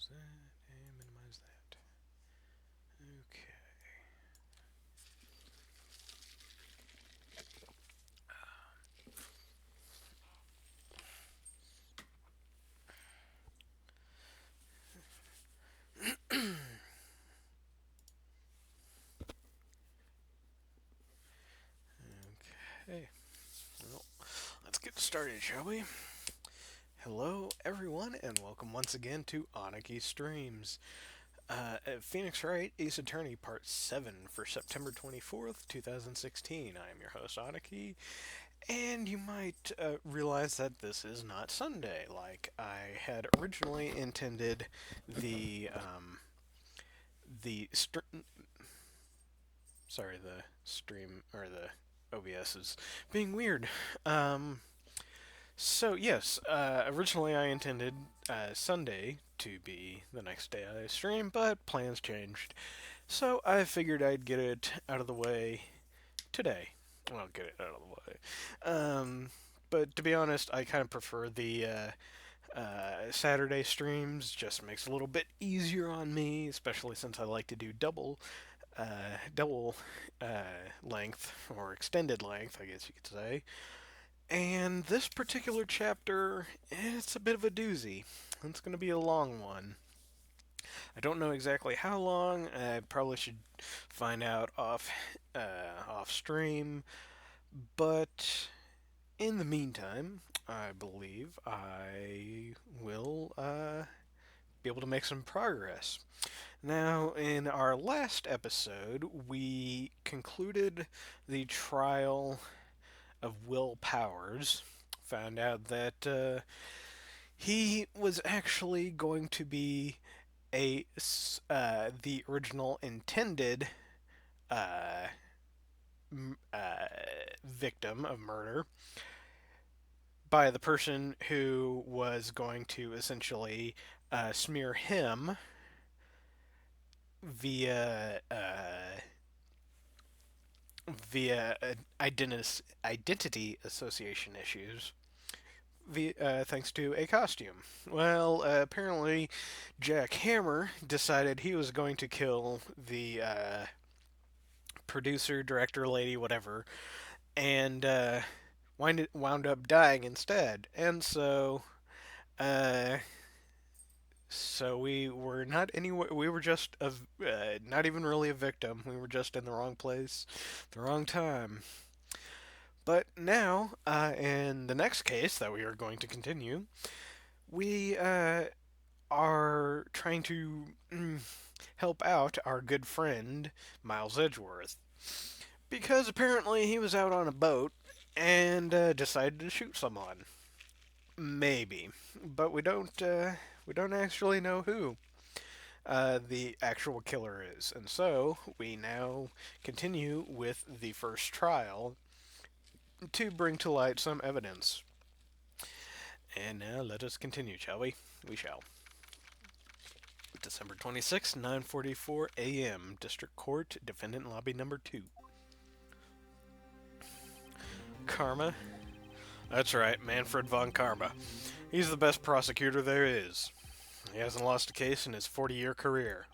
close that and minimize that. Okay. Okay. Well, let's get started, shall we? Hello, everyone, and welcome once again to Aniki Streams. Phoenix Wright, Ace Attorney, Part 7 for September 24th, 2016. I am your host, Aniki, and you might realize that this is not Sunday, like I had originally intended the sorry, the stream, or the OBS is being weird. So yes, originally I intended Sunday to be the next day I stream, but plans changed. So I figured I'd get it out of the way today. Well, get it out of the way. But to be honest, I kind of prefer the Saturday streams. Just makes it a little bit easier on me, especially since I like to do double length or extended length, I guess you could say. And this particular chapter, it's a bit of a doozy. It's going to be a long one. I don't know exactly how long. I probably should find out off stream. But in the meantime, I believe I will be able to make some progress. Now, in our last episode, we concluded the trial of Will Powers. Found out that he was actually going to be the original intended uh, victim of murder by the person who was going to essentially smear him via identity association issues. Thanks to a costume. Well, apparently, Jack Hammer decided he was going to kill the producer, director, lady, whatever, and wound up dying instead. And uh, so we were not anywhere. We were just not even really a victim. We were just in the wrong place, the wrong time. But now, in the next case that we are going to continue, we are trying to help out our good friend Miles Edgeworth because apparently he was out on a boat and decided to shoot someone. Maybe, but we don't actually know who the actual killer is, and so we now continue with the first trial to bring to light some evidence. And now let us continue, shall we? We shall. December 26, 9:44 a.m. District Court, Defendant Lobby Number 2. Karma? That's right, Manfred von Karma. He's the best prosecutor there is. He hasn't lost a case in his 40-year career.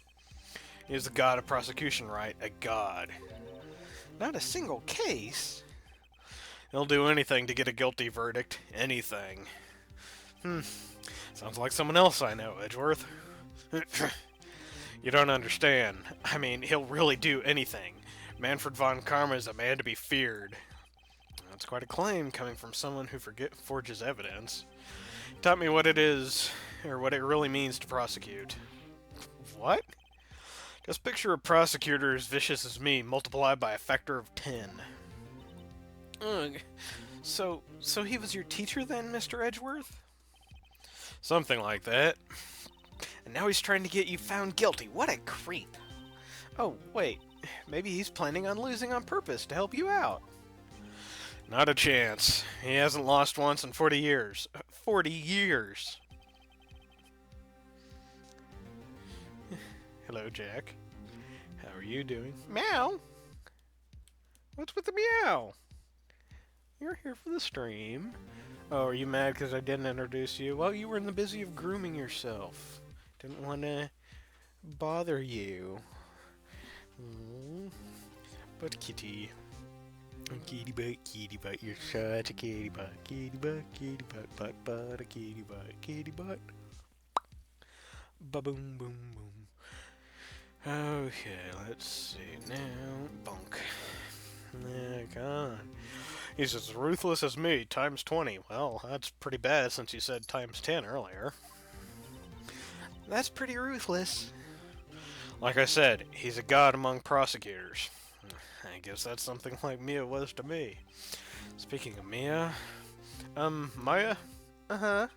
He is the god of prosecution, right? A god. Not a single case? He'll do anything to get a guilty verdict. Anything. Sounds like someone else I know, Edgeworth. You don't understand. I mean, he'll really do anything. Manfred von Karma is a man to be feared. That's quite a claim coming from someone who forges evidence. He taught me what it is, or what it really means to prosecute. What? Just picture a prosecutor as vicious as me, multiplied by a factor of 10. Ugh. So he was your teacher then, Mr. Edgeworth? Something like that. And now he's trying to get you found guilty. What a creep. Oh, wait. Maybe he's planning on losing on purpose to help you out. Not a chance. He hasn't lost once in 40 years. 40 years! Hello, Jack. How are you doing? Meow! What's with the meow? You're here for the stream. Oh, are you mad because I didn't introduce you? Well, you were in the busy of grooming yourself. Didn't want to bother you. Mm. But kitty. Kitty butt, you're such a kitty butt, butt, a kitty butt. Ba-boom, boom, boom. Okay, let's see now. Bunk. Come on. He's as ruthless as me, times 20. Well, that's pretty bad since you said times 10 earlier. That's pretty ruthless. Like I said, he's a god among prosecutors. I guess that's something like Mia was to me. Speaking of Mia, Maya? Uh-huh.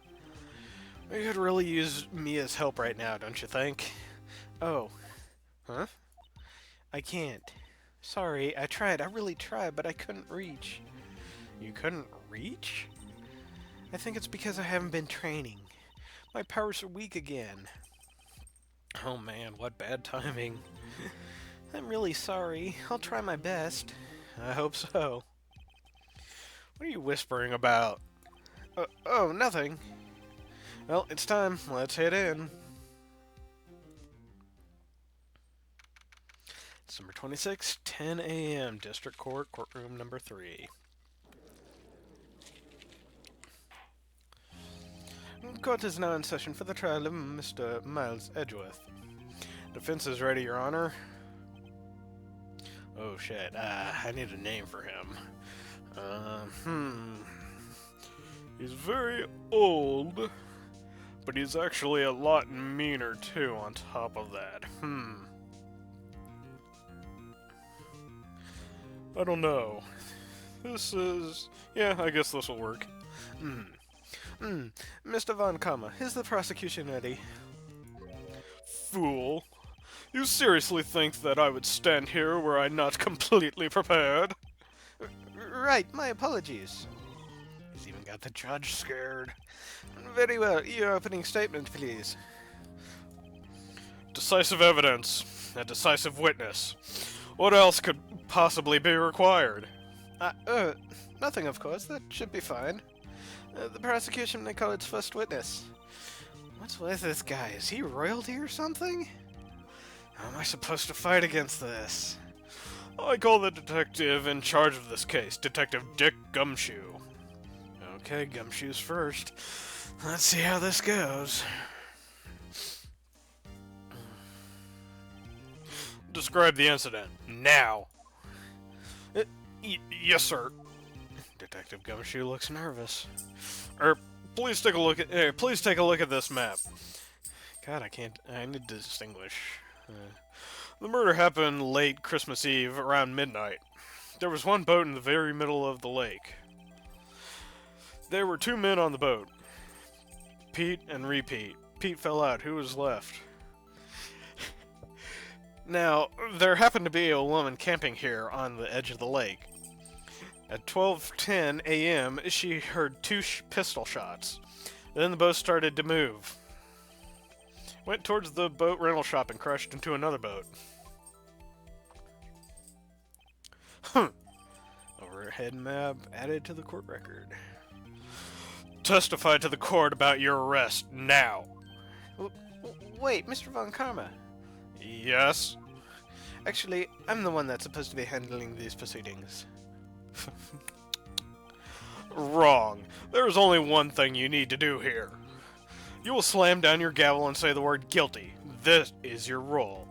We could really use Mia's help right now, don't you think? Oh. Huh? I can't. Sorry, I tried. I really tried, but I couldn't reach. You couldn't reach? I think it's because I haven't been training. My powers are weak again. Oh man, what bad timing. I'm really sorry. I'll try my best. I hope so. What are you whispering about? Oh, nothing. Well, it's time. Let's head in. December 26, 10 a.m. District Court, courtroom number 3. Court is now in session for the trial of Mr. Miles Edgeworth. Defense is ready, Your Honor. Oh shit, I need a name for him. He's very old, but he's actually a lot meaner too on top of that. I don't know. Yeah, I guess this will work. Mr. Von Kamma, is the prosecution ready? Fool. You seriously think that I would stand here were I not completely prepared? Right, my apologies. He's even got the judge scared. Very well, your opening statement, please. Decisive evidence. A decisive witness. What else could possibly be required? Nothing, of course. That should be fine. The prosecution may call its first witness. What's with this guy? Is he royalty or something? How am I supposed to fight against this? I call the detective in charge of this case, Detective Dick Gumshoe. Okay, Gumshoe's first. Let's see how this goes. Describe the incident. Now. Yes, sir. Detective Gumshoe looks nervous. Please take a look at this map. God, I need to distinguish. The murder happened late Christmas Eve, around midnight. There was one boat in the very middle of the lake. There were 2 men on the boat. Pete and Repeat. Pete fell out. Who was left? Now, there happened to be a woman camping here on the edge of the lake. At 12:10 a.m., she heard 2 pistol shots. Then the boat started to move. Went towards the boat rental shop and crashed into another boat. Overhead map added to the court record. Testify to the court about your arrest, now. Wait, Mr. Von Karma. Yes? Actually, I'm the one that's supposed to be handling these proceedings. Wrong. There is only one thing you need to do here. You will slam down your gavel and say the word guilty. This is your role.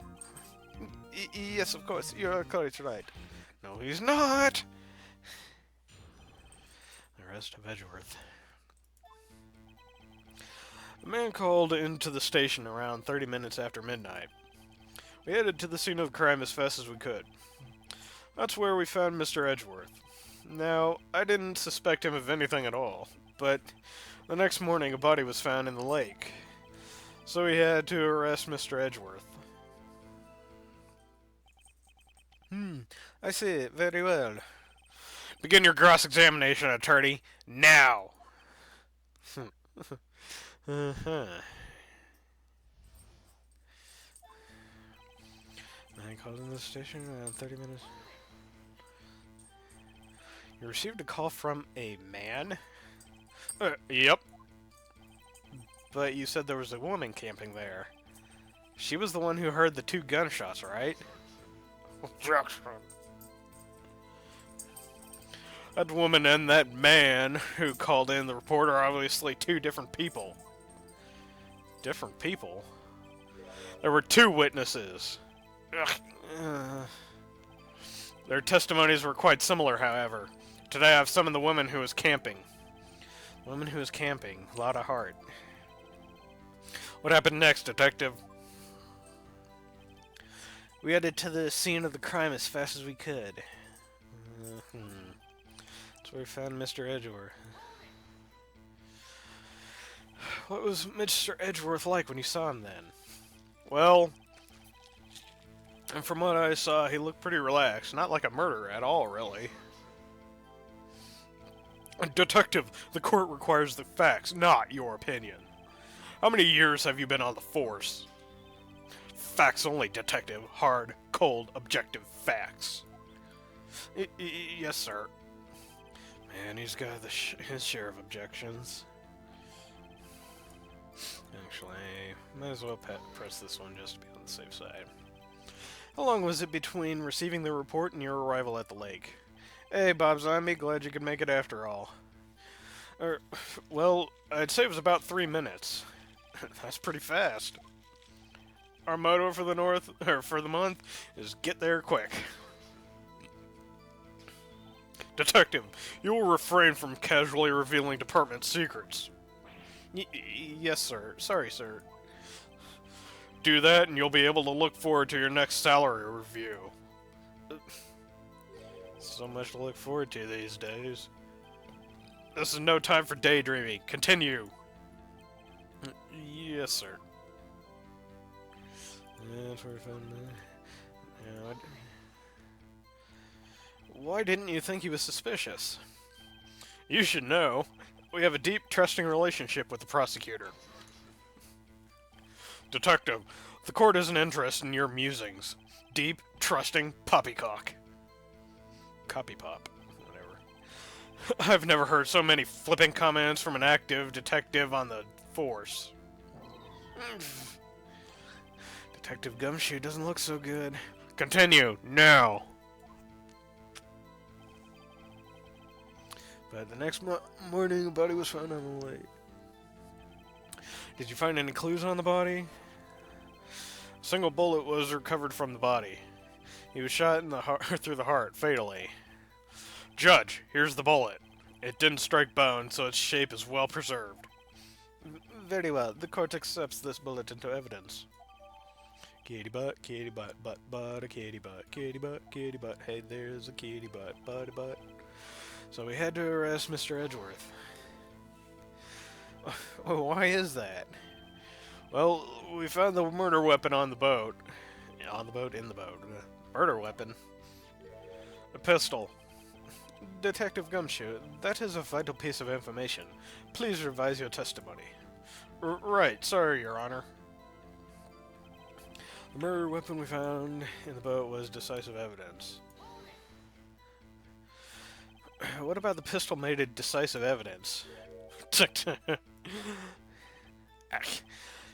Yes, of course. You're quite right. No, he's not. Arrest of Edgeworth. The man called into the station around 30 minutes after midnight. We headed to the scene of the crime as fast as we could. That's where we found Mr. Edgeworth. Now, I didn't suspect him of anything at all, but the next morning a body was found in the lake. So we had to arrest Mr. Edgeworth. I see. Very well. Begin your cross-examination, attorney. Now! I called in the station around 30 minutes. You received a call from a man? Yep. But you said there was a woman camping there. She was the one who heard the 2 gunshots, right? Objection. That woman and that man who called in the report are obviously 2 different people. Different people? There were 2 witnesses. Their testimonies were quite similar, however. Today I've summoned the woman who was camping. Woman who was camping. A lot of heart. What happened next, Detective? We headed to the scene of the crime as fast as we could. That's where we found Mr. Edgeworth. What was Mr. Edgeworth like when you saw him then? Well, and from what I saw, he looked pretty relaxed. Not like a murderer at all, really. Detective, the court requires the facts, not your opinion. How many years have you been on the force? Facts only, Detective. Hard, cold, objective facts. Yes, sir. Man, he's got his share of objections. Actually, might as well press this one just to be on the safe side. How long was it between receiving the report and your arrival at the lake? Hey, Bob Zombie, glad you could make it after all. Well, I'd say it was about 3 minutes. That's pretty fast. Our motto for the month is get there quick. Detective, you will refrain from casually revealing department secrets. Yes, sir. Sorry, sir. Do that, and you'll be able to look forward to your next salary review. So much to look forward to these days. This is no time for daydreaming. Continue. Yes, sir. That's where we found that. Why didn't you think he was suspicious? You should know. We have a deep, trusting relationship with the prosecutor. Detective, the court isn't interested in your musings. Deep, trusting poppycock. Copy pop. Whatever. I've never heard so many flipping comments from an active detective on the force. Detective Gumshoe doesn't look so good. Continue, now! But the next morning, the body was found on the lake. Did you find any clues on the body? A single bullet was recovered from the body. He was shot in the through the heart, fatally. Judge, here's the bullet. It didn't strike bone, so its shape is well preserved. Very well. The court accepts this bullet into evidence. Kitty butt, butt, a kitty butt, kitty butt, kitty butt. Hey, there's a kitty butt, butt. So we had to arrest Mr. Edgeworth. Why is that? Well, we found the murder weapon on the boat. In the boat. Murder weapon? A pistol. Detective Gumshoe, that is a vital piece of information. Please revise your testimony. Right, sorry, Your Honor. The murder weapon we found in the boat was decisive evidence. What about the pistol made it decisive evidence?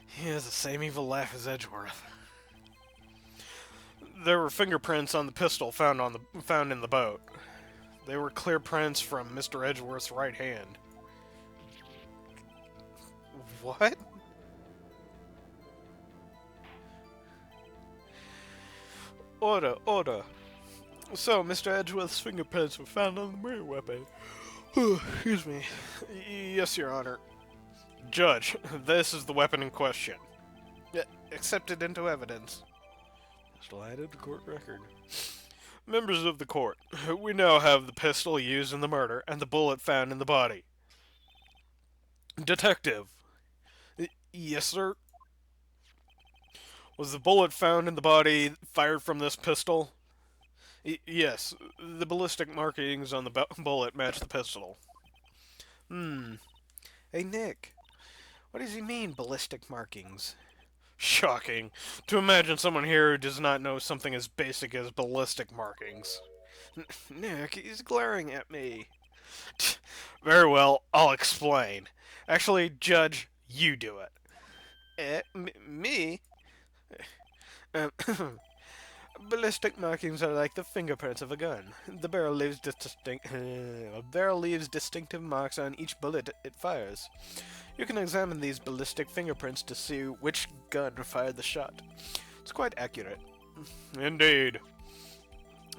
He has the same evil laugh as Edgeworth. There were fingerprints on the pistol found in the boat. They were clear prints from Mr. Edgeworth's right hand. What? Order. So, Mr. Edgeworth's fingerprints were found on the murder weapon. Excuse me. Yes, Your Honor. Judge, this is the weapon in question. Accepted into evidence. Still added to court record. Members of the court, we now have the pistol used in the murder and the bullet found in the body. Detective. Yes, sir. Was the bullet found in the body fired from this pistol? Yes, the ballistic markings on the bullet match the pistol. Hey, Nick. What does he mean, ballistic markings? Shocking. To imagine someone here who does not know something as basic as ballistic markings. Nick, he's glaring at me. Very well, I'll explain. Actually, Judge, you do it. Me? Um, ballistic markings are like the fingerprints of a gun. The barrel leaves a barrel leaves distinctive marks on each bullet it fires. You can examine these ballistic fingerprints to see which gun fired the shot. It's quite accurate. Indeed.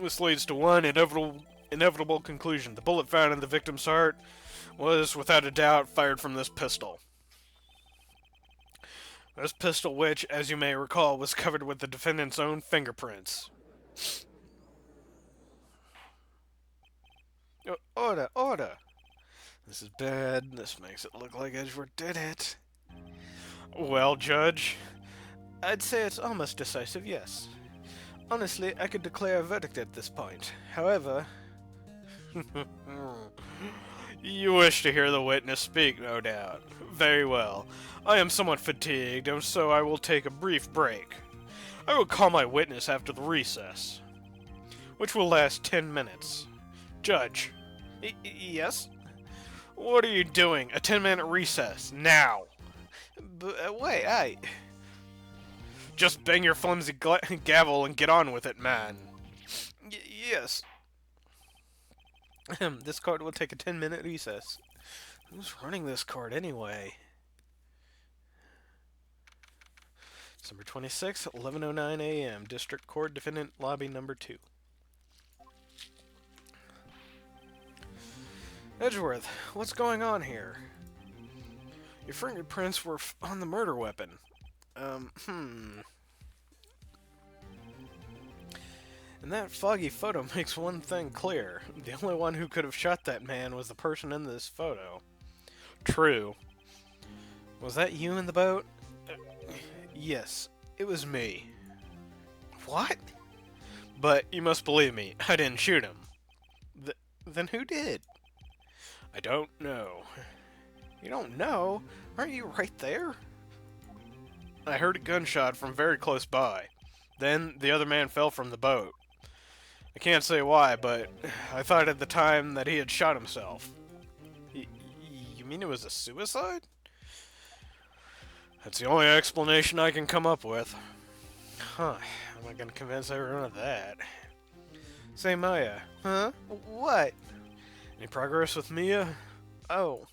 This leads to one inevitable conclusion. The bullet found in the victim's heart was, without a doubt, fired from this pistol. This pistol which, as you may recall, was covered with the defendant's own fingerprints. Order, order! This is bad. This makes it look like Edgeworth did it. Well, Judge, I'd say it's almost decisive, yes. Honestly, I could declare a verdict at this point. However... You wish to hear the witness speak, no doubt. Very well. I am somewhat fatigued, and so I will take a brief break. I will call my witness after the recess, which will last 10 minutes. Judge. Yes? What are you doing? A 10-minute recess, now! Wait, Just bang your flimsy gavel and get on with it, man. Yes. This court will take a 10-minute recess. Who's running this court anyway? December 26th, 11:09 a.m. District Court, Defendant Lobby Number 2. Edgeworth, what's going on here? Your fingerprints were on the murder weapon. And that foggy photo makes one thing clear. The only one who could have shot that man was the person in this photo. True. Was that you in the boat? Yes, it was me. What? But you must believe me, I didn't shoot him. Then who did? I don't know. You don't know? Aren't you right there? I heard a gunshot from very close by. Then the other man fell from the boat. I can't say why, but I thought at the time that he had shot himself. You mean it was a suicide? That's the only explanation I can come up with. Huh, I'm not gonna convince everyone of that. Say, Maya. Huh? What? Any progress with Mia? Oh,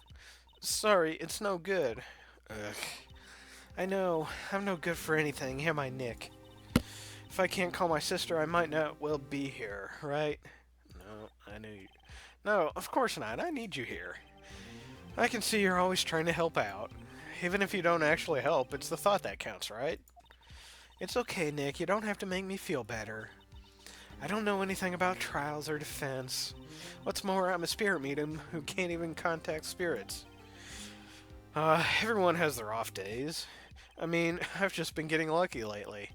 sorry, it's no good. Ugh. I know, I'm no good for anything, am I, Nick? If I can't call my sister, I might not well be here, right? No, I knew you. No, of course not, I need you here. I can see you're always trying to help out. Even if you don't actually help, it's the thought that counts, right? It's okay, Nick, you don't have to make me feel better. I don't know anything about trials or defense. What's more, I'm a spirit medium who can't even contact spirits. Everyone has their off days. I mean, I've just been getting lucky lately.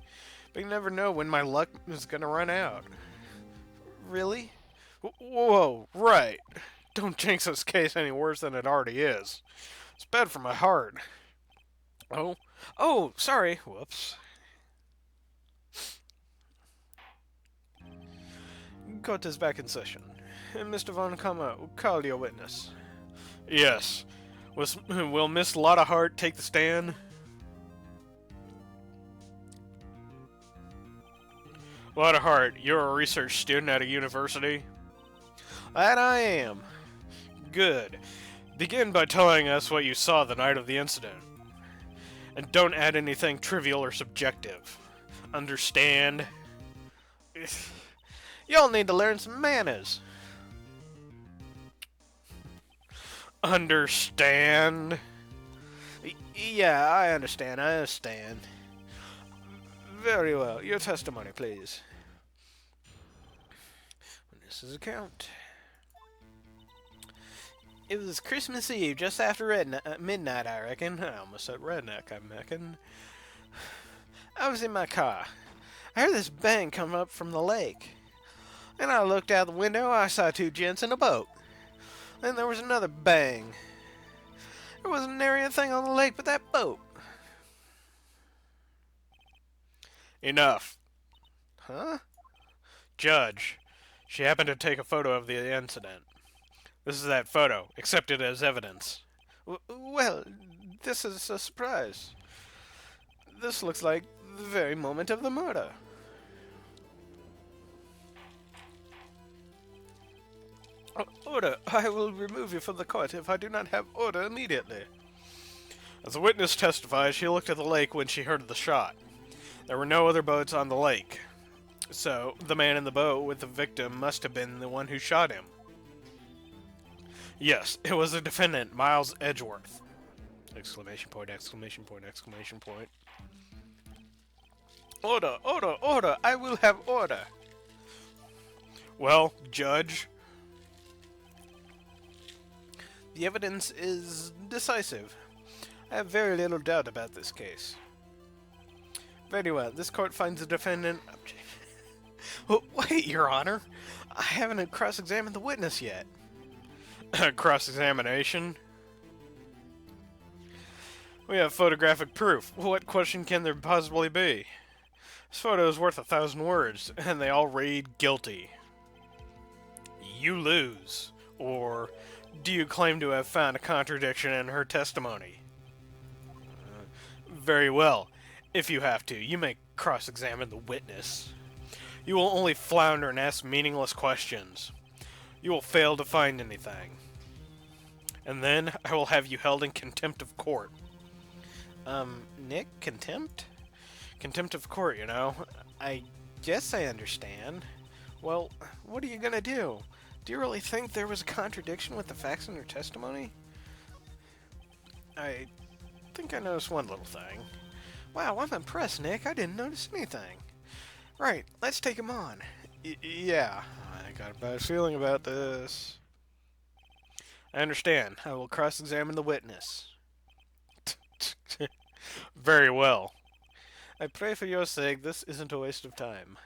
But you never know when my luck is gonna run out. Really? Whoa, right. Don't jinx this case any worse than it already is. It's bad for my heart. Oh, sorry. Whoops. Court is back in session. Mr. Von Kammer, call your witness. Yes. Will Miss Lotta Hart take the stand? Lotta Hart, you're a research student at a university? That I am. Good. Begin by telling us what you saw the night of the incident. And don't add anything trivial or subjective. Understand? Y'all need to learn some manners. Understand? Yeah, I understand. Very well. Your testimony, please. Witness's account. It was Christmas Eve, just after midnight, I reckon. I almost said redneck, I reckon. I was in my car. I heard this bang come up from the lake. And I looked out the window, I saw two gents in a boat. Then there was another bang. There wasn't nary a thing on the lake but that boat. Enough. Huh? Judge, she happened to take a photo of the incident. This is that photo. Accept it as evidence. Well, this is a surprise. This looks like the very moment of the murder. Order! I will remove you from the court if I do not have order immediately. As the witness testified, she looked at the lake when she heard the shot. There were no other boats on the lake, so the man in the boat with the victim must have been the one who shot him. Yes, it was the defendant, Miles Edgeworth! Exclamation point, exclamation point, exclamation point. Order, order, order! I will have order! Well, Judge, the evidence is decisive. I have very little doubt about this case. Very well, this court finds the defendant... Wait, Your Honor! I haven't cross-examined the witness yet. Cross-examination? We have photographic proof. What question can there possibly be? This photo is worth 1,000 words, and they all read guilty. You lose. Or, do you claim to have found a contradiction in her testimony? Very well. If you have to, you may cross-examine the witness. You will only flounder and ask meaningless questions. You will fail to find anything. And then, I will have you held in contempt of court. Nick, contempt? Contempt of court, you know. I guess I understand. Well, what are you gonna do? Do you really think there was a contradiction with the facts in her testimony? I think I noticed one little thing. Wow, I'm impressed, Nick. I didn't notice anything. Right, let's take him on. Yeah, I got a bad feeling about this. I understand. I will cross-examine the witness. Very well. I pray for your sake this isn't a waste of time.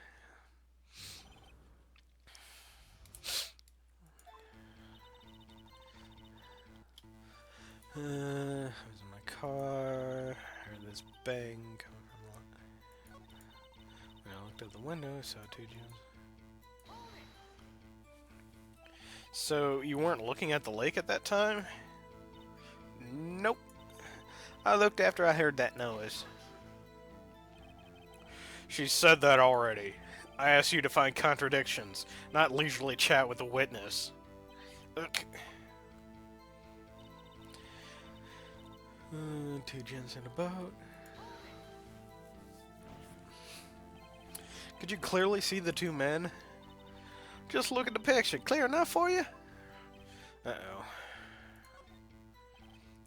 I was in my car, heard this bang coming from when I looked out the window, I saw two Jews. So, you weren't looking at the lake at that time? Nope. I looked after I heard that noise. She said that already. I asked you to find contradictions, not leisurely chat with the witness. Two gents in a boat. Could you clearly see the two men? Just look at the picture. Clear enough for you? Uh-oh.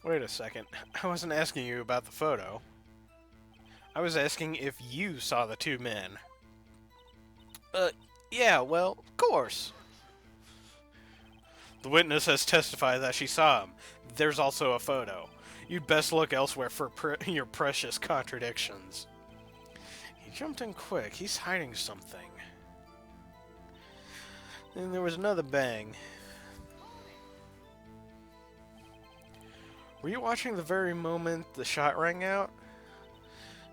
Wait a second. I wasn't asking you about the photo. I was asking if you saw the two men. Yeah, well, of course. The witness has testified that she saw him. There's also a photo. You'd best look elsewhere for your precious contradictions. He jumped in quick. He's hiding something. Then there was another bang. Were you watching the very moment the shot rang out?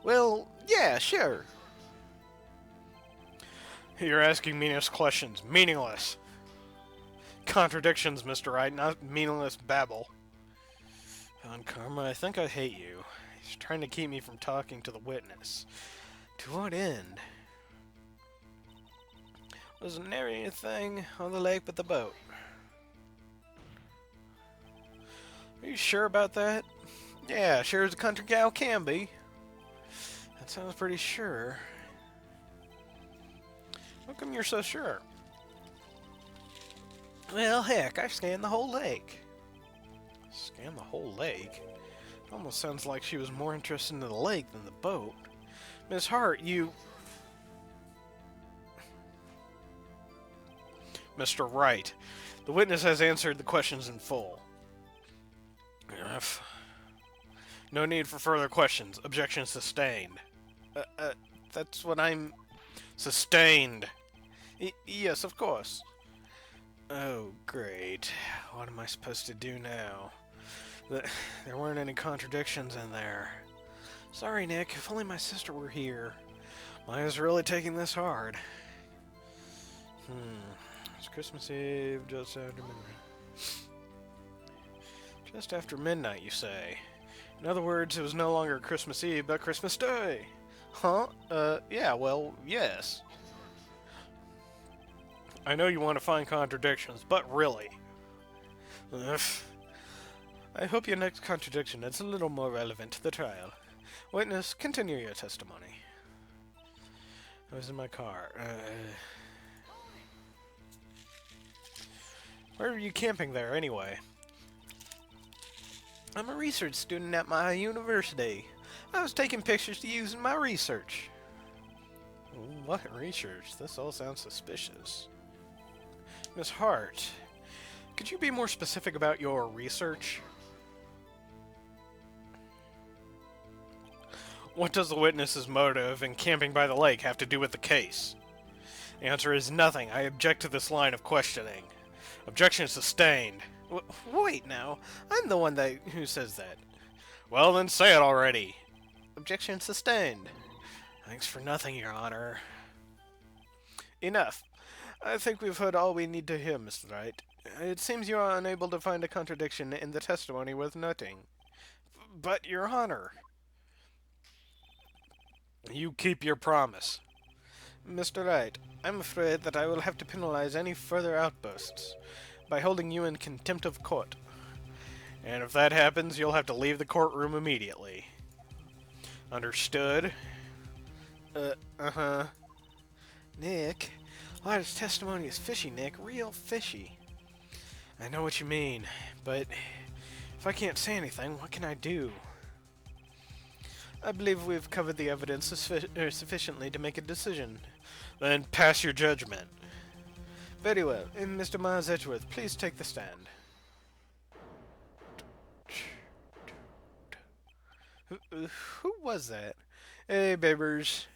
Well, yeah, sure. You're asking meaningless questions. Meaningless. Contradictions, Mr. Wright, not meaningless babble. Don Karma, I think I hate you. He's trying to keep me from talking to the witness. To what end? Wasn't there anything on the lake but the boat? Are you sure about that? Yeah, sure as a country gal can be. That sounds pretty sure. How come you're so sure? Well, heck, I've scanned the whole lake. Scanned the whole lake? Almost sounds like she was more interested in the lake than the boat. Miss Hart, you... Mr. Wright, the witness has answered the questions in full. No need for further questions. Objection sustained. That's what I'm... Sustained. Yes, of course. Oh, great. What am I supposed to do now? There weren't any contradictions in there. Sorry, Nick. If only my sister were here. Maya's really taking this hard. It's Christmas Eve, just after midnight. Just after midnight, you say? In other words, it was no longer Christmas Eve, but Christmas Day. Huh? Yeah, well, yes. I know you want to find contradictions, but really. Ugh. I hope your next contradiction is a little more relevant to the trial. Witness, continue your testimony. I was in my car. Where are you camping there, anyway? I'm a research student at my university. I was taking pictures to use in my research. What research? This all sounds suspicious. Miss Hart, could you be more specific about your research? What does the witness's motive in camping by the lake have to do with the case? The answer is nothing. I object to this line of questioning. Objection sustained. Wait now. I'm the one who says that. Well, then say it already. Objection sustained. Thanks for nothing, Your Honor. Enough. I think we've heard all we need to hear, Mr. Wright. It seems you are unable to find a contradiction in the testimony worth noting. But, Your Honor... You keep your promise. Mr. Wright, I'm afraid that I will have to penalize any further outbursts by holding you in contempt of court. And if that happens, you'll have to leave the courtroom immediately. Understood? Uh-huh. Nick, Lada's testimony is fishy, Nick. Real fishy. I know what you mean, but if I can't say anything, what can I do? I believe we've covered the evidence sufficiently to make a decision. Then pass your judgment. Very well. Mr. Miles Edgeworth, please take the stand. Who was that? Hey, babers.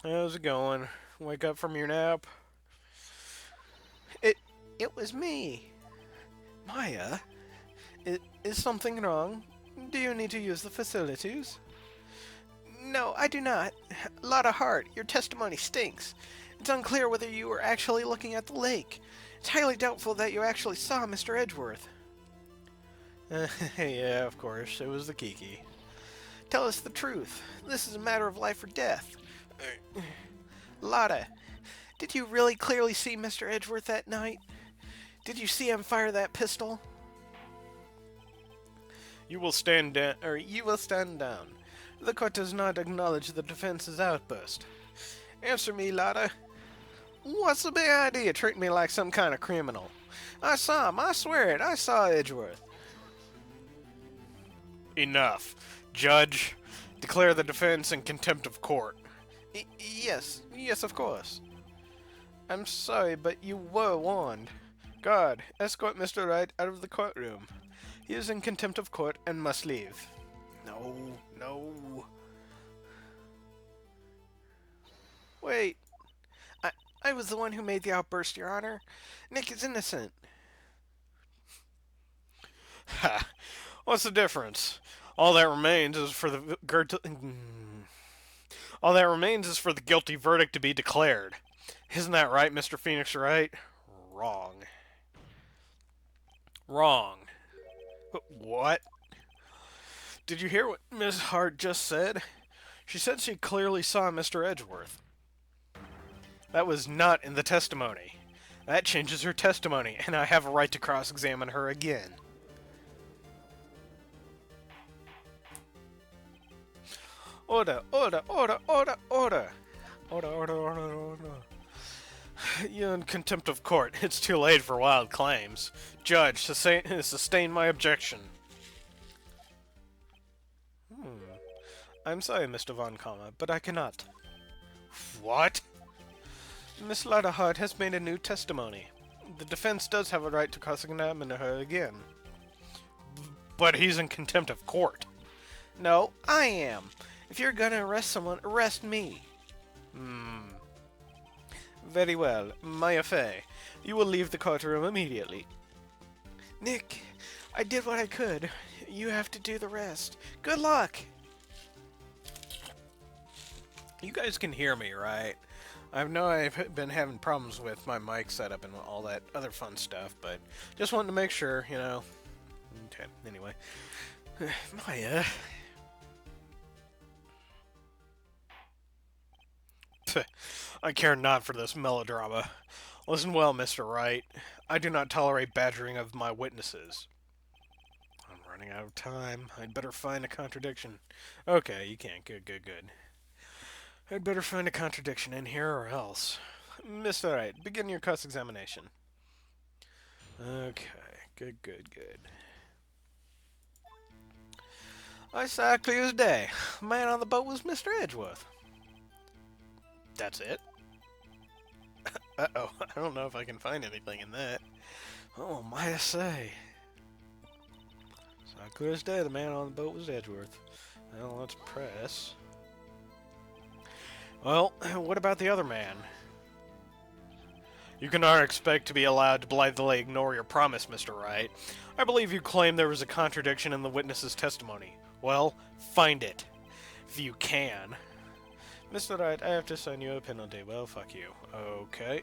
How's it going? Wake up from your nap? It was me. Maya? Is something wrong? Do you need to use the facilities? No, I do not. Lotta Hart, your testimony stinks. It's unclear whether you were actually looking at the lake. It's highly doubtful that you actually saw Mr. Edgeworth. Yeah, of course. It was the Kiki. Tell us the truth. This is a matter of life or death. Lotta, did you really clearly see Mr. Edgeworth that night? Did you see him fire that pistol? You will stand down. The court does not acknowledge the defense's outburst. Answer me, Lotta. What's the big idea treating me like some kind of criminal? I saw him. I swear it. I saw Edgeworth. Enough. Judge, declare the defense in contempt of court. Yes, of course. I'm sorry, but you were warned. Guard, escort Mr. Wright out of the courtroom. He is in contempt of court and must leave. No. Wait. I was the one who made the outburst, Your Honor. Nick is innocent. Ha! What's the difference? All that remains is for the guilty verdict to be declared. Isn't that right, Mr. Phoenix Wright? Wrong. What? Did you hear what Miss Hart just said? She said she clearly saw Mr. Edgeworth. That was not in the testimony. That changes her testimony, and I have a right to cross-examine her again. Order. You're in contempt of court. It's too late for wild claims. Judge, sustain my objection. I'm sorry, Mr. Von Comma, but I cannot. What? Miss Lotta Hart has made a new testimony. The defense does have a right to cross-examine her again. But he's in contempt of court. No, I am. If you're gonna arrest someone, arrest me. Very well, Maya Fey. You will leave the courtroom immediately. Nick, I did what I could. You have to do the rest. Good luck! You guys can hear me, right? I know I've been having problems with my mic setup and all that other fun stuff, but just wanted to make sure, you know. Okay, anyway. Maya. I care not for this melodrama. Listen well, Mr. Wright. I do not tolerate badgering of my witnesses. I'm running out of time. I'd better find a contradiction. Okay, you can't. Good, good, good. I'd better find a contradiction in here or else. Mr. Wright, begin your cross-examination. Okay, good, good, good. I saw clear as day. The man on the boat was Mr. Edgeworth. That's it? Uh-oh, I don't know if I can find anything in that. Oh, my I say. Saw clear as day the man on the boat was Edgeworth. Well, let's press. Well, what about the other man? You cannot expect to be allowed to blithely ignore your promise, Mr. Wright. I believe you claim there was a contradiction in the witness's testimony. Well, find it. If you can. Mr. Wright, I have to send you a penalty. Well, fuck you. Okay.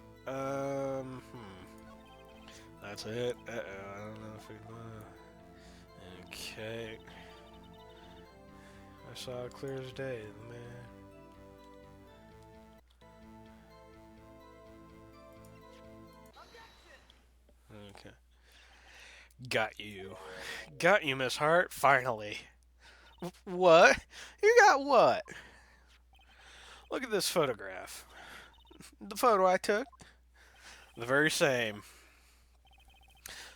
That's it. Uh-oh, I don't know if it... Okay. I saw it clear as day, man. Okay. Got you. Got you, Miss Hart, finally. What? You got what? Look at this photograph. The photo I took? The very same.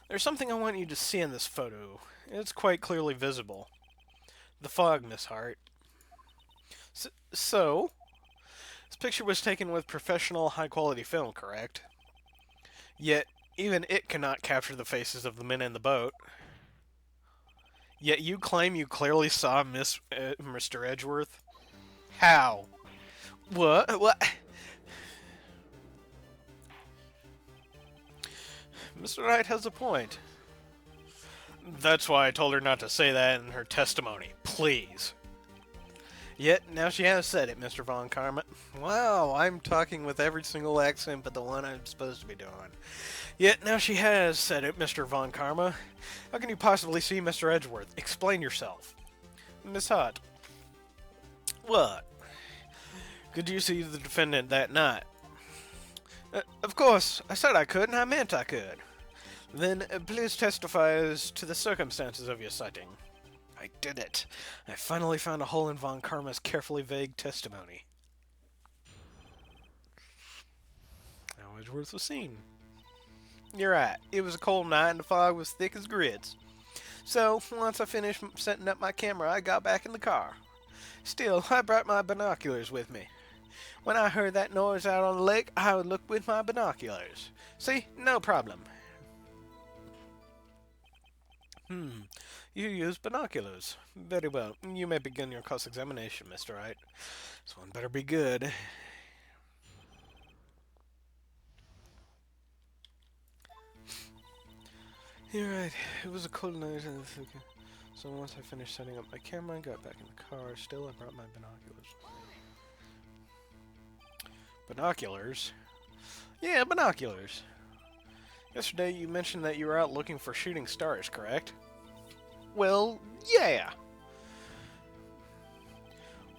There's something I want you to see in this photo. It's quite clearly visible. The fog, Miss Hart. So, this picture was taken with professional, high-quality film, correct? Yet, even it cannot capture the faces of the men in the boat. Yet you claim you clearly saw Mr. Edgeworth? How? What? What? Mr. Wright has a point. That's why I told her not to say that in her testimony. Please. Yet, now she has said it, Mr. Von Karma. Wow, I'm talking with every single accent but the one I'm supposed to be doing. Yet, now she has said it, Mr. Von Karma. How can you possibly see Mr. Edgeworth? Explain yourself. Miss Hutt. What? Could you see the defendant that night? Of course. I said I could, and I meant I could. Then, please testify as to the circumstances of your sighting. I did it. I finally found a hole in Von Karma's carefully vague testimony. How Edgeworth was seen. You're right. It was a cold night and the fog was thick as grits. So, once I finished setting up my camera, I got back in the car. Still, I brought my binoculars with me. When I heard that noise out on the lake, I would look with my binoculars. See? No problem. You use binoculars. Very well. You may begin your cross-examination, Mr. Wright. This one better be good. You're right. It was a cold night. So once I finished setting up my camera, I got back in the car. Still, I brought my binoculars. Binoculars? Yeah, binoculars. Yesterday, you mentioned that you were out looking for shooting stars, correct? Well, yeah.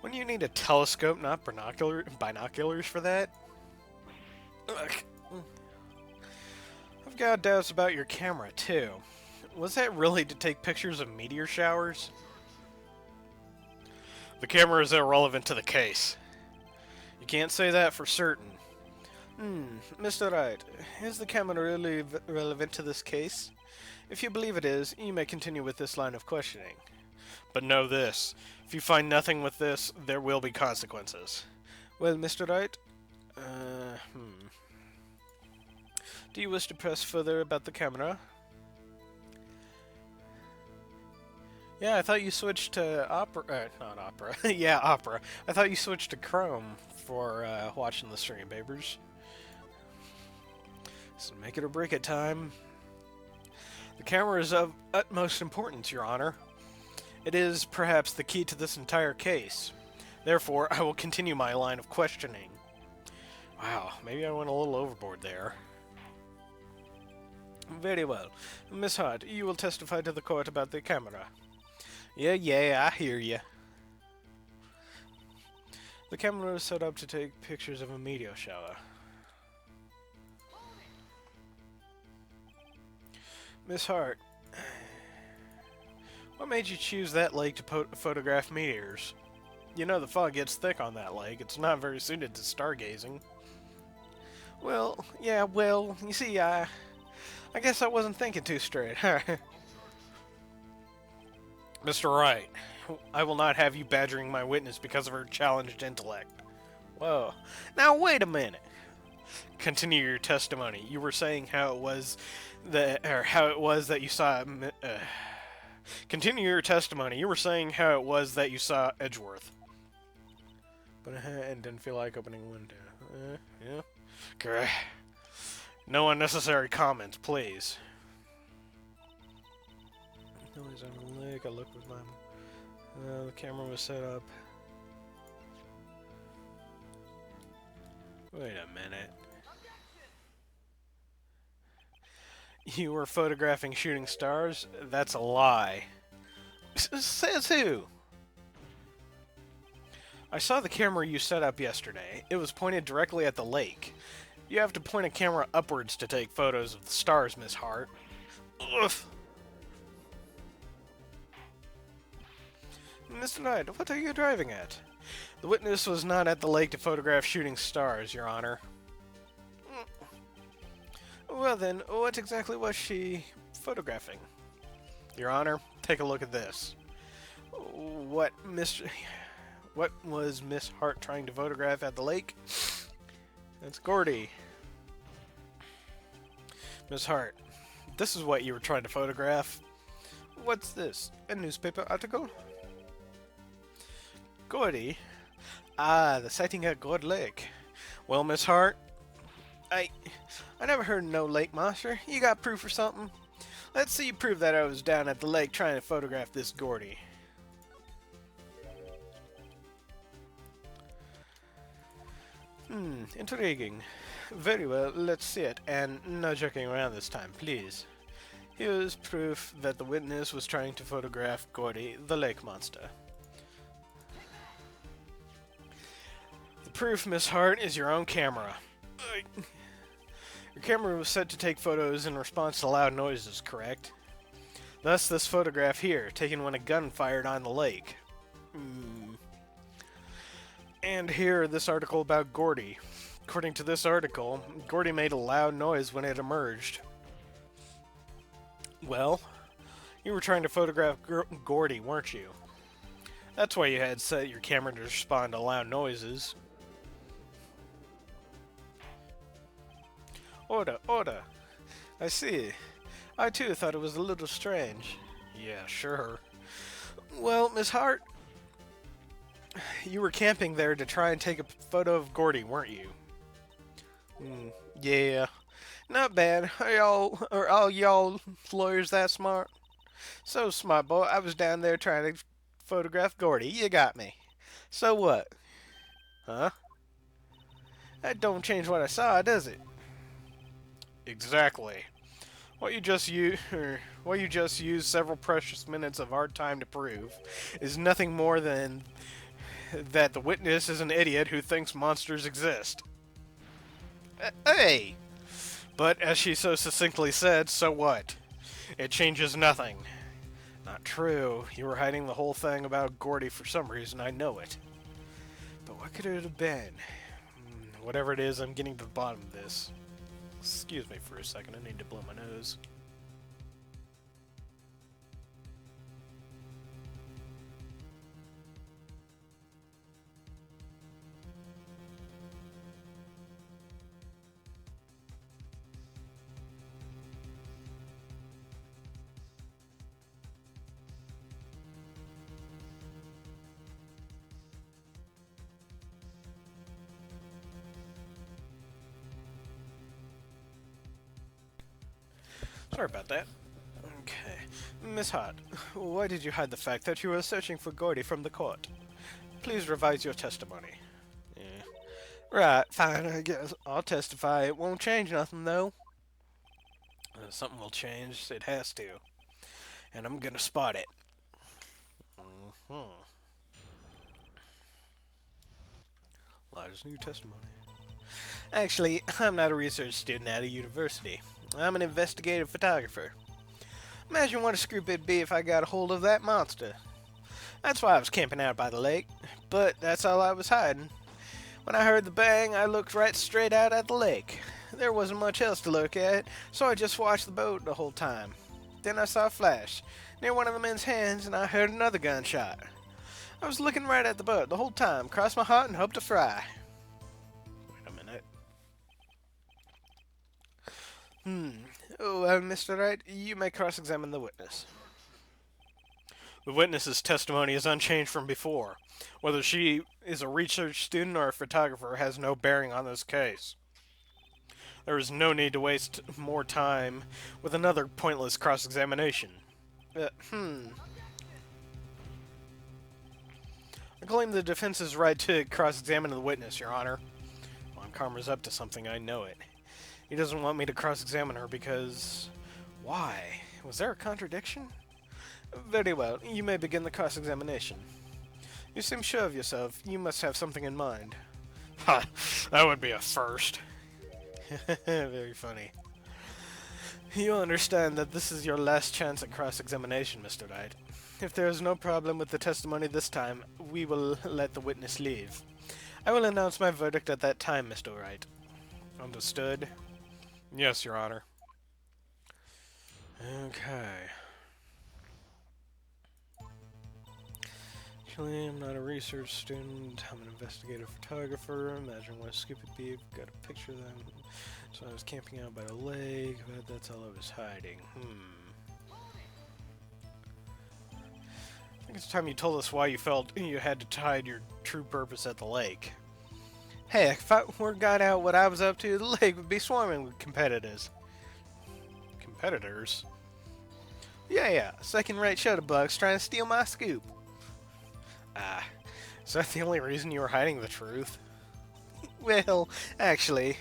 Wouldn't you need a telescope, not binoculars for that? Ugh. I've got doubts about your camera, too. Was that really to take pictures of meteor showers? The camera is irrelevant to the case. You can't say that for certain. Mr. Wright, is the camera really relevant to this case? If you believe it is, you may continue with this line of questioning. But know this. If you find nothing with this, there will be consequences. Well, Mr. Wright? Do you wish to press further about the camera? Yeah, I thought you switched to Opera. Not Opera. Yeah, Opera. I thought you switched to Chrome for watching the stream, babers. So make it or break it time. The camera is of utmost importance, Your Honor. It is, perhaps, the key to this entire case. Therefore, I will continue my line of questioning. Wow, maybe I went a little overboard there. Very well. Miss Hart, you will testify to the court about the camera. Yeah, I hear you. The camera was set up to take pictures of a meteor shower. Miss Hart, what made you choose that lake to photograph meteors? You know the fog gets thick on that lake. It's not very suited to stargazing. Well, yeah, well, you see, I guess I wasn't thinking too straight. Mr. Wright, I will not have you badgering my witness because of her challenged intellect. Whoa. Now, wait a minute. Continue your testimony. You were saying how it was that you saw. Continue your testimony. You were saying how it was that you saw Edgeworth. But and didn't feel like opening a window. Yeah. Okay. No unnecessary comments, please. Noise on the lake. I looked with my. The camera was set up. Wait a minute. You were photographing shooting stars? That's a lie. Says who? I saw the camera you set up yesterday. It was pointed directly at the lake. You have to point a camera upwards to take photos of the stars, Miss Hart. Ugh. Mr. Knight, what are you driving at? The witness was not at the lake to photograph shooting stars, Your Honor. Well then, what exactly was she photographing? Your Honor, take a look at this. What was Miss Hart trying to photograph at the lake? That's Gordy. Miss Hart, this is what you were trying to photograph. What's this? A newspaper article? Gordy? Ah, the sighting at Gord Lake. Well, Miss Hart, I never heard of no lake monster. You got proof or something? Let's see you prove that I was down at the lake trying to photograph this Gordy. Intriguing. Very well, let's see it, and no joking around this time, please. Here's proof that the witness was trying to photograph Gordy, the lake monster. The proof, Miss Hart, is your own camera. Your camera was set to take photos in response to loud noises, correct? Thus, this photograph here, taken when a gun fired on the lake. And here, this article about Gordy. According to this article, Gordy made a loud noise when it emerged. Well, you were trying to photograph Gordy, weren't you? That's why you had set your camera to respond to loud noises. Order. I see. I too thought it was a little strange. Yeah, sure. Well, Miss Hart, you were camping there to try and take a photo of Gordy, weren't you? Yeah. Not bad. Are all y'all lawyers that smart? So smart, boy. I was down there trying to photograph Gordy. You got me. So what? Huh? That don't change what I saw, does it? Exactly. What you just used several precious minutes of our time to prove is nothing more than that the witness is an idiot who thinks monsters exist. Hey! But as she so succinctly said, so what? It changes nothing. Not true. You were hiding the whole thing about Gordy for some reason, I know it. But what could it have been? Whatever it is, I'm getting to the bottom of this. Excuse me for a second, I need to blow my nose. Sorry about that. Okay. Miss Hart, why did you hide the fact that you were searching for Gordy from the court? Please revise your testimony. Yeah. Right, fine, I guess I'll testify. It won't change nothing, though. Something will change. It has to. And I'm gonna spot it. Elijah's new testimony. Actually, I'm not a research student at a university. I'm an investigative photographer. Imagine what a scoop it'd be if I got a hold of that monster. That's why I was camping out by the lake, but that's all I was hiding. When I heard the bang, I looked right straight out at the lake. There wasn't much else to look at, so I just watched the boat the whole time. Then I saw a flash near one of the men's hands, and I heard another gunshot. I was looking right at the boat the whole time, crossed my heart and hoped to fry. Wait a minute. Oh, Mr. Wright, you may cross-examine the witness. The witness's testimony is unchanged from before. Whether she is a research student or a photographer has no bearing on this case. There is no need to waste more time with another pointless cross-examination. I claim the defense's right to cross-examine the witness, Your Honor. Von Karma's up to something, I know it. He doesn't want me to cross-examine her because... Why? Was there a contradiction? Very well, you may begin the cross-examination. You seem sure of yourself. You must have something in mind. Ha! That would be a first. Very funny. You understand that this is your last chance at cross-examination, Mr. Wright. If there is no problem with the testimony this time, we will let the witness leave. I will announce my verdict at that time, Mr. Wright. Understood? Yes, Your Honor. Okay. Actually, I'm not a research student. I'm an investigative photographer. Imagine what a scoop would be if I got a picture of them. So I was camping out by the lake, but that's all I was hiding. I think it's time you told us why you felt you had to hide your true purpose at the lake. Heck, if I were got out what I was up to, the lake would be swarming with competitors. Competitors? Yeah, second-rate shutterbugs trying to steal my scoop. Ah, is that the only reason you were hiding the truth? Well, actually...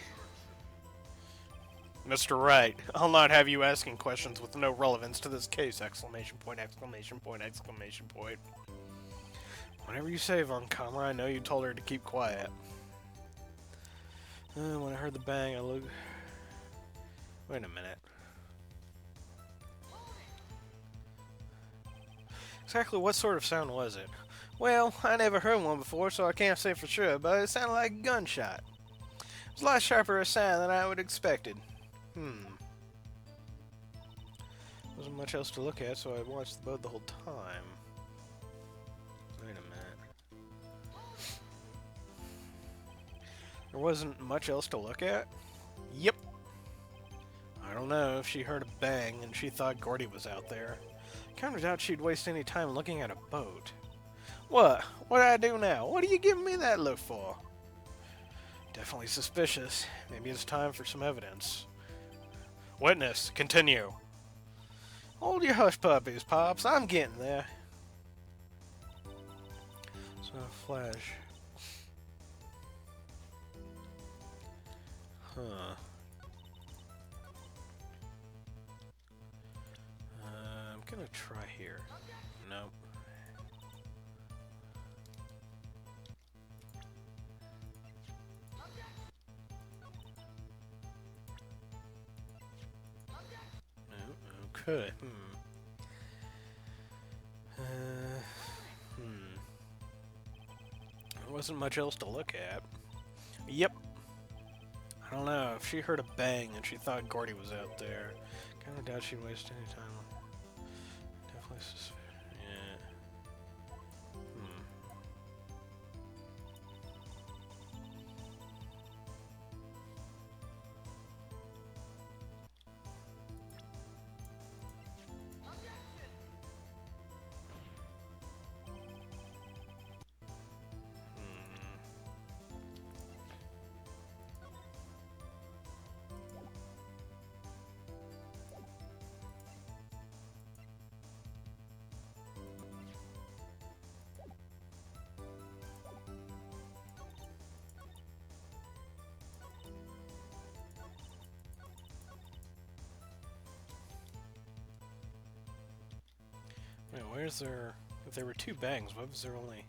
Mr. Wright, I'll not have you asking questions with no relevance to this case! Exclamation point, exclamation point, exclamation point. Whatever you say, Von Kammer, I know you told her to keep quiet. When I heard the bang, I looked... Wait a minute. Exactly what sort of sound was it? Well, I never heard one before, so I can't say for sure, but it sounded like a gunshot. It was a lot sharper a sound than I would have expected. Wasn't much else to look at, so I watched the boat the whole time. Wait a minute. There wasn't much else to look at? Yep. I don't know if she heard a bang and she thought Gordy was out there. Kinda doubt she'd waste any time looking at a boat. What? What do I do now? What are you giving me that look for? Definitely suspicious. Maybe it's time for some evidence. Witness, continue. Hold your hush puppies, Pops. I'm getting there. So, flash. Huh. I'm gonna try here. Nope. Okay. There wasn't much else to look at. Yep. I don't know. If she heard a bang and she thought Gordy was out there, kinda doubt she'd waste any time. Definitely suspicious. Yeah. Wait, where's there... If there were two bangs, why was there only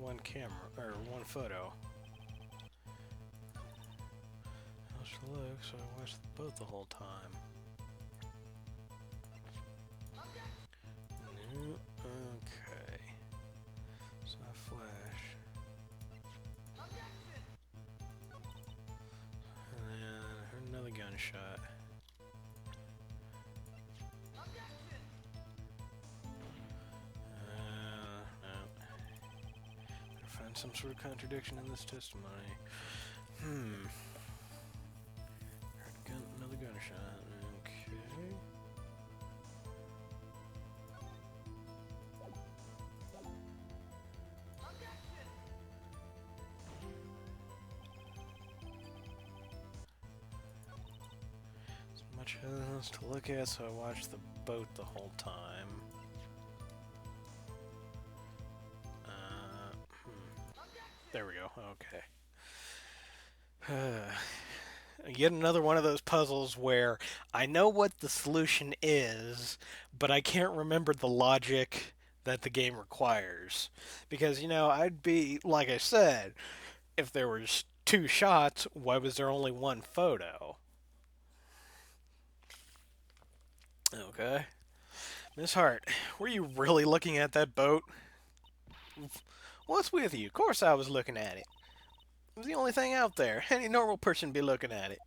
one camera, or one photo. How's it look? So I watched the boat the whole time. No, okay. So I flash. And then another gunshot. No. Better find some sort of contradiction in this testimony. Another gunshot. Okay. Much else to look at, so I watched the boat the whole time. There we go. Okay. Yet another one of those puzzles where I know what the solution is, but I can't remember the logic that the game requires. Because, you know, I'd be, like I said, if there was two shots, why was there only one photo? Okay. Miss Hart, were you really looking at that boat? What's with you? Of course I was looking at it. It was the only thing out there. Any normal person would be looking at it.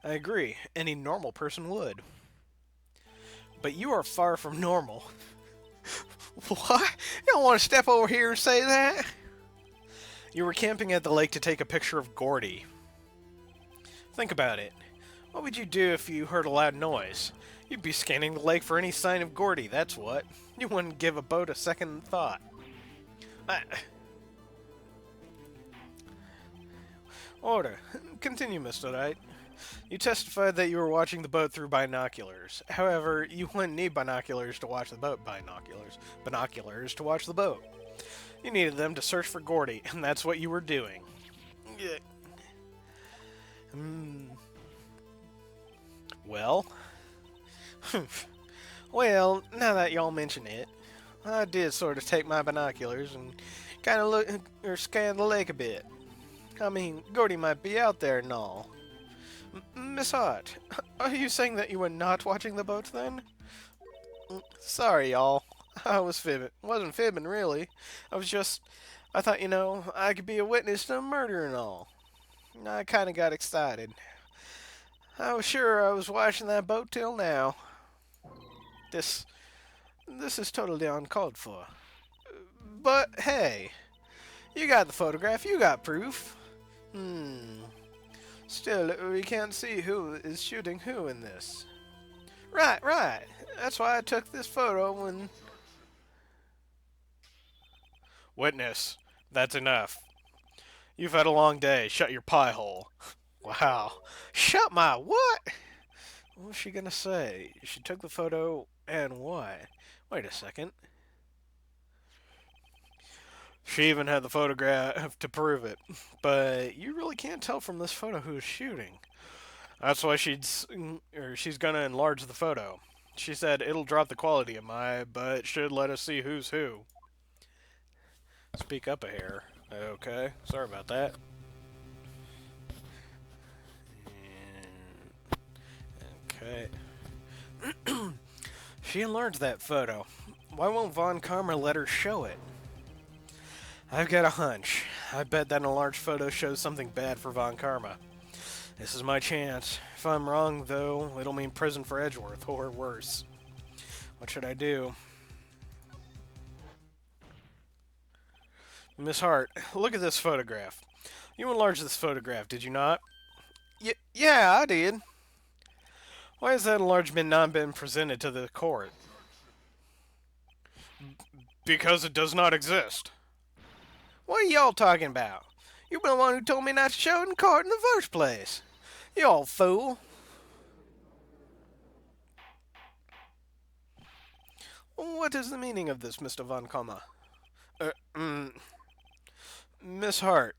I agree. Any normal person would. But you are far from normal. What? You don't want to step over here and say that? You were camping at the lake to take a picture of Gordy. Think about it. What would you do if you heard a loud noise? You'd be scanning the lake for any sign of Gordy, that's what. You wouldn't give a boat a second thought. Order. Continue, Mr. Wright. You testified that you were watching the boat through binoculars. However, you wouldn't need binoculars to watch the boat. Binoculars to watch the boat. You needed them to search for Gordy, and that's what you were doing. Yeah. Well? Well, now that y'all mention it, I did sort of take my binoculars and kind of look or scan the lake a bit. I mean, Gordy might be out there and all. Miss Hart, are you saying that you were not watching the boat then? Sorry, y'all. I was fibbing. Wasn't fibbing, really. I thought, you know, I could be a witness to a murder and all. I kind of got excited. I was sure I was watching that boat till now. This is totally uncalled for. But, hey, you got the photograph, you got proof. Still, we can't see who is shooting who in this. Right. That's why I took this photo when... Witness, that's enough. You've had a long day. Shut your pie hole. Wow. Shut my what? What was she gonna say? She took the photo and what? Wait a second. She even had the photograph to prove it. But you really can't tell from this photo who's shooting. That's why she's gonna enlarge the photo. She said it'll drop the quality of but should let us see who's who. Speak up a hair. Okay, sorry about that. Okay. She enlarged that photo. Why won't Von Karma let her show it? I've got a hunch. I bet that enlarged photo shows something bad for Von Karma. This is my chance. If I'm wrong, though, it'll mean prison for Edgeworth, or worse. What should I do? Miss Hart, look at this photograph. You enlarged this photograph, did you not? Yeah, I did. Why has that enlargement not been presented to the court? Because it does not exist. What are y'all talking about? You're the one who told me not to show it in court in the first place. You old fool. What is the meaning of this, Mr. Von Komma? Miss Hart.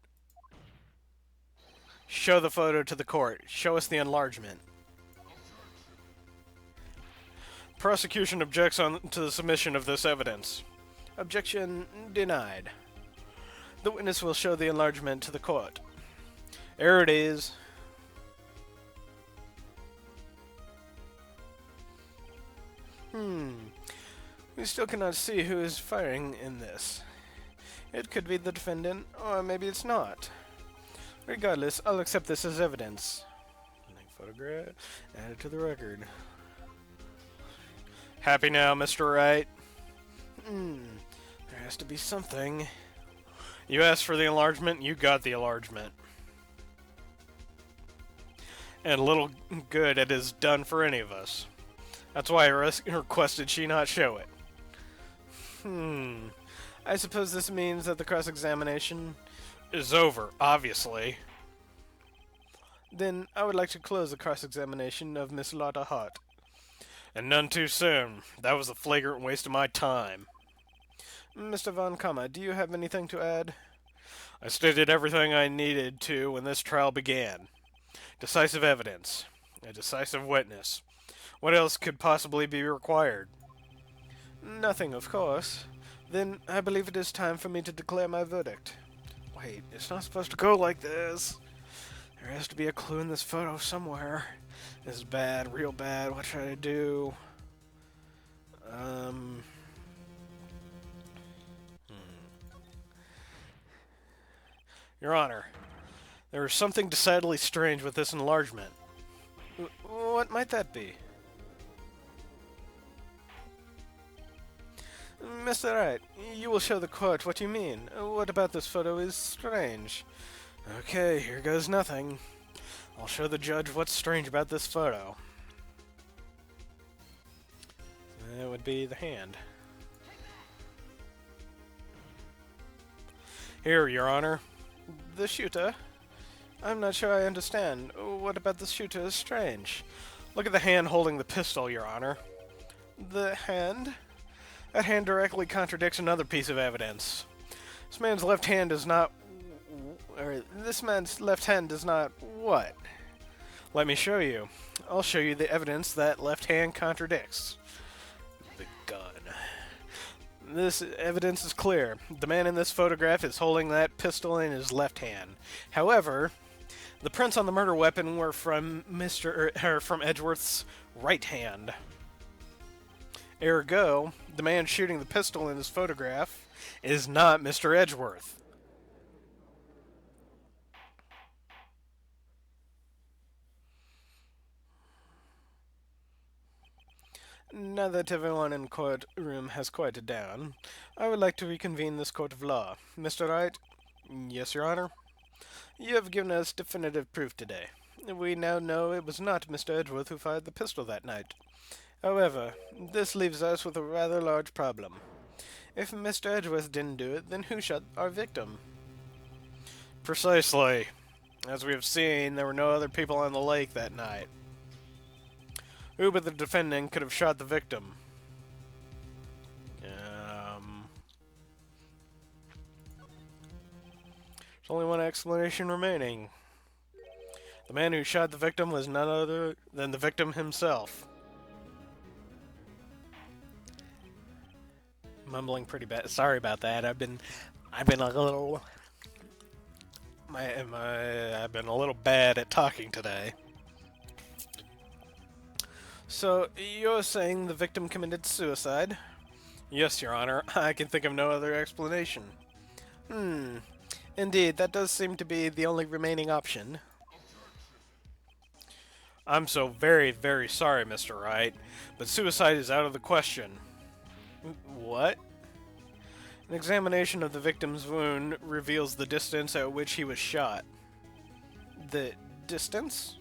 Show the photo to the court. Show us the enlargement. Prosecution objects to the submission of this evidence. Objection denied. The witness will show the enlargement to the court. There it is. We still cannot see who is firing in this. It could be the defendant, or maybe it's not. Regardless, I'll accept this as evidence. Photograph, add it to the record. Happy now, Mr. Wright? There has to be something. You asked for the enlargement, you got the enlargement. And little good it has done for any of us. That's why I requested she not show it. I suppose this means that the cross-examination is over, obviously. Then I would like to close the cross-examination of Miss Lotta Hart. And none too soon. That was a flagrant waste of my time. Mr. Von Kamma, do you have anything to add? I stated everything I needed to when this trial began. Decisive evidence. A decisive witness. What else could possibly be required? Nothing, of course. Then I believe it is time for me to declare my verdict. Wait, it's not supposed to go like this. There has to be a clue in this photo somewhere. This is bad, real bad. What should I do? Your Honor, there is something decidedly strange with this enlargement. What might that be? Mr. Wright, you will show the court what you mean. What about this photo is strange? Okay, here goes nothing. I'll show the judge what's strange about this photo. That would be the hand. Here, Your Honor. The shooter? I'm not sure I understand. What about the shooter is strange? Look at the hand holding the pistol, Your Honor. The hand? That hand directly contradicts another piece of evidence. This man's left hand does not... this man's left hand does not... what? Let me show you. I'll show you the evidence that left hand contradicts. The gun. This evidence is clear. The man in this photograph is holding that pistol in his left hand. However, the prints on the murder weapon were from from Edgeworth's right hand. Ergo, the man shooting the pistol in his photograph is not Mr. Edgeworth. Now that everyone in the courtroom has quieted down, I would like to reconvene this court of law. Mr. Wright? Yes, Your Honor? You have given us definitive proof today. We now know it was not Mr. Edgeworth who fired the pistol that night. However, this leaves us with a rather large problem. If Mr. Edgeworth didn't do it, then who shot our victim? Precisely. As we have seen, there were no other people on the lake that night. Who but the defendant could have shot the victim? There's only one explanation remaining. The man who shot the victim was none other than the victim himself. Mumbling pretty bad. Sorry about that. I've been a little I've been a little bad at talking today. So, you're saying the victim committed suicide? Yes, Your Honor. I can think of no other explanation. Indeed, that does seem to be the only remaining option. I'm so very, very sorry, Mr. Wright, but suicide is out of the question. What? An examination of the victim's wound reveals the distance at which he was shot. The distance?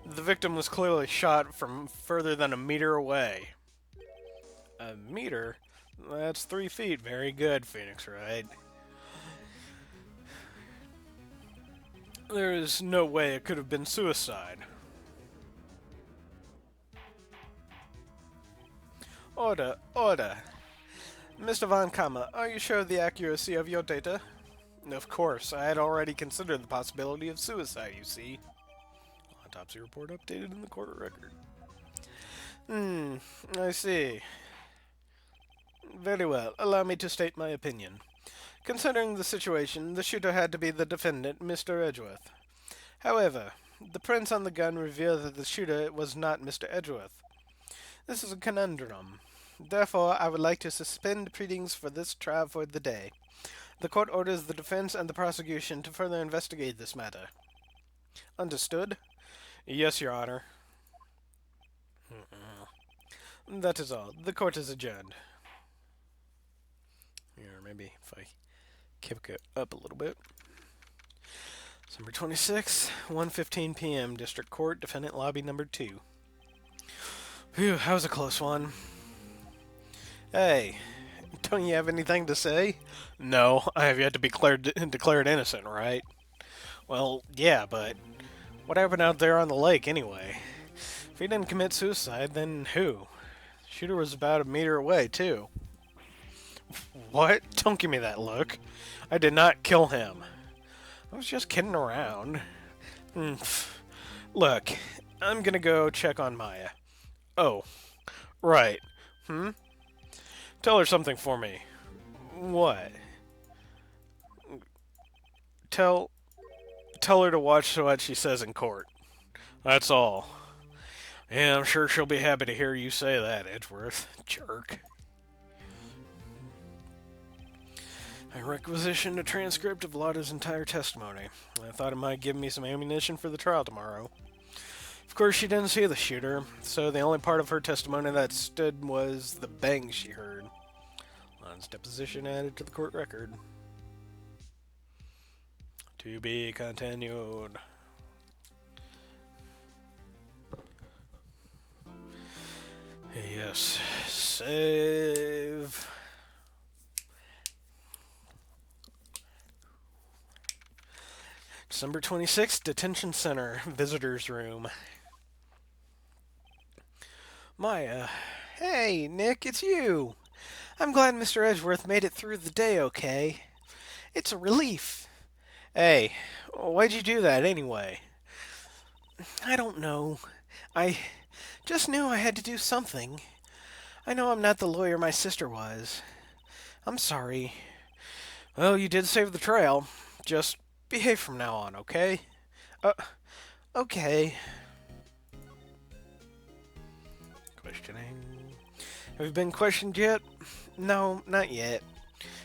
The victim was clearly shot from further than a meter away. A meter? That's 3 feet. Very good, Phoenix Wright. There is no way it could have been suicide. Order, order. Mr. Von Kamma, are you sure of the accuracy of your data? Of course, I had already considered the possibility of suicide, you see. Autopsy report updated in the court record. I see. Very well, allow me to state my opinion. Considering the situation, the shooter had to be the defendant, Mr. Edgeworth. However, the prints on the gun reveal that the shooter was not Mr. Edgeworth. This is a conundrum. Therefore, I would like to suspend proceedings for this trial for the day. The court orders the defense and the prosecution to further investigate this matter. Understood? Yes, Your Honor. That is all. The court is adjourned. Here, maybe if I kick it up a little bit. December 26th, 1:15 p.m. District Court, Defendant Lobby Number 2. Phew, that was a close one. Hey, don't you have anything to say? No, I have yet to be declared innocent, right? Well, yeah, but what happened out there on the lake anyway? If he didn't commit suicide, then who? Shooter was about a meter away, too. What? Don't give me that look. I did not kill him. I was just kidding around. Look, I'm gonna go check on Maya. Oh, right. Tell her something for me. What? Tell her to watch what she says in court. That's all. Yeah, I'm sure she'll be happy to hear you say that, Edgeworth. Jerk. I requisitioned a transcript of Lotta's entire testimony. I thought it might give me some ammunition for the trial tomorrow. Of course, she didn't see the shooter, so the only part of her testimony that stood was the bang she heard. Lotta's deposition added to the court record. To be continued. Yes. Save. December 26th, Detention Center, Visitors Room. Maya. Hey, Nick, it's you. I'm glad Mr. Edgeworth made it through the day okay. It's a relief. Hey, why'd you do that anyway? I don't know. I just knew I had to do something. I know I'm not the lawyer my sister was. I'm sorry. Well, you did save the trail. Just behave from now on, okay? Okay. Questioning. Have you been questioned yet? No, not yet.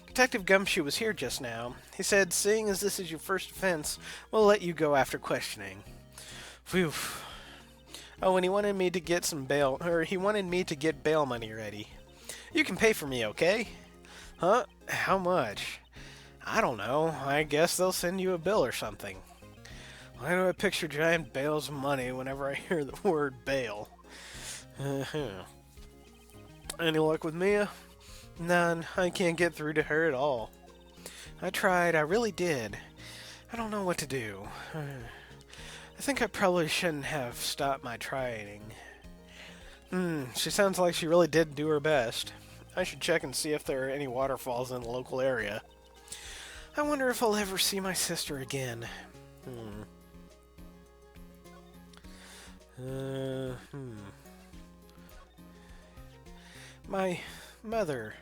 Detective Gumshoe was here just now. He said, seeing as this is your first offense, we'll let you go after questioning. Phew. Oh, and he wanted me to get bail money ready. You can pay for me, okay? Huh? How much? I don't know. I guess they'll send you a bill or something. Why do I picture giant bales of money whenever I hear the word bail? Any luck with Mia? None. I can't get through to her at all. I tried. I really did. I don't know what to do. I think I probably shouldn't have stopped my trying. She sounds like she really did do her best. I should check and see if there are any waterfalls in the local area. I wonder if I'll ever see my sister again. My mother.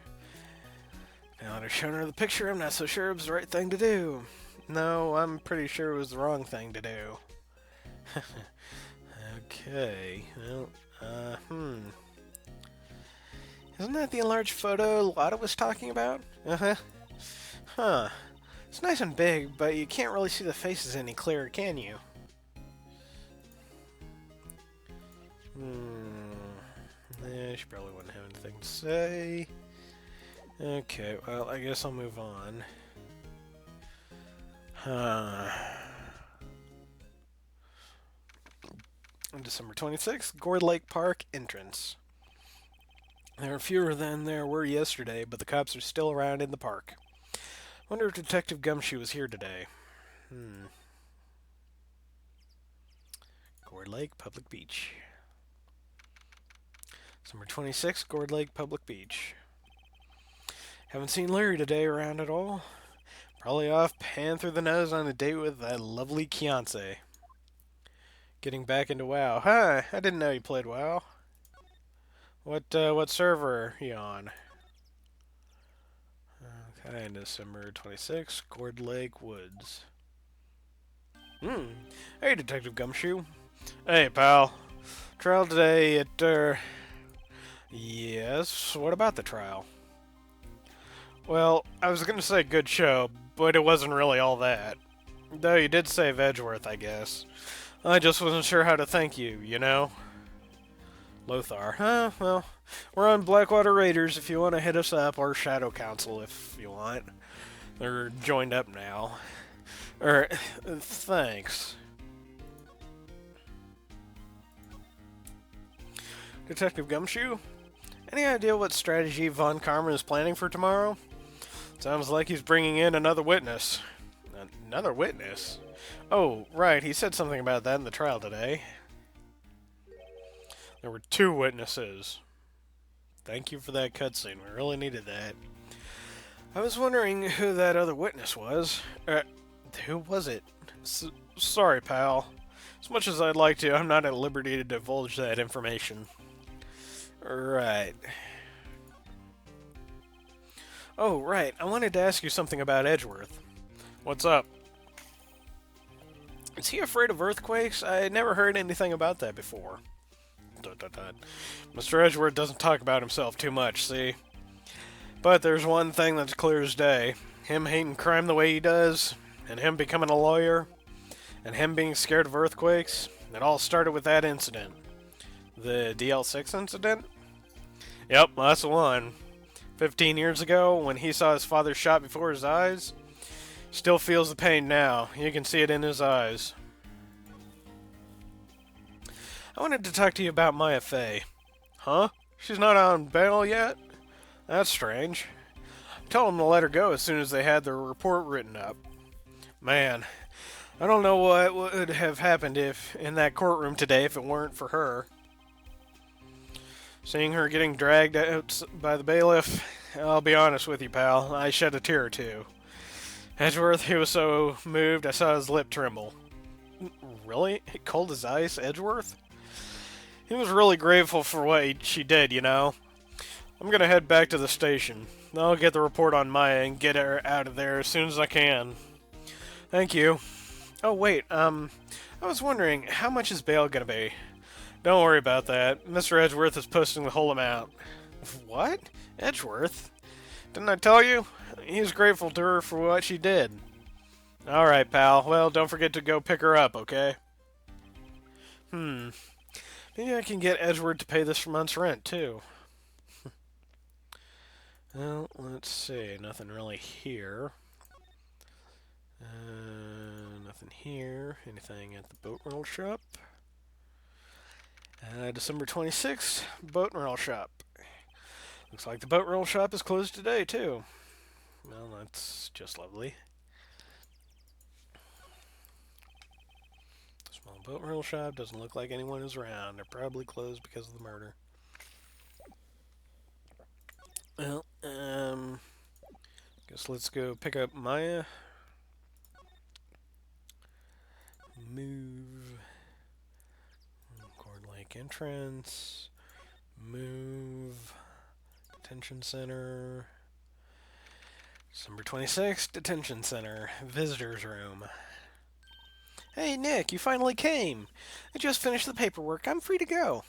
Now that I've shown her the picture, I'm not so sure it was the right thing to do. No, I'm pretty sure it was the wrong thing to do. Okay, well, Isn't that the enlarged photo Lotta was talking about? Huh. It's nice and big, but you can't really see the faces any clearer, can you? She probably wouldn't have anything to say. Okay, well, I guess I'll move on. On December 26th, Gourd Lake Park entrance. There are fewer than there were yesterday, but the cops are still around in the park. Wonder if Detective Gumshoe was here today. Gourd Lake Public Beach. December 26th, Gourd Lake Public Beach. Haven't seen Larry today around at all. Probably off pan through the nose on a date with that lovely Kiance. Getting back into WoW. Hi, I didn't know you played WoW. What server are you on? Okay, December 26th, Cord Lake Woods. Hey, Detective Gumshoe. Hey, pal. Trial today at, Yes, what about the trial? Well, I was gonna say good show, but it wasn't really all that. Though you did save Edgeworth, I guess. I just wasn't sure how to thank you, you know? Lothar. Huh, well, we're on Blackwater Raiders if you want to hit us up, or Shadow Council if you want. They're joined up now. Thanks. Detective Gumshoe? Any idea what strategy Von Karma is planning for tomorrow? Sounds like he's bringing in another witness. Another witness? Oh, right, he said something about that in the trial today. There were 2 witnesses. Thank you for that cutscene. We really needed that. I was wondering who that other witness was. Who was it? Sorry, pal. As much as I'd like to, I'm not at liberty to divulge that information. Right. Oh, right. I wanted to ask you something about Edgeworth. What's up? Is he afraid of earthquakes? I had never heard anything about that before. Mr. Edgeworth doesn't talk about himself too much, see? But there's one thing that's clear as day. Him hating crime the way he does, and him becoming a lawyer, and him being scared of earthquakes. It all started with that incident. The DL6 incident? Yep, that's the one. 15 years ago, when he saw his father shot before his eyes. Still feels the pain now. You can see it in his eyes. I wanted to talk to you about Maya Fey. Huh? She's not on bail yet? That's strange. I told them to let her go as soon as they had their report written up. Man, I don't know what would have happened in that courtroom today if it weren't for her. Seeing her getting dragged out by the bailiff, I'll be honest with you, pal, I shed a tear or two. Edgeworth, he was so moved I saw his lip tremble. Really? Cold as ice, Edgeworth? He was really grateful for what she did, you know. I'm gonna head back to the station. I'll get the report on Maya and get her out of there as soon as I can. Thank you. Oh, wait, I was wondering, how much is bail gonna be? Don't worry about that. Mr. Edgeworth is posting the whole amount. What? Edgeworth? Didn't I tell you? He's grateful to her for what she did. Alright, pal. Well, don't forget to go pick her up, okay? Maybe I can get Edgeworth to pay this month's rent, too. Well, let's see. Nothing really here. Nothing here. Anything at the boat rental shop? December 26th, boat rental shop. Looks like the boat rental shop is closed today, too. Well, that's just lovely. Small boat rental shop. Doesn't look like anyone is around. They're probably closed because of the murder. Well, guess let's go pick up Maya. Move. Cord Lake entrance. Move. Detention center. December 26th, detention center. Visitors room. Hey, Nick, you finally came. I just finished the paperwork. I'm free to go.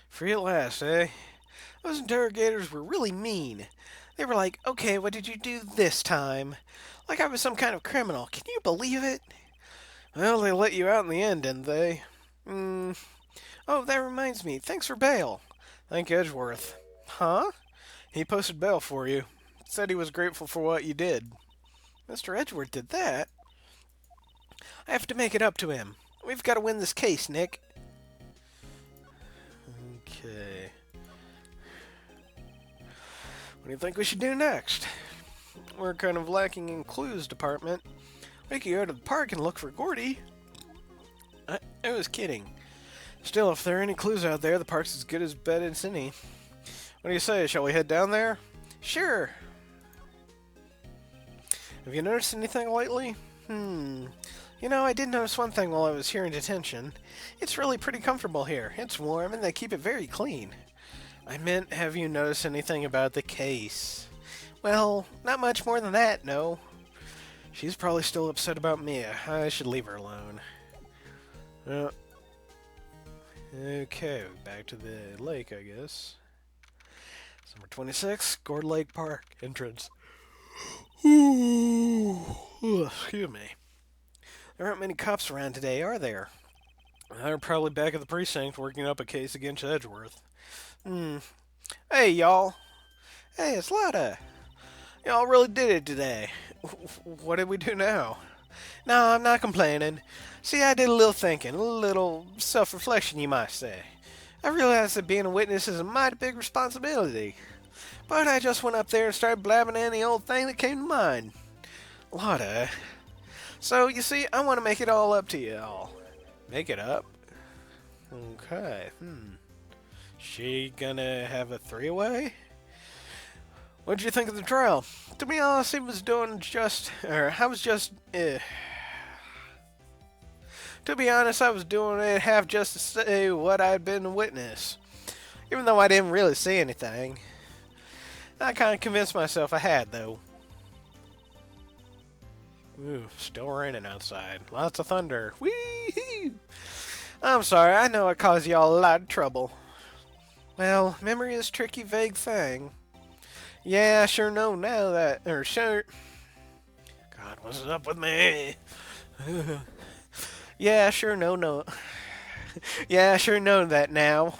Free at last, eh? Those interrogators were really mean. They were like, okay, what did you do this time? Like I was some kind of criminal. Can you believe it? Well, they let you out in the end, didn't they? Oh, that reminds me. Thanks for bail. Thank Edgeworth. Huh? He posted bail for you. Said he was grateful for what you did. Mr. Edgeworth did that? I have to make it up to him. We've got to win this case, Nick. Okay. What do you think we should do next? We're kind of lacking in clues, department. We could go to the park and look for Gordy. I was kidding. Still, if there are any clues out there, the park's as good as bed as any. What do you say? Shall we head down there? Sure. Have you noticed anything lately? You know, I did notice one thing while I was here in detention. It's really pretty comfortable here. It's warm, and they keep it very clean. I meant, have you noticed anything about the case? Well, not much more than that, no. She's probably still upset about Mia. I should leave her alone. Okay, back to the lake, I guess. Number 26, Gourd Lake Park entrance. Ooh, excuse me. There aren't many cops around today, are there? They're probably back at the precinct working up a case against Edgeworth. Hey, y'all. Hey, it's Lotta. Y'all really did it today. What did we do now? No, I'm not complaining. See, I did a little thinking, a little self-reflection, you might say. I realized that being a witness is a mighty big responsibility. But I just went up there and started blabbing any old thing that came to mind. Lotta. So, you see, I want to make it all up to you all. Make it up? Okay, She gonna have a three-way? What'd you think of the trial? To be honest, I was doing it half just to say what I'd been a witness. Even though I didn't really see anything. I kind of convinced myself I had, though. Ooh, still raining outside. Lots of thunder. Whee! I'm sorry, I know I caused y'all a lot of trouble. Well, memory is a tricky, vague thing. Yeah, I sure know now that, God, what's up with me? Yeah, I sure know. Yeah, I sure know that now.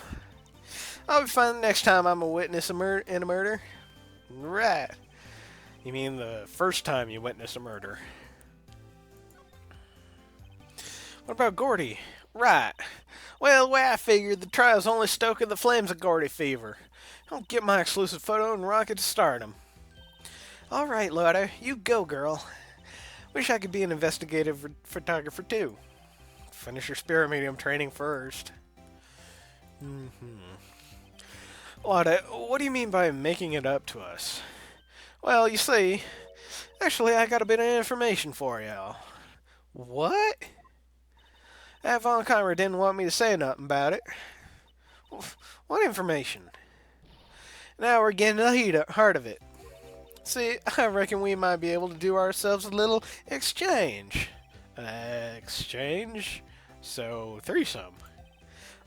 I'll be fine the next time I'm a witness in a murder. Right. You mean the first time you witnessed a murder? What about Gordy? Right. Well, the way I figured, the trial's only stoking the flames of Gordy fever. I'll get my exclusive photo and rocket to stardom. All right, Lotta, you go, girl. Wish I could be an investigative photographer, too. Finish your spirit medium training first. Lotta, what do you mean by making it up to us? Well, you see, actually, I got a bit of information for y'all. What? That Von Conrad didn't want me to say nothing about it. What information? Now we're getting the heart of it. See, I reckon we might be able to do ourselves a little exchange. Exchange? So, threesome.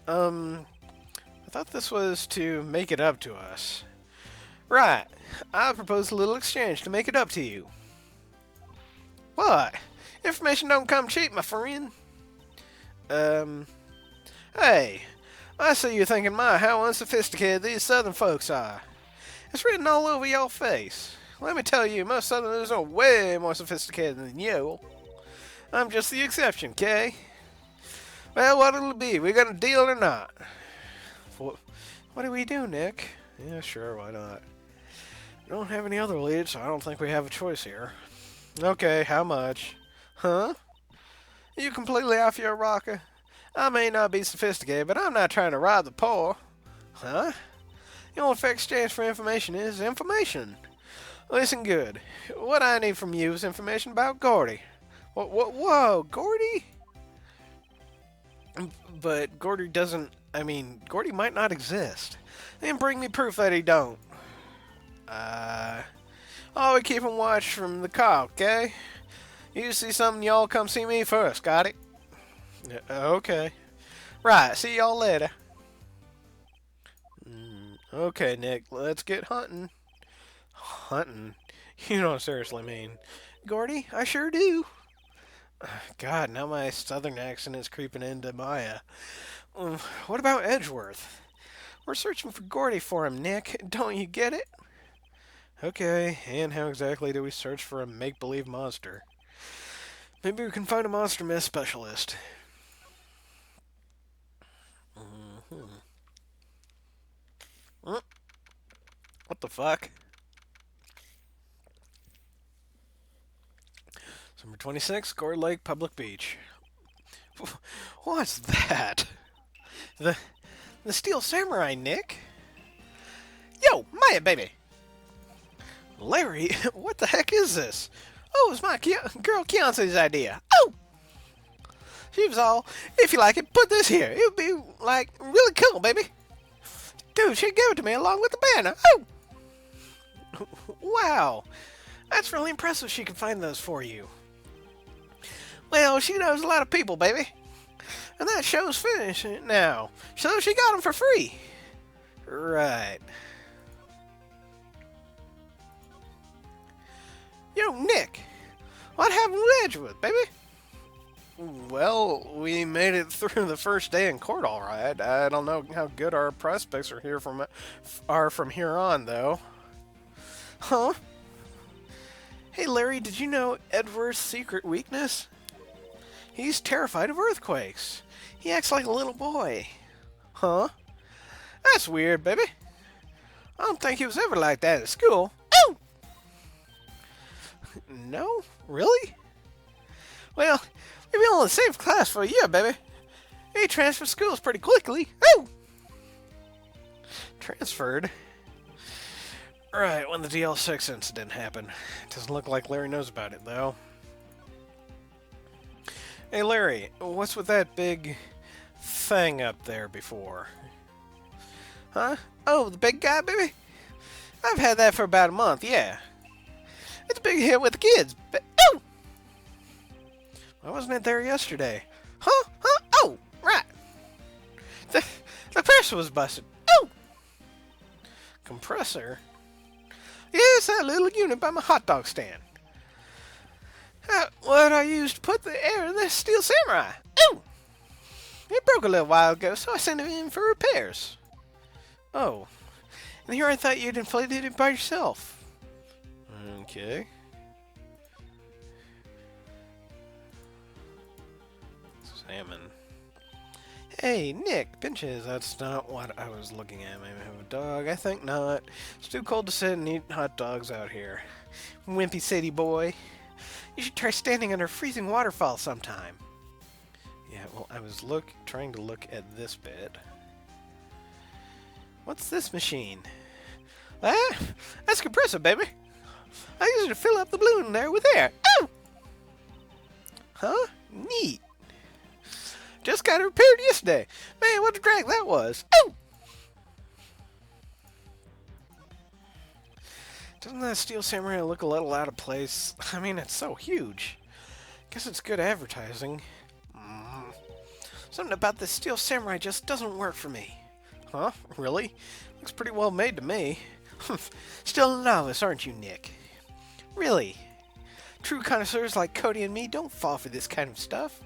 I thought this was to make it up to us. Right. I propose a little exchange to make it up to you. What? Information don't come cheap, my friend. Hey, I see you thinking, how unsophisticated these southern folks are. It's written all over your face. Let me tell you, most southerners are way more sophisticated than you. I'm just the exception, okay? Well, what'll it be? We got a deal or not? What do we do, Nick? Yeah, sure, why not? We don't have any other leads, so I don't think we have a choice here. Okay, how much? Huh? Are you completely off your rocker? I may not be sophisticated, but I'm not trying to rob the poor. Huh? The only fair exchange for information is information. Listen good. What I need from you is information about Gordy. Whoa, Gordy? But Gordy doesn't... Gordy might not exist. Then bring me proof that he don't. We keep him watch from the car, okay? You see something, y'all come see me first, got it? Okay. Right, see y'all later. Okay, Nick, let's get hunting. Hunting? You don't seriously mean. Gordy, I sure do. God, now my southern accent is creeping into Maya. What about Edgeworth? We're searching for Gordy for him, Nick. Don't you get it? Okay, and how exactly do we search for a make-believe monster? Maybe we can find a monster myth specialist. What the fuck? Number 26, Gourd Lake Public Beach. What's that? The Steel Samurai, Nick? Yo, Maya, baby! Larry, what the heck is this? Oh, it's my girl Keonce's idea. Oh! She was all, if you like it, put this here. It would be, like, really cool, baby. Dude, she gave it to me along with the banner. Oh! Wow, that's really impressive she can find those for you. Well, she knows a lot of people, baby. And that show's finished now, so she got them for free. Right. Yo, Nick, what happened with Edgewood, baby? Well, we made it through the first day in court all right. I don't know how good our prospects are from here on, though. Huh? Hey, Larry, did you know Edward's secret weakness? He's terrified of earthquakes. He acts like a little boy. Huh? That's weird, baby. I don't think he was ever like that at school. Oh! No? Really? Well, we've been in the same class for a year, baby. He transferred schools pretty quickly. Oh! Transferred? Right, when the DL6 incident happened. Doesn't look like Larry knows about it, though. Hey, Larry, what's with that big thing up there before? Huh? Oh, the big guy, baby? I've had that for about a month, yeah. It's a big hit with the kids. Oh! Why wasn't it there yesterday? Huh? Huh? Oh, right. The compressor was busted. Oh! Compressor? Yes, that little unit by my hot dog stand. What I used to put the air in this Steel Samurai. Oh! It broke a little while ago, so I sent it in for repairs. Oh. And here I thought you'd inflated it by yourself. Okay. Salmon. Hey, Nick, pinches. That's not what I was looking at. Maybe I have a dog. I think not. It's too cold to sit and eat hot dogs out here. Wimpy city boy. You should try standing under a freezing waterfall sometime. Yeah, well, I was trying to look at this bit. What's this machine? Ah, that's a compressor, baby. I use it to fill up the balloon there with air. Oh! Huh? Neat. Just got it repaired yesterday. Man, what a drag that was. Oh! Doesn't that Steel Samurai look a little out of place? I mean, it's so huge. Guess it's good advertising. Something about this Steel Samurai just doesn't work for me. Huh? Really? Looks pretty well made to me. Still a novice, aren't you, Nick? Really? True connoisseurs like Cody and me don't fall for this kind of stuff.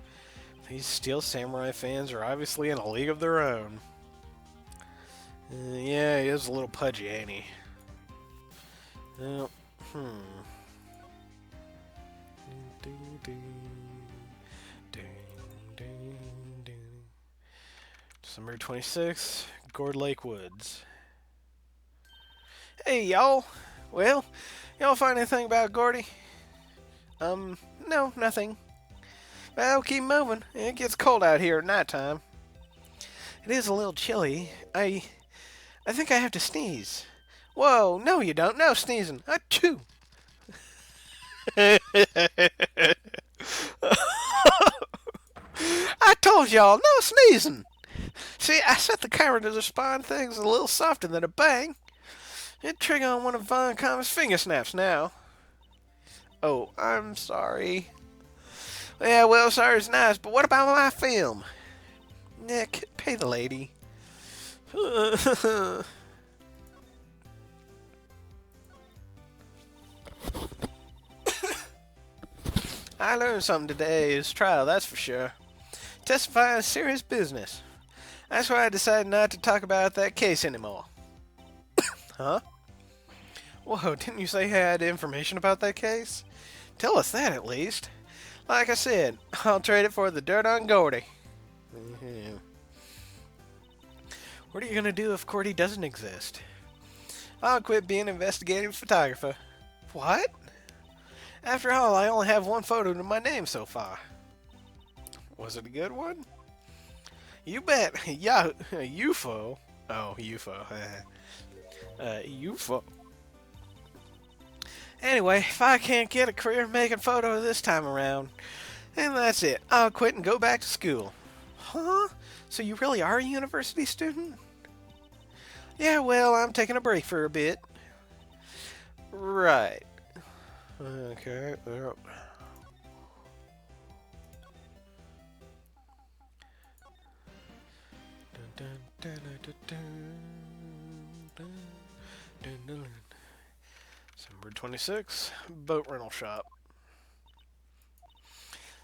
These Steel Samurai fans are obviously in a league of their own. Yeah, he is a little pudgy, ain't he? December 26th, Gourd Lake Woods. Hey, y'all. Well, y'all find anything about Gordy? No, nothing. Well, keep moving. It gets cold out here at nighttime. It is a little chilly. I think I have to sneeze. Whoa, no you don't. No sneezing. Achoo! I told y'all, no sneezing. See, I set the camera to respond things a little softer than a bang. It trigger on one of Von Common's finger snaps now. Oh, I'm sorry. Yeah, well, sorry's nice, but what about my film? Nick, pay the lady. I learned something today. It's trial, that's for sure. Testifying is serious business. That's why I decided not to talk about that case anymore. Huh? Whoa, didn't you say you had information about that case? Tell us that at least. Like I said, I'll trade it for the dirt on Gordy. What are you going to do if Gordy doesn't exist? I'll quit being an investigative photographer. What? After all, I only have one photo to my name so far. Was it a good one? You bet. Yeah, UFO. Oh, UFO. UFO. Anyway, if I can't get a career making photos this time around, then that's it. I'll quit and go back to school. Huh? So you really are a university student? Yeah, well, I'm taking a break for a bit. Right. Okay. Well. December 26th, boat rental shop.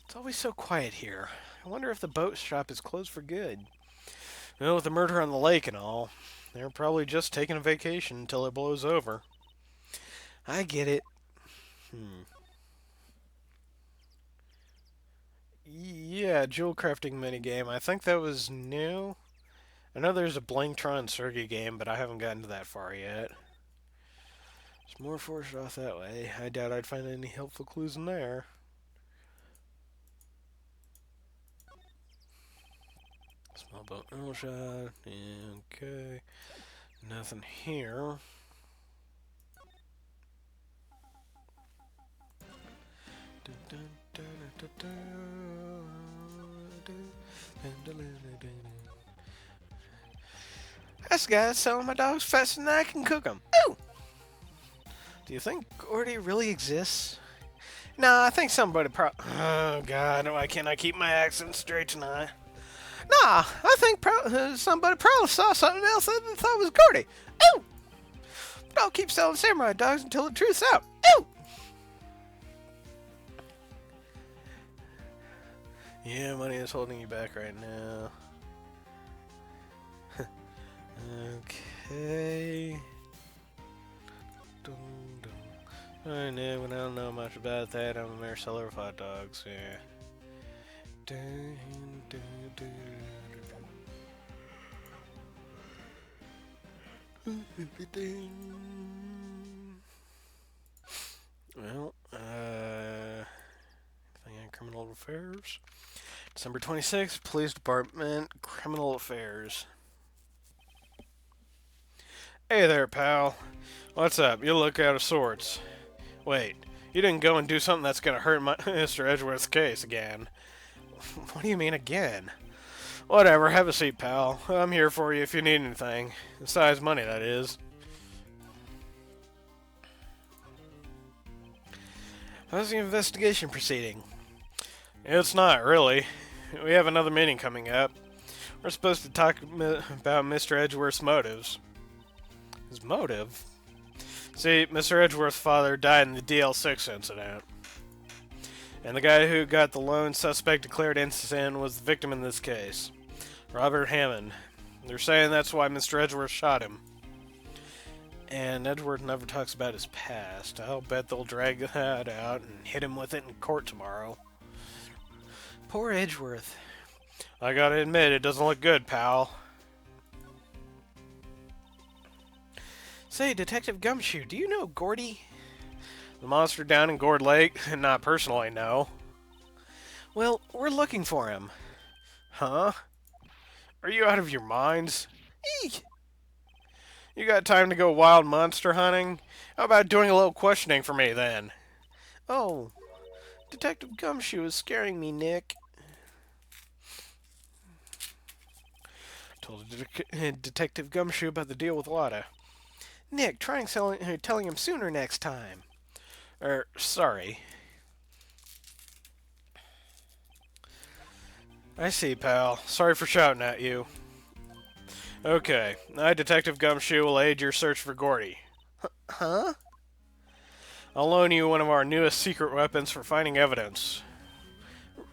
It's always so quiet here. I wonder if the boat shop is closed for good. Well, with the murder on the lake and all, they're probably just taking a vacation until it blows over. I get it. Yeah, jewel crafting minigame. I think that was new. I know there's a Blingtron Sergey game, but I haven't gotten to that far yet. There's more forced off that way. I doubt I'd find any helpful clues in there. Small boat rental shot. Yeah, okay. Nothing here. This guy's selling my dogs faster than I can cook them. Ooh! Do you think Gordy really exists? Nah, I think somebody Oh, God, why can't I keep my accent straight tonight? Nah, I think somebody probably saw something else that they thought was Gordy. Ooh! But I'll keep selling samurai dogs until the truth's out. Ooh! Yeah, money is holding you back right now. Okay. I know, but I don't know much about that. I'm a mere seller of hot dogs. Yeah. Well, anything in criminal affairs? December 26th, Police Department, Criminal Affairs. Hey there, pal. What's up? You look out of sorts. Wait, you didn't go and do something that's gonna hurt Mr. Edgeworth's case again. What do you mean again? Whatever, have a seat, pal. I'm here for you if you need anything. Besides money, that is. How's the investigation proceeding? It's not, really. We have another meeting coming up. We're supposed to talk about Mr. Edgeworth's motives. His motive? See, Mr. Edgeworth's father died in the DL6 incident. And the guy who got the lone suspect declared innocent was the victim in this case. Robert Hammond. They're saying that's why Mr. Edgeworth shot him. And Edgeworth never talks about his past. I'll bet they'll drag that out and hit him with it in court tomorrow. Poor Edgeworth. I gotta admit, it doesn't look good, pal. Say, Detective Gumshoe, do you know Gordy? The monster down in Gourd Lake? Not personally, no. Well, we're looking for him. Huh? Are you out of your minds? Eek! You got time to go wild monster hunting? How about doing a little questioning for me, then? Oh, Detective Gumshoe is scaring me, Nick. Told Detective Gumshoe about the deal with Wada. Nick, try telling him sooner next time. Sorry. I see, pal. Sorry for shouting at you. Okay, I, Detective Gumshoe, will aid your search for Gordy. Huh? I'll loan you one of our newest secret weapons for finding evidence.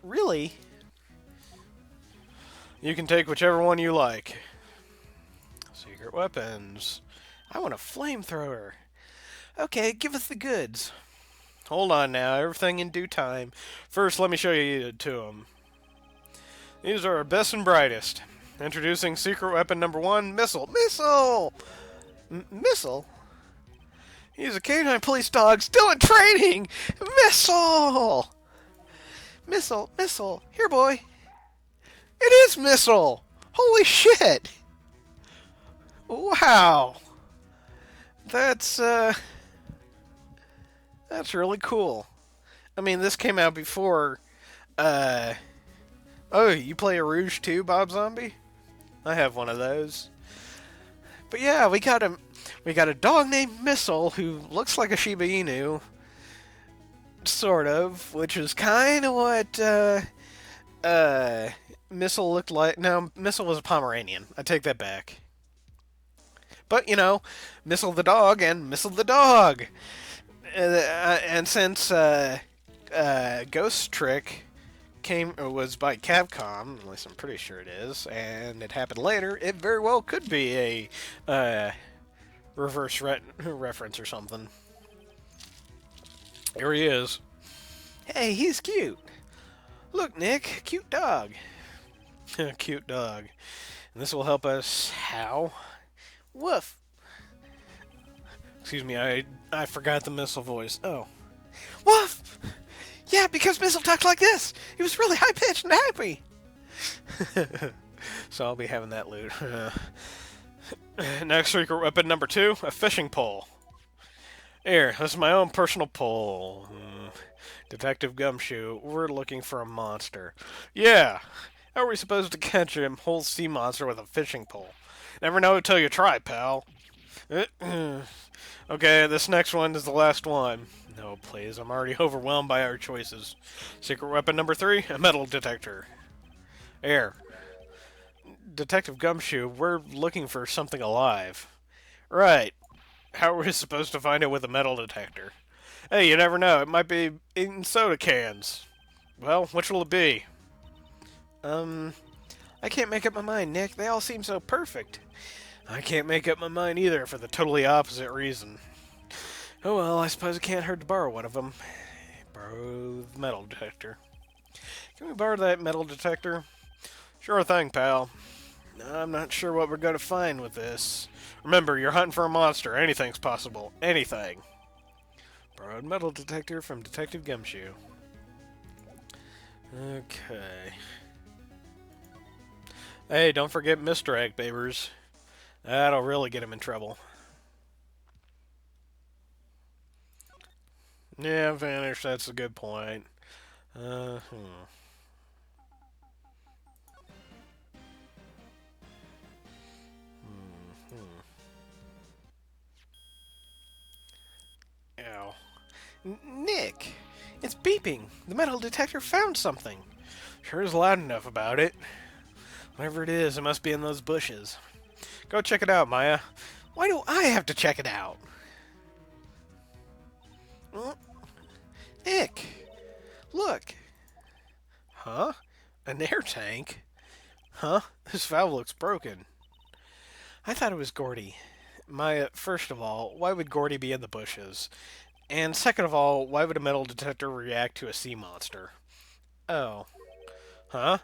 Really? You can take whichever one you like. Secret weapons. I want a flamethrower. Okay, give us the goods. Hold on now, everything in due time. First, let me show you to them. These are our best and brightest. Introducing secret weapon number 1, Missile. Missile! Missile? He's a canine police dog still in training! Missile! Missile, Missile. Here, boy. It is Missile! Holy shit! Wow! That's really cool. I mean, this came out before, oh, you play a Rouge too, Bob Zombie? I have one of those. But yeah, we got a dog named Missile who looks like a Shiba Inu, sort of, which is kind of what uh, Missile looked like. No, Missile was a Pomeranian. I take that back. But you know, Missile the dog and Missile the dog, and since Ghost Trick was by Capcom, at least I'm pretty sure it is, and it happened later, it very well could be a reference or something. Here he is. Hey, he's cute. Look, Nick, cute dog. Cute dog. And this will help us how? Woof. Excuse me, I forgot the Missile voice. Oh. Woof! Yeah, because Missile talked like this. He was really high-pitched and happy. So I'll be having that loot. Next secret weapon number 2, a fishing pole. Here, this is my own personal pole. Detective Gumshoe, we're looking for a monster. Yeah, how are we supposed to catch a whole sea monster with a fishing pole? Never know until you try, pal. Okay, this next one is the last one. No, please, I'm already overwhelmed by our choices. Secret weapon number 3, a metal detector. Here. Detective Gumshoe, we're looking for something alive. Right. How are we supposed to find it with a metal detector? Hey, you never know. It might be in soda cans. Well, which will it be? I can't make up my mind, Nick. They all seem so perfect. I can't make up my mind either for the totally opposite reason. Oh well, I suppose it can't hurt to borrow one of them. Borrow the metal detector. Can we borrow that metal detector? Sure thing, pal. I'm not sure what we're going to find with this. Remember, you're hunting for a monster. Anything's possible. Anything. Borrowed metal detector from Detective Gumshoe. Okay. Hey, don't forget Mr. Egg Babers. That'll really get him in trouble. Yeah, vanish. That's a good point. Hmm. Ow. Nick! It's beeping! The metal detector found something! Sure is loud enough about it. Whatever it is, it must be in those bushes. Go check it out, Maya. Why do I have to check it out? Nick! Look! Huh? An air tank? Huh? This valve looks broken. I thought it was Gordy. Maya, first of all, why would Gordy be in the bushes? And second of all, why would a metal detector react to a sea monster? Oh. Huh?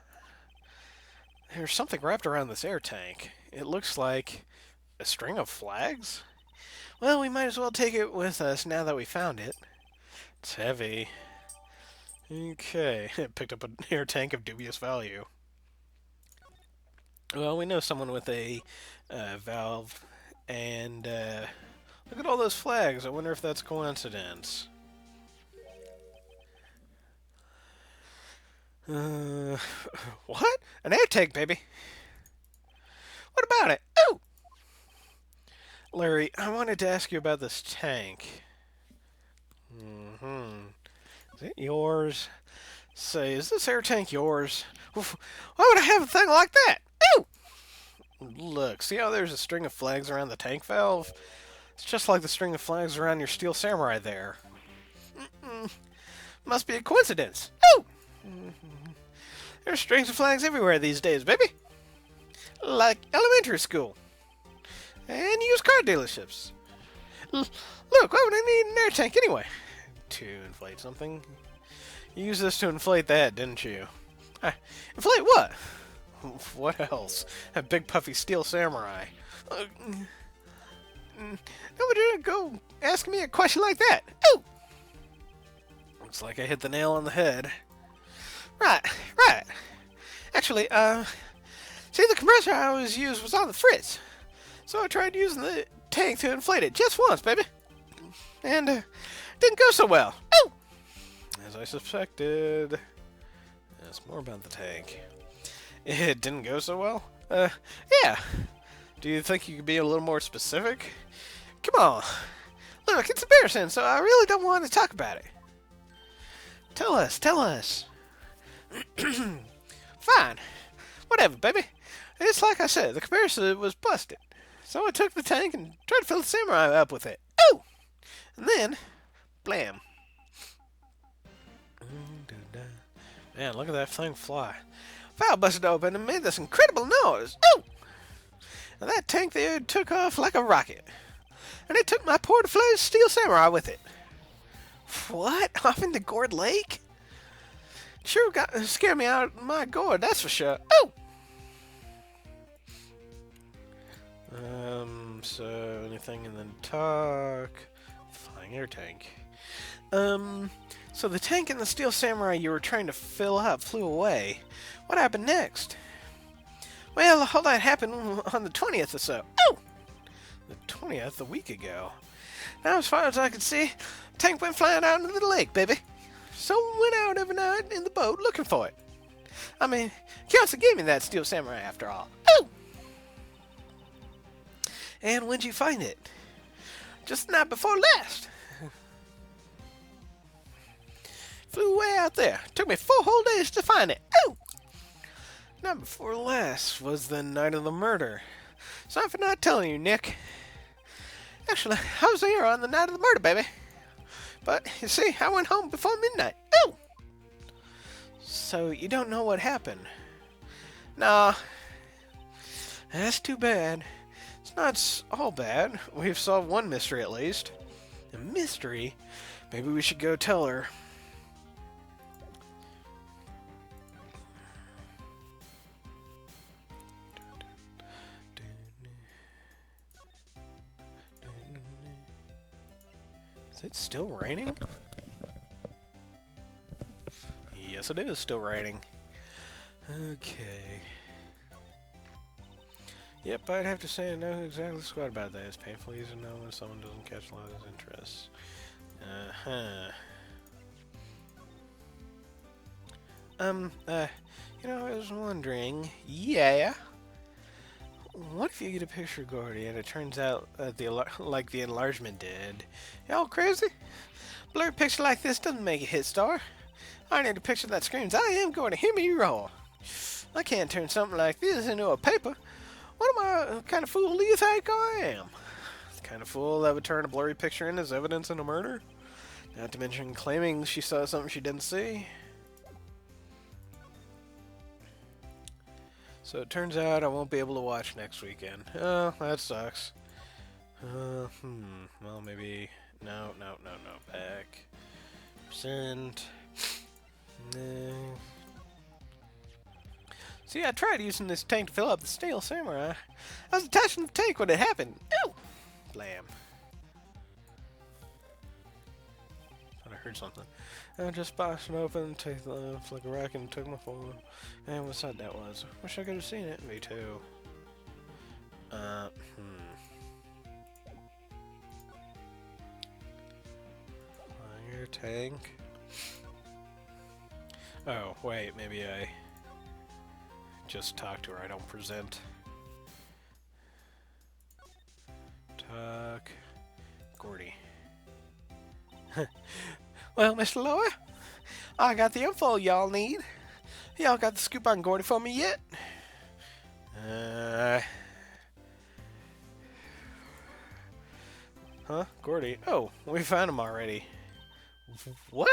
There's something wrapped around this air tank. It looks like a string of flags? Well, we might as well take it with us now that we found it. It's heavy. Okay, it picked up an air tank of dubious value. Well, we know someone with a valve, and look at all those flags. I wonder if that's coincidence. What? An air tank, baby. What about it? Oh! Larry, I wanted to ask you about this tank. Is it yours? Say, is this air tank yours? Why would I have a thing like that? Ooh! Look, see how there's a string of flags around the tank valve? It's just like the string of flags around your steel samurai there. Must be a coincidence. Ooh! There's strings of flags everywhere these days, baby. Like elementary school. And used car dealerships. Look, why would I need an air tank anyway? To inflate something? You used this to inflate that, didn't you? Inflate what? What else? A big puffy steel samurai. Nobody would go ask me a question like that. Ooh! Looks like I hit the nail on the head. Right. Actually, see, the compressor I always used was on the fritz. So I tried using the tank to inflate it just once, baby. And, didn't go so well. Ooh! As I suspected. That's more about the tank. It didn't go so well? Yeah. Do you think you could be a little more specific? Come on. Look, it's embarrassing, so I really don't want to talk about it. Tell us, tell us. Fine. Whatever, baby. It's like I said, the compressor was busted. So I took the tank and tried to fill the samurai up with it. Oh! And then, blam. Man, look at that thing fly. Valve busted open and made this incredible noise. Oh! And that tank there took off like a rocket. And it took my poor deflated steel samurai with it. What? Off into Gourd Lake? Sure scared me out of my gourd, that's for sure. Oh! So anything and then talk. Flying air tank. So the tank and the steel samurai you were trying to fill up flew away. What happened next? Well, all that happened on the 20th or so. Oh! The 20th, a week ago. Now, as far as I could see, the tank went flying out into the lake, baby. Someone went out every night in the boat looking for it. I mean, he also gave me that steel samurai after all. Oh! And when'd you find it? Just the night before last. Flew way out there. Took me 4 whole days to find it. Oh! Night before last was the night of the murder. Sorry for not telling you, Nick. Actually, I was there on the night of the murder, baby. But, you see, I went home before midnight. Oh! So, you don't know what happened? Nah. That's too bad. It's not all bad. We've solved one mystery at least. A mystery? Maybe we should go tell her. Is it still raining? Yes, it is still raining. Okay. Yep, I'd have to say I know exactly what about that. It's painful easy to know when someone doesn't catch a lot of his interest. You know, I was wondering, yeah, what if you get a picture of Gordy and it turns out like the enlargement did? Y'all crazy? Blurry picture like this doesn't make a hit star. I need a picture that screams, I am going to hear me roar. I can't turn something like this into a paper. What kind of fool do you think I am? The kind of fool that would turn a blurry picture in as evidence in a murder? Not to mention claiming she saw something she didn't see. So it turns out I won't be able to watch next weekend. Oh, that sucks. Well, maybe... No. Back. Send. No. See, I tried using this tank to fill up the steel samurai. I was attaching the tank when it happened. Ew! Blam. Thought I heard something. I just boxed it open, take the flick a rack and took my phone. And what side that was? Wish I could have seen it. Me too. Fire tank. Oh, wait, maybe I just talk to her. I don't present. Talk. Gordy. Well, Mr. Lower, I got the info y'all need. Y'all got the scoop on Gordy for me yet? Huh? Gordy? Oh, we found him already. What?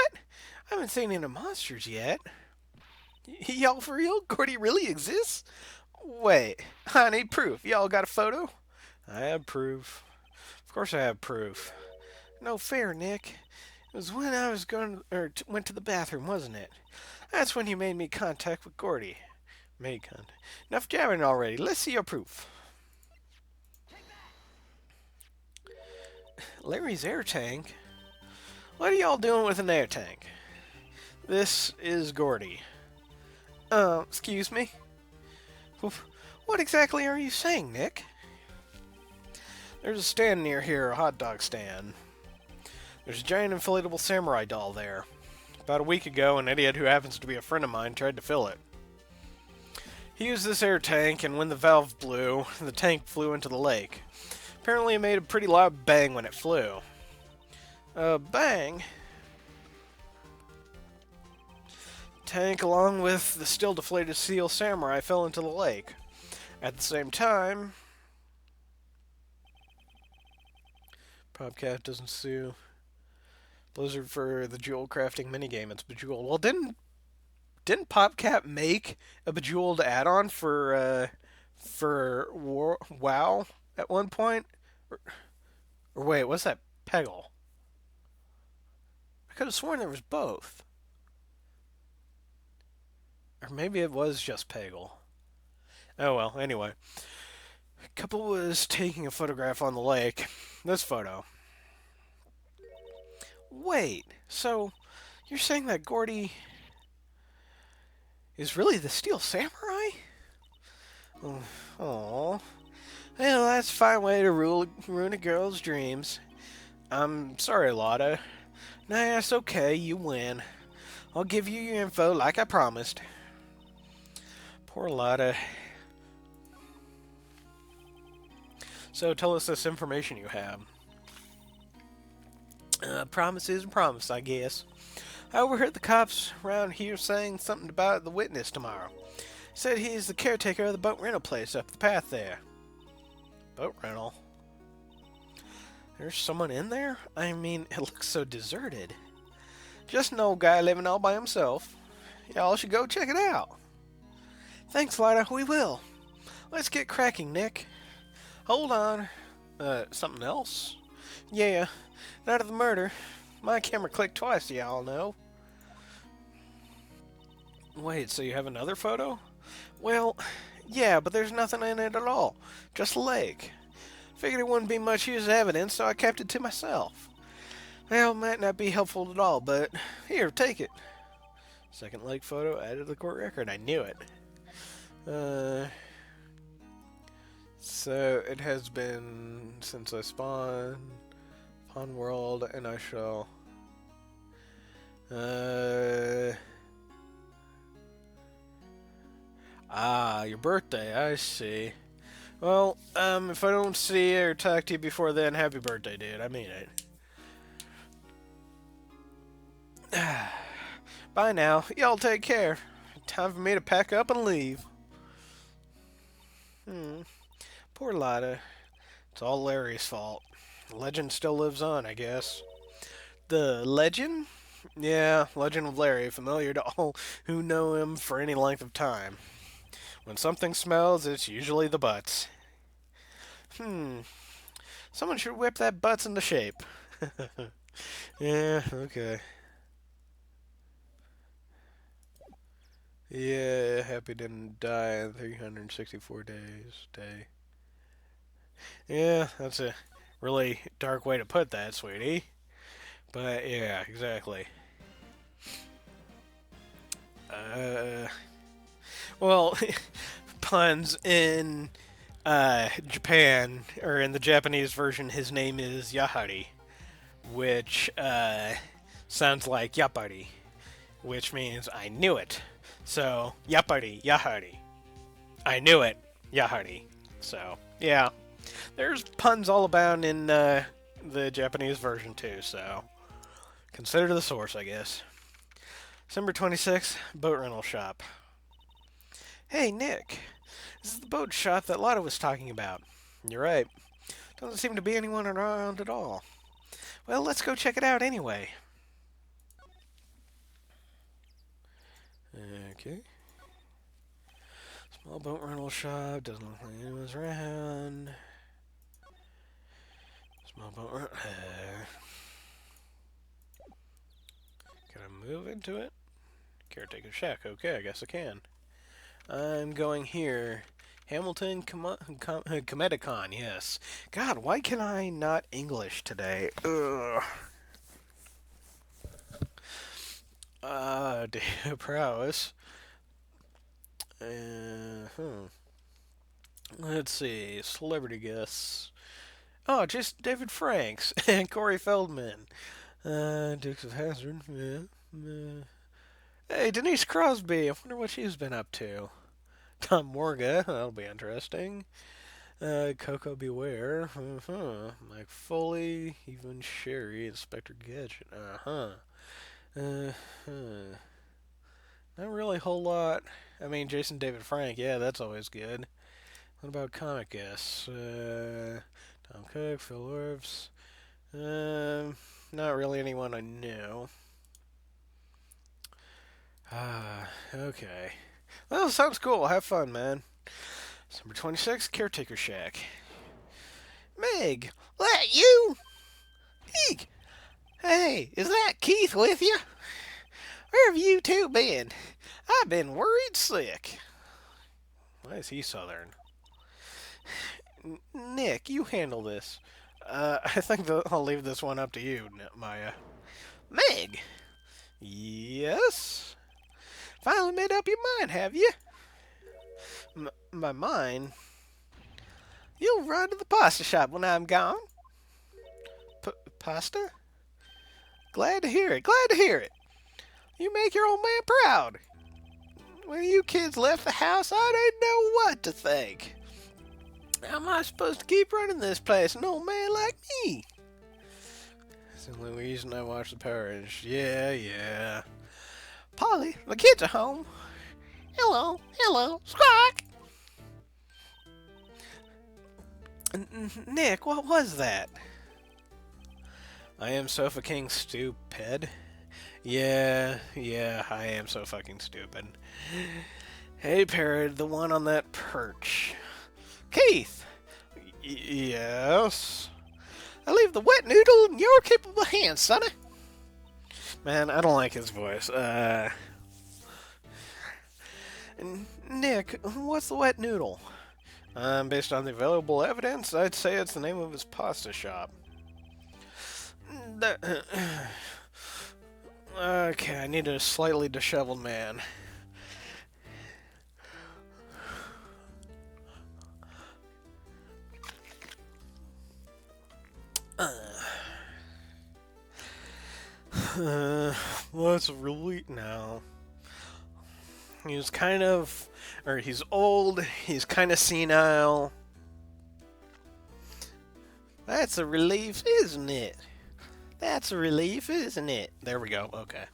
I haven't seen any monsters yet. Y'all for real? Gordy really exists? Wait, I need proof. Y'all got a photo? I have proof. Of course I have proof. No fair, Nick. It was when I was went to the bathroom, wasn't it? That's when you made me contact with Gordy. Made contact. Enough jabbering already. Let's see your proof. Larry's air tank? What are y'all doing with an air tank? This is Gordy. Excuse me? What exactly are you saying, Nick? There's a stand near here, a hot dog stand. There's a giant inflatable samurai doll there. About a week ago, an idiot who happens to be a friend of mine tried to fill it. He used this air tank, and when the valve blew, the tank flew into the lake. Apparently, it made a pretty loud bang when it flew. Bang? Tank, along with the still deflated Steel Samurai, fell into the lake. At the same time, Popcat doesn't sue Blizzard for the Jewel crafting minigame. It's Bejeweled. Well, didn't PopCap make a Bejeweled add-on for WoW at one point? Or wait, what's that? Peggle. I could have sworn there was both. Or maybe it was just Peggle. Oh well, anyway. A couple was taking a photograph on the lake. This photo. Wait, so you're saying that Gordy is really the Steel Samurai? Oh, well, that's a fine way to ruin a girl's dreams. I'm sorry, Lotta. Nah, it's okay, you win. I'll give you your info like I promised. Poor Lotta. So tell us this information you have. Promise is a promise, I guess. I overheard the cops around here saying something about the witness tomorrow. Said he's the caretaker of the boat rental place up the path there. Boat rental? There's someone in there? I mean, it looks so deserted. Just an old guy living all by himself. Y'all should go check it out. Thanks, Lida. We will. Let's get cracking, Nick. Hold on. Something else? Yeah, night of the murder. My camera clicked twice, y'all know. Wait, so you have another photo? Well, yeah, but there's nothing in it at all. Just a lake. Figured it wouldn't be much use as evidence, so I kept it to myself. Well, might not be helpful at all, but here, take it. Second lake photo added to the court record. I knew it. So it has been since I spawned on world, and I shall. Your birthday. I see. Well, if I don't see you or talk to you before then, happy birthday, dude. I mean it. Bye now. Y'all take care. Time for me to pack up and leave. Poor Lida. It's all Larry's fault. The legend still lives on, I guess. The legend? Yeah, Legend of Larry, familiar to all who know him for any length of time. When something smells, it's usually the butts. Someone should whip that butts into shape. Yeah, okay. Yeah, happy didn't die in 364 days. Day. Yeah, that's a really dark way to put that, sweetie. But yeah, exactly. Well, puns in Japan, or in the Japanese version, his name is Yahari, which sounds like Yapari, which means I knew it. So, Yapari, Yahari. I knew it, Yahari. So, yeah. There's puns all about in the Japanese version, too, so consider the source, I guess. December 26th, boat rental shop. Hey, Nick. This is the boat shop that Lotta was talking about. You're right. Doesn't seem to be anyone around at all. Well, let's go check it out anyway. Okay. Small boat rental shop. Doesn't look like anyone's around. Small boat rental. Can I move into it? Caretaker shack. Okay, I guess I can. I'm going here. Hamilton Comedicon, yes. God, why can I not English today? Ugh. Data prowess. Let's see. Celebrity guests. Oh, just David Franks and Corey Feldman. Dukes of Hazzard. Yeah. Hey, Denise Crosby. I wonder what she's been up to. Tom Morga, that'll be interesting. Coco Beware, Mike Foley, even Sherry, Inspector Gadget, uh-huh. Not really a whole lot. I mean, Jason David Frank, yeah, that's always good. What about comic guests? Tom Cook, Phil Orps. Not really anyone I know. Okay. Well, sounds cool. Have fun, man. December 26th, Caretaker Shack. Meg, that you? Eek. Hey, is that Keith with you? Where have you two been? I've been worried sick. Why is he southern? Nick, you handle this. I think I'll leave this one up to you, Maya. Meg! Yes? Finally made up your mind, have you? My mind? You'll run to the pasta shop when I'm gone. Pasta? Glad to hear it, glad to hear it. You make your old man proud. When you kids left the house, I didn't know what to think. How am I supposed to keep running this place, an old man like me? That's the only reason I watch the Power Rangers. Yeah. Polly, the kids are home. Hello, Squawk! Nick, what was that? I am so fucking stupid. Yeah, I am so fucking stupid. Hey, Parrot, the one on that perch. Keith! Yes? I leave the wet noodle in your capable hands, sonny. Man, I don't like his voice. Nick, what's the wet noodle? Based on the available evidence, I'd say it's the name of his pasta shop. Okay, I need a slightly disheveled man. What's really... No. He's kind of... Or he's old, he's kind of senile. That's a relief, isn't it? That's a relief, isn't it? There we go, okay.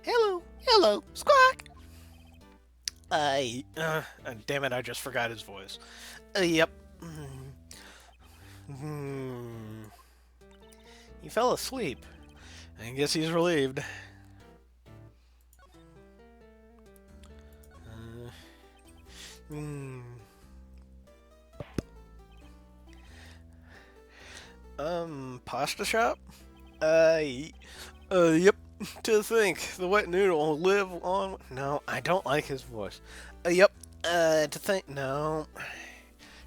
Hello, Squawk! Damn it, I just forgot his voice. Yep. He fell asleep. I guess he's relieved. Pasta shop? Yep. To think, the wet noodle will live on... No, I don't like his voice. Yep. To think... No.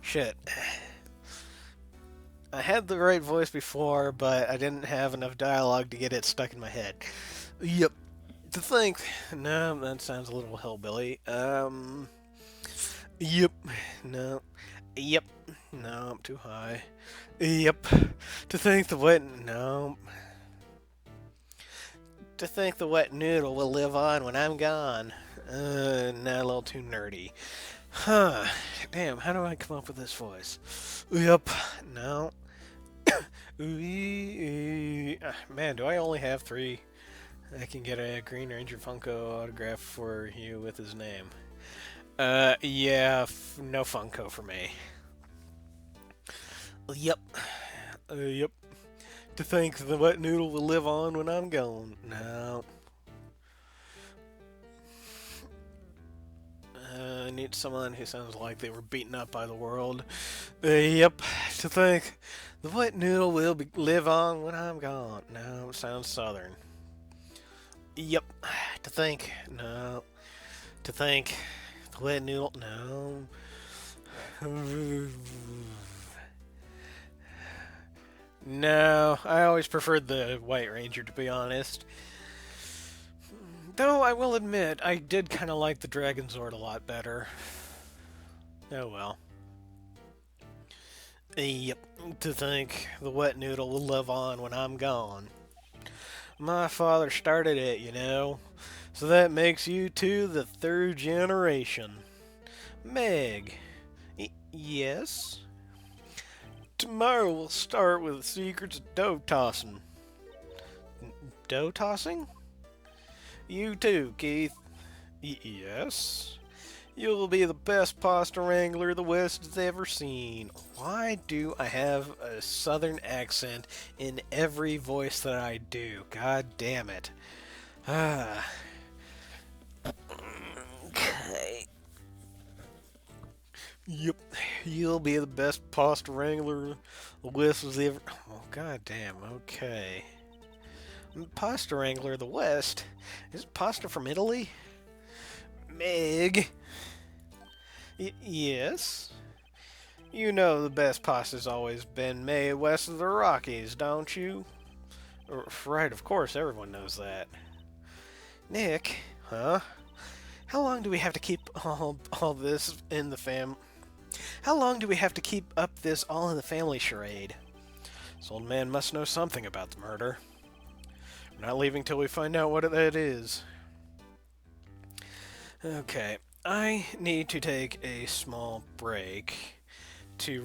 Shit. I had the right voice before, but I didn't have enough dialogue to get it stuck in my head. Yep. To think... No, that sounds a little hillbilly. Yep. No. Yep. No, I'm too high. Yep. To think the wet... No. To think the wet noodle will live on when I'm gone. Not a little too nerdy. Huh. Damn, how do I come up with this voice? Yep. No. Man, do I only have 3? I can get a Green Ranger Funko autograph for you with his name. Yeah, no Funko for me. Yep. Yep. To think the wet noodle will live on when I'm gone. No. I need someone who sounds like they were beaten up by the world. Yep. To think the wet noodle will live on when I'm gone. No, it sounds southern. Yep. To think. No. To think the wet noodle. No. No, I always preferred the White Ranger, to be honest. Though I will admit, I did kind of like the Dragon Zord a lot better. Oh well. Yep, to think the wet noodle will live on when I'm gone. My father started it, you know. So that makes you two the 3rd generation. Meg. Yes? Tomorrow we'll start with the secrets of dough tossing. Dough tossing? You too, Keith. Yes? You'll be the best pasta wrangler the West has ever seen. Why do I have a southern accent in every voice that I do? God damn it. Ah. Okay. Yep. You'll be the best pasta wrangler the West has ever. Oh, god damn. Okay. Pasta wrangler of the West? Is pasta from Italy? Meg. Yes? You know the best pasta's always been made west of the Rockies, don't you? Right, of course, everyone knows that. Nick, huh? How long do we have to keep all this in the fam? How long do we have to keep up this all in the family charade? This old man must know something about the murder. We're not leaving till we find out what that is. Okay, I need to take a small break to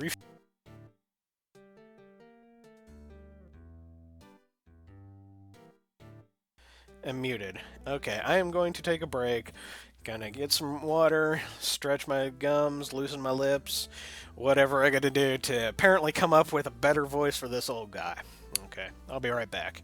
am muted. Okay, I am going to take a break. Gonna get some water, stretch my gums, loosen my lips, whatever I gotta do to apparently come up with a better voice for this old guy. Okay, I'll be right back.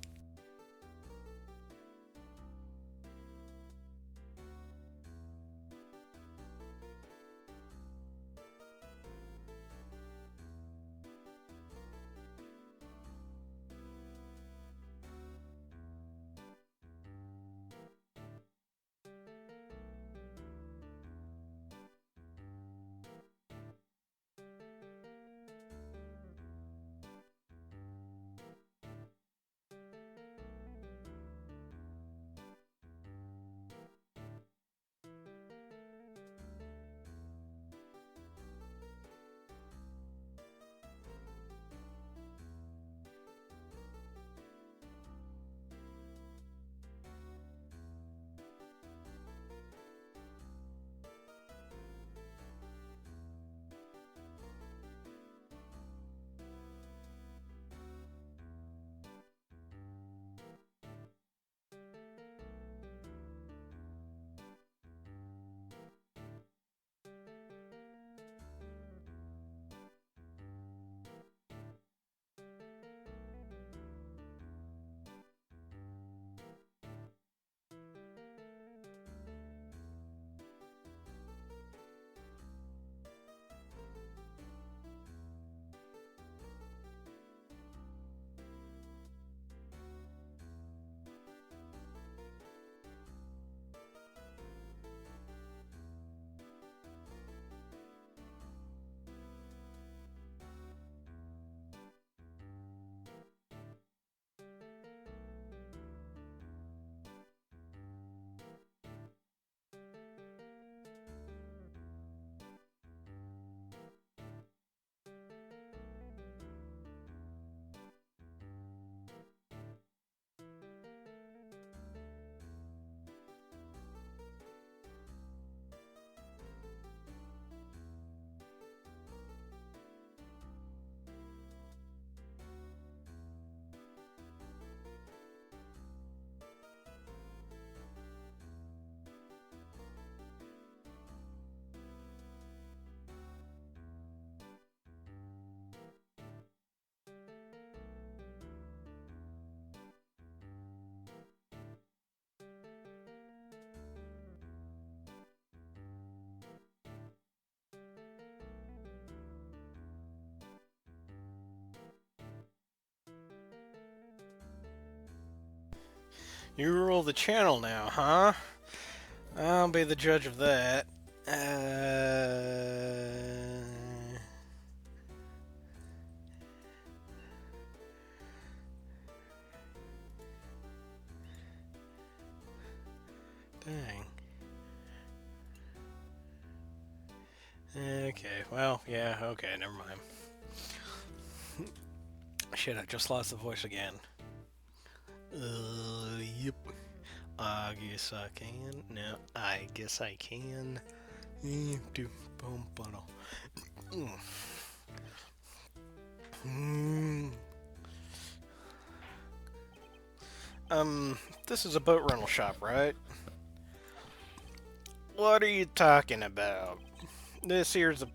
You rule the channel now, huh? I'll be the judge of that. Dang. Okay, well, yeah, okay, never mind. Shit, I just lost the voice again. Yep. I guess I can. No, I guess I can. Do boom bottle. Mm. This is a boat rental shop, right? What are you talking about? This here's a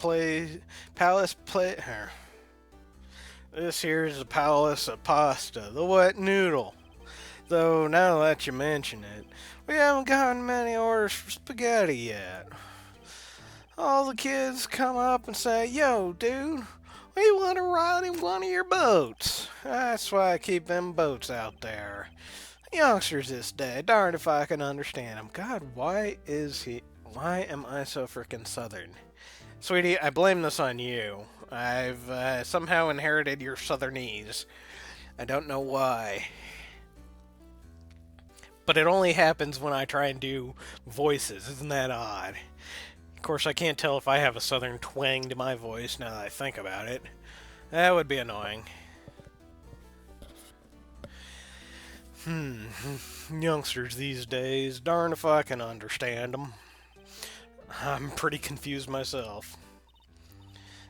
palace play. This here's a palace of pasta, the wet noodle. Though now that you mention it, we haven't gotten many orders for spaghetti yet. All the kids come up and say, "Yo, dude, we want to ride in one of your boats." That's why I keep them boats out there. Youngsters this day, darned if I can understand them. God, why am I so frickin' southern? Sweetie, I blame this on you. I've somehow inherited your southernese. I don't know why. But it only happens when I try and do voices. Isn't that odd? Of course, I can't tell if I have a southern twang to my voice now that I think about it. That would be annoying. Youngsters these days, darn if I can understand them. I'm pretty confused myself.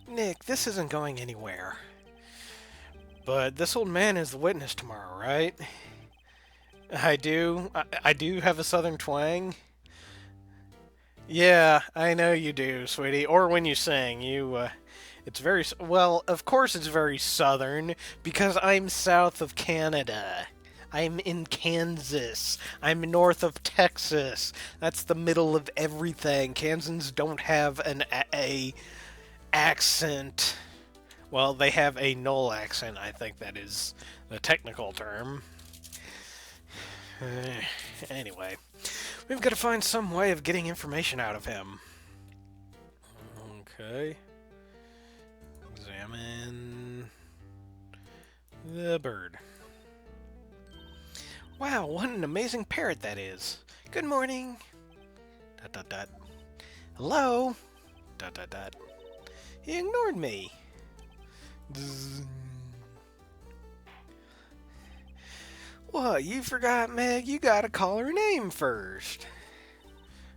Nick, this isn't going anywhere. But this old man is the witness tomorrow, right? I do. I do have a southern twang. Yeah, I know you do, sweetie. Or when you sing, it's very well. Of course, it's very southern because I'm south of Canada. I'm in Kansas. I'm north of Texas. That's the middle of everything. Kansans don't have a accent. Well, they have a null accent. I think that is the technical term. Anyway, we've got to find some way of getting information out of him. Okay. Examine the bird. Wow, what an amazing parrot that is. Good morning. ... Hello. ... He ignored me. What, you forgot, Meg? You gotta call her name first.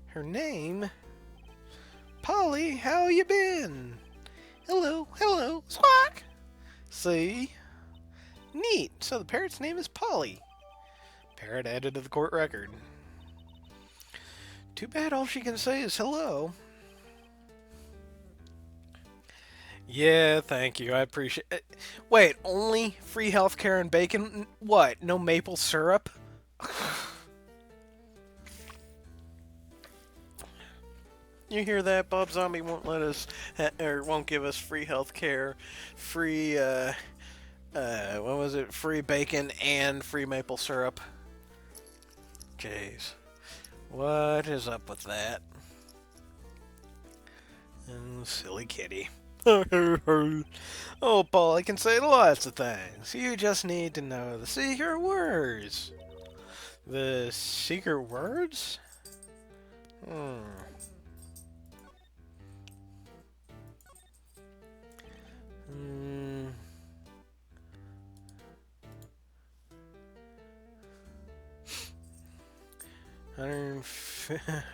Her name? Polly, how you been? Hello, hello, squawk! See? Neat, so the parrot's name is Polly. Parrot added to the court record. Too bad all she can say is hello. Yeah, thank you. I appreciate it. Wait, only free healthcare and bacon? What? No maple syrup? You hear that? Bob Zombie won't let us, or won't give us free healthcare, free, what was it? Free bacon and free maple syrup. Jeez. What is up with that? Oh, silly kitty. Oh, Paul, I can say lots of things. You just need to know the secret words. The secret words?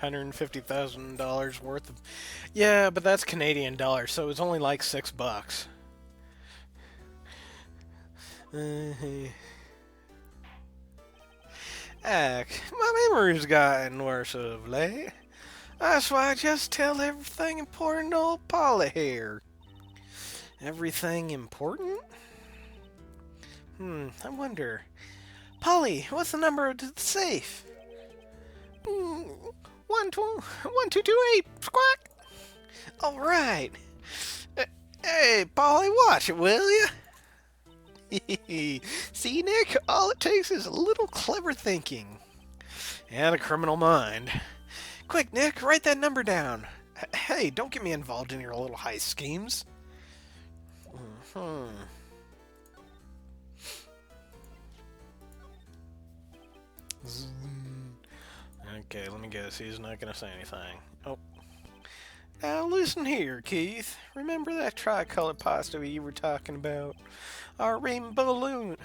150,000 worth of... Yeah, but that's Canadian dollars, so it's only like $6. My memory's gotten worse of late. That's why I just tell everything important to old Polly here. Everything important? I wonder. Polly, what's the number to the safe? 1228, squawk! Alright. Hey, Polly, watch it, will ya? See, Nick, all it takes is a little clever thinking. And a criminal mind. Quick, Nick, write that number down. Hey, don't get me involved in your little heist schemes. Okay, let me guess. He's not going to say anything. Oh. Now listen here, Keith. Remember that tricolored pasta you were talking about? Our rainbow lioli.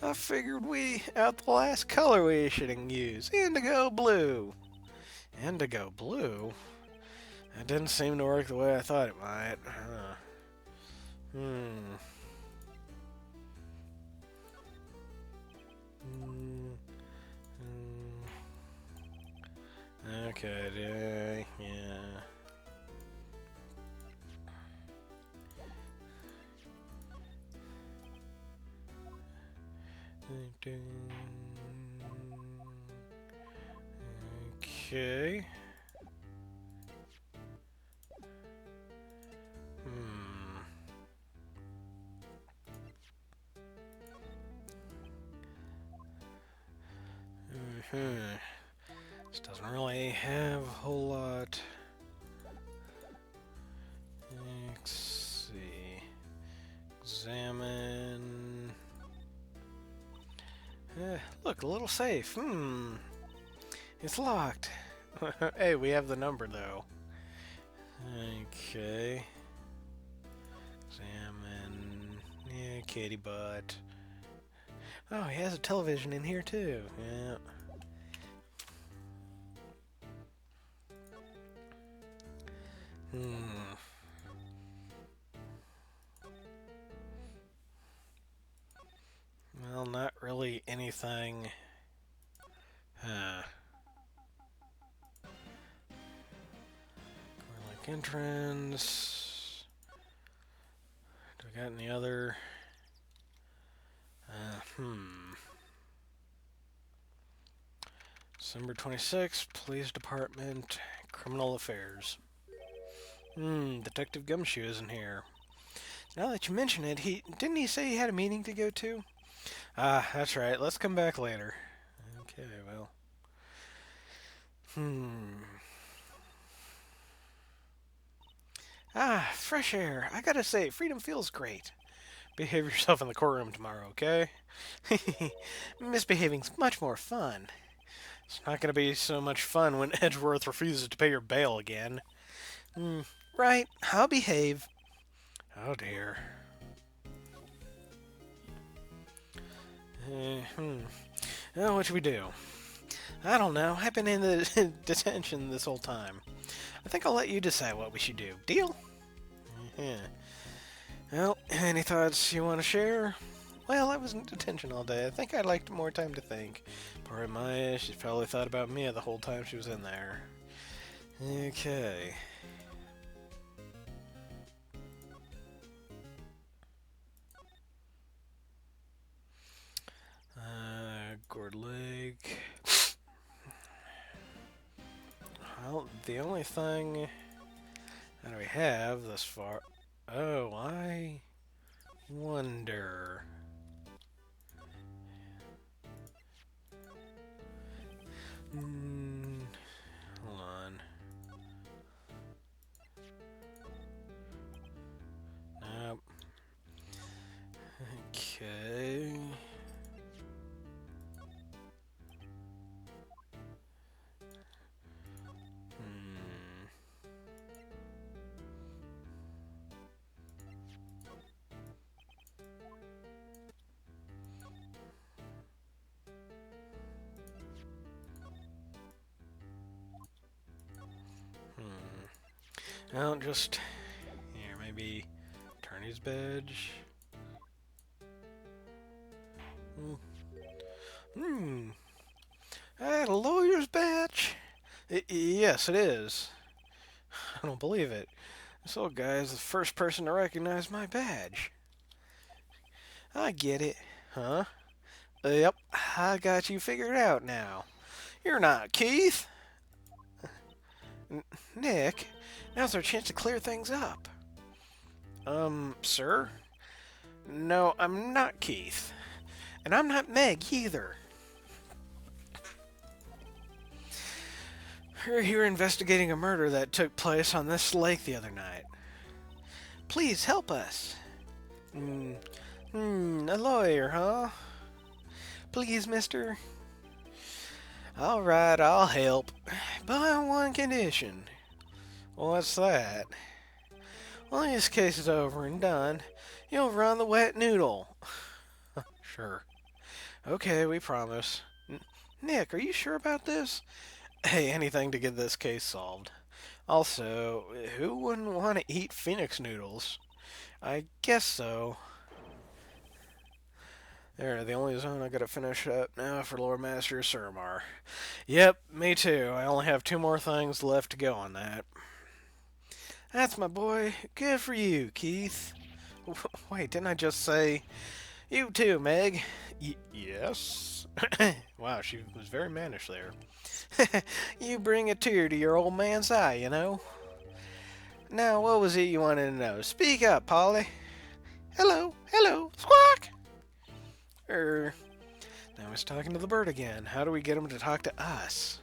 I figured we out the last color we should use. Indigo blue. Indigo blue? That didn't seem to work the way I thought it might. Hmm. Okay, yeah. Okay. This doesn't really have a whole lot. Let's see. Examine. Look, a little safe. It's locked. Hey, we have the number though. Okay. Examine. Yeah, kitty butt. Oh, he has a television in here too. Yeah. Well, not really anything. Like entrance. Do we got any other? December 26th, Police Department, Criminal Affairs. Detective Gumshoe isn't here. Now that you mention it, didn't he say he had a meeting to go to? Ah, that's right. Let's come back later. Okay, well. Ah, fresh air. I gotta say, freedom feels great. Behave yourself in the courtroom tomorrow, okay? Misbehaving's much more fun. It's not gonna be so much fun when Edgeworth refuses to pay your bail again. Right, I'll behave. Oh dear. Well, what should we do? I don't know. I've been in the detention this whole time. I think I'll let you decide what we should do. Deal? Yeah. Well, any thoughts you want to share? Well, I was in detention all day. I think I'd like more time to think. Poor Maya, she's probably thought about me the whole time she was in there. Okay. Gourd Lake. Well, the only thing that we have thus far... Oh, I wonder... Hold on. Nope. Okay. Well, just here, maybe attorney's badge. A lawyer's badge? Yes, it is. I don't believe it. This old guy is the first person to recognize my badge. I get it. Huh? Yep, I got you figured out now. You're not Keith. Nick, now's our chance to clear things up. Sir? No, I'm not Keith. And I'm not Meg either. We're here investigating a murder that took place on this lake the other night. Please help us. A lawyer, huh? Please, mister. All right, I'll help. But on one condition. What's that? When this case is over and done, you'll run the wet noodle. Sure. Okay, we promise. Nick, are you sure about this? Hey, anything to get this case solved. Also, who wouldn't want to eat Phoenix noodles? I guess so. There, the only zone I gotta finish up now for Lord Master Suramar. Yep, me too. I only have two more things left to go on that. That's my boy. Good for you, Keith. Wait, didn't I just say... You too, Meg. Yes? Wow, she was very mannish there. You bring a tear to your old man's eye, you know. Now, what was it you wanted to know? Speak up, Polly. Hello, hello, squawk! Now he's talking to the bird again. How do we get him to talk to us?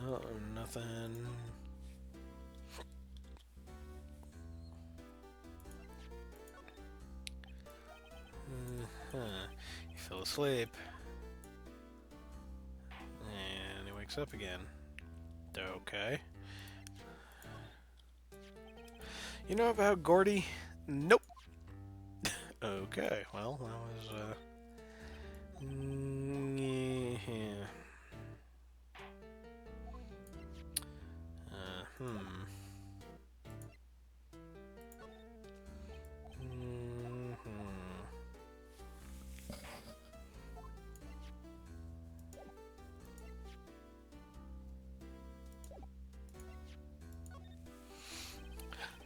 Oh, nothing. He fell asleep. And he wakes up again. Okay. You know about Gordy? Nope. Okay, well, that was, yeah. Hmm.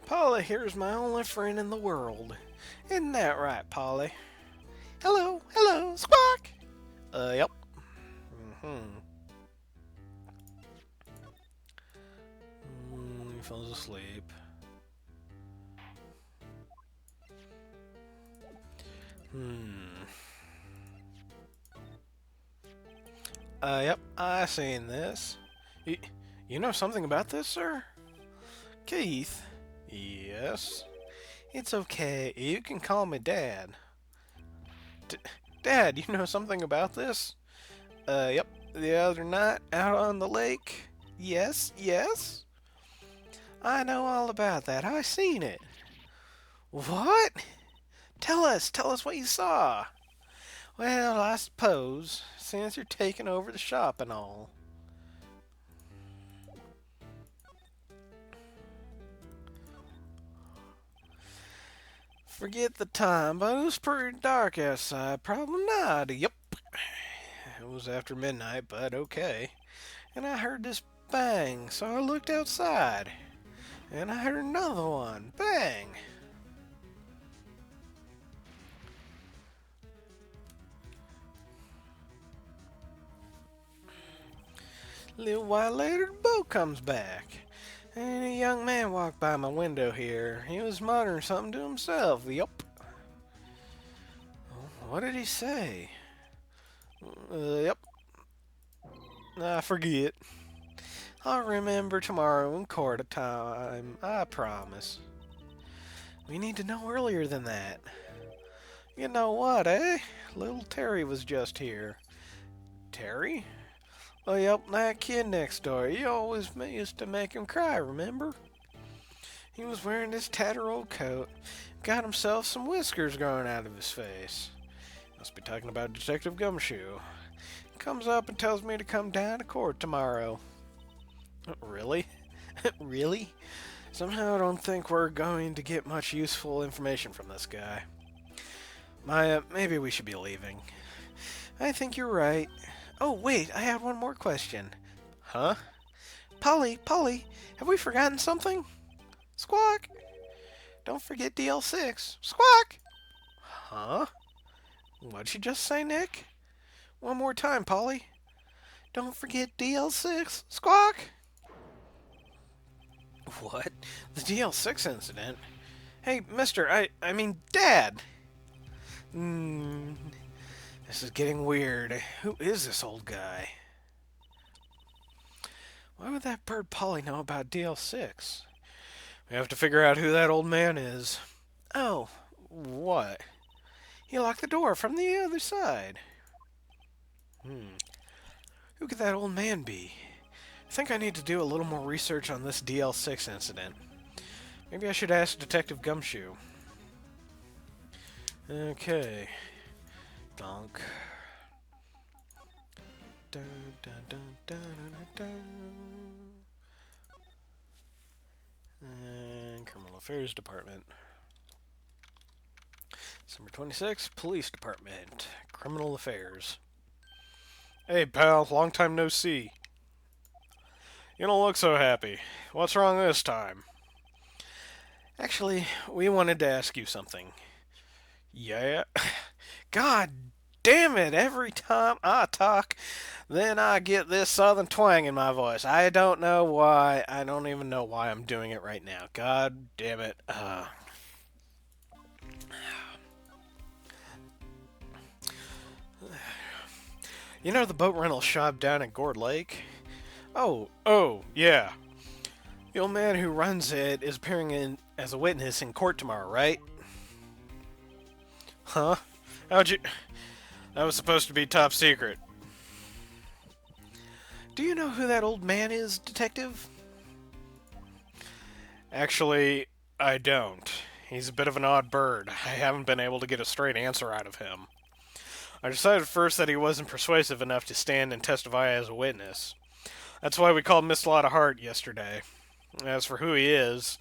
Polly here's my only friend in the world. Isn't that right, Polly? Hello, hello, squawk! Yep. He falls asleep. Yep, I seen this. You know something about this, sir? Keith? Yes? It's okay. You can call me Dad. Dad, you know something about this? Yep. The other night, out on the lake. Yes, yes? I know all about that. I seen it. What? Tell us what you saw. Well, I suppose, since you're taking over the shop and all. Forget the time, but it was pretty dark outside. Probably not. Yep. It was after midnight, but okay. And I heard this bang, so I looked outside. And I heard another one. Bang! A little while later, the boat comes back. And a young man walked by my window here. He was muttering something to himself. Yup. What did he say? Yep. I forget. I'll remember tomorrow in court time. I promise. We need to know earlier than that. You know what, eh? Little Terry was just here. Terry? Oh, yep, that kid next door. You always used to make him cry, remember? He was wearing this tattered old coat. Got himself some whiskers growing out of his face. Must be talking about Detective Gumshoe. Comes up and tells me to come down to court tomorrow. Really? Really? Somehow I don't think we're going to get much useful information from this guy. Maya, maybe we should be leaving. I think you're right. Oh, wait, I had one more question. Huh? Polly, have we forgotten something? Squawk! Don't forget DL6. Squawk! Huh? What'd you just say, Nick? One more time, Polly. Don't forget DL6. Squawk! What? The DL6 incident? Hey, mister, I mean, Dad! This is getting weird. Who is this old guy? Why would that bird Polly know about DL6? We have to figure out who that old man is. Oh, what? He locked the door from the other side. Who could that old man be? I think I need to do a little more research on this DL6 incident. Maybe I should ask Detective Gumshoe. Okay. Donk. Dun, dun, dun, dun, dun, dun. And Criminal Affairs Department. December 26th, Police Department. Criminal Affairs. Hey, pal. Long time no see. You don't look so happy. What's wrong this time? Actually, we wanted to ask you something. Yeah? God damn it, every time I talk, then I get this southern twang in my voice. I don't know why. I don't even know why I'm doing it right now. God damn it. You know the boat rental shop down at Gourd Lake? Oh, yeah. The old man who runs it is appearing in as a witness in court tomorrow, right? Huh? How'd you... That was supposed to be top secret. Do you know who that old man is, Detective? Actually, I don't. He's a bit of an odd bird. I haven't been able to get a straight answer out of him. I decided first that he wasn't persuasive enough to stand and testify as a witness. That's why we called Miss Lotta Hart yesterday. As for who he is,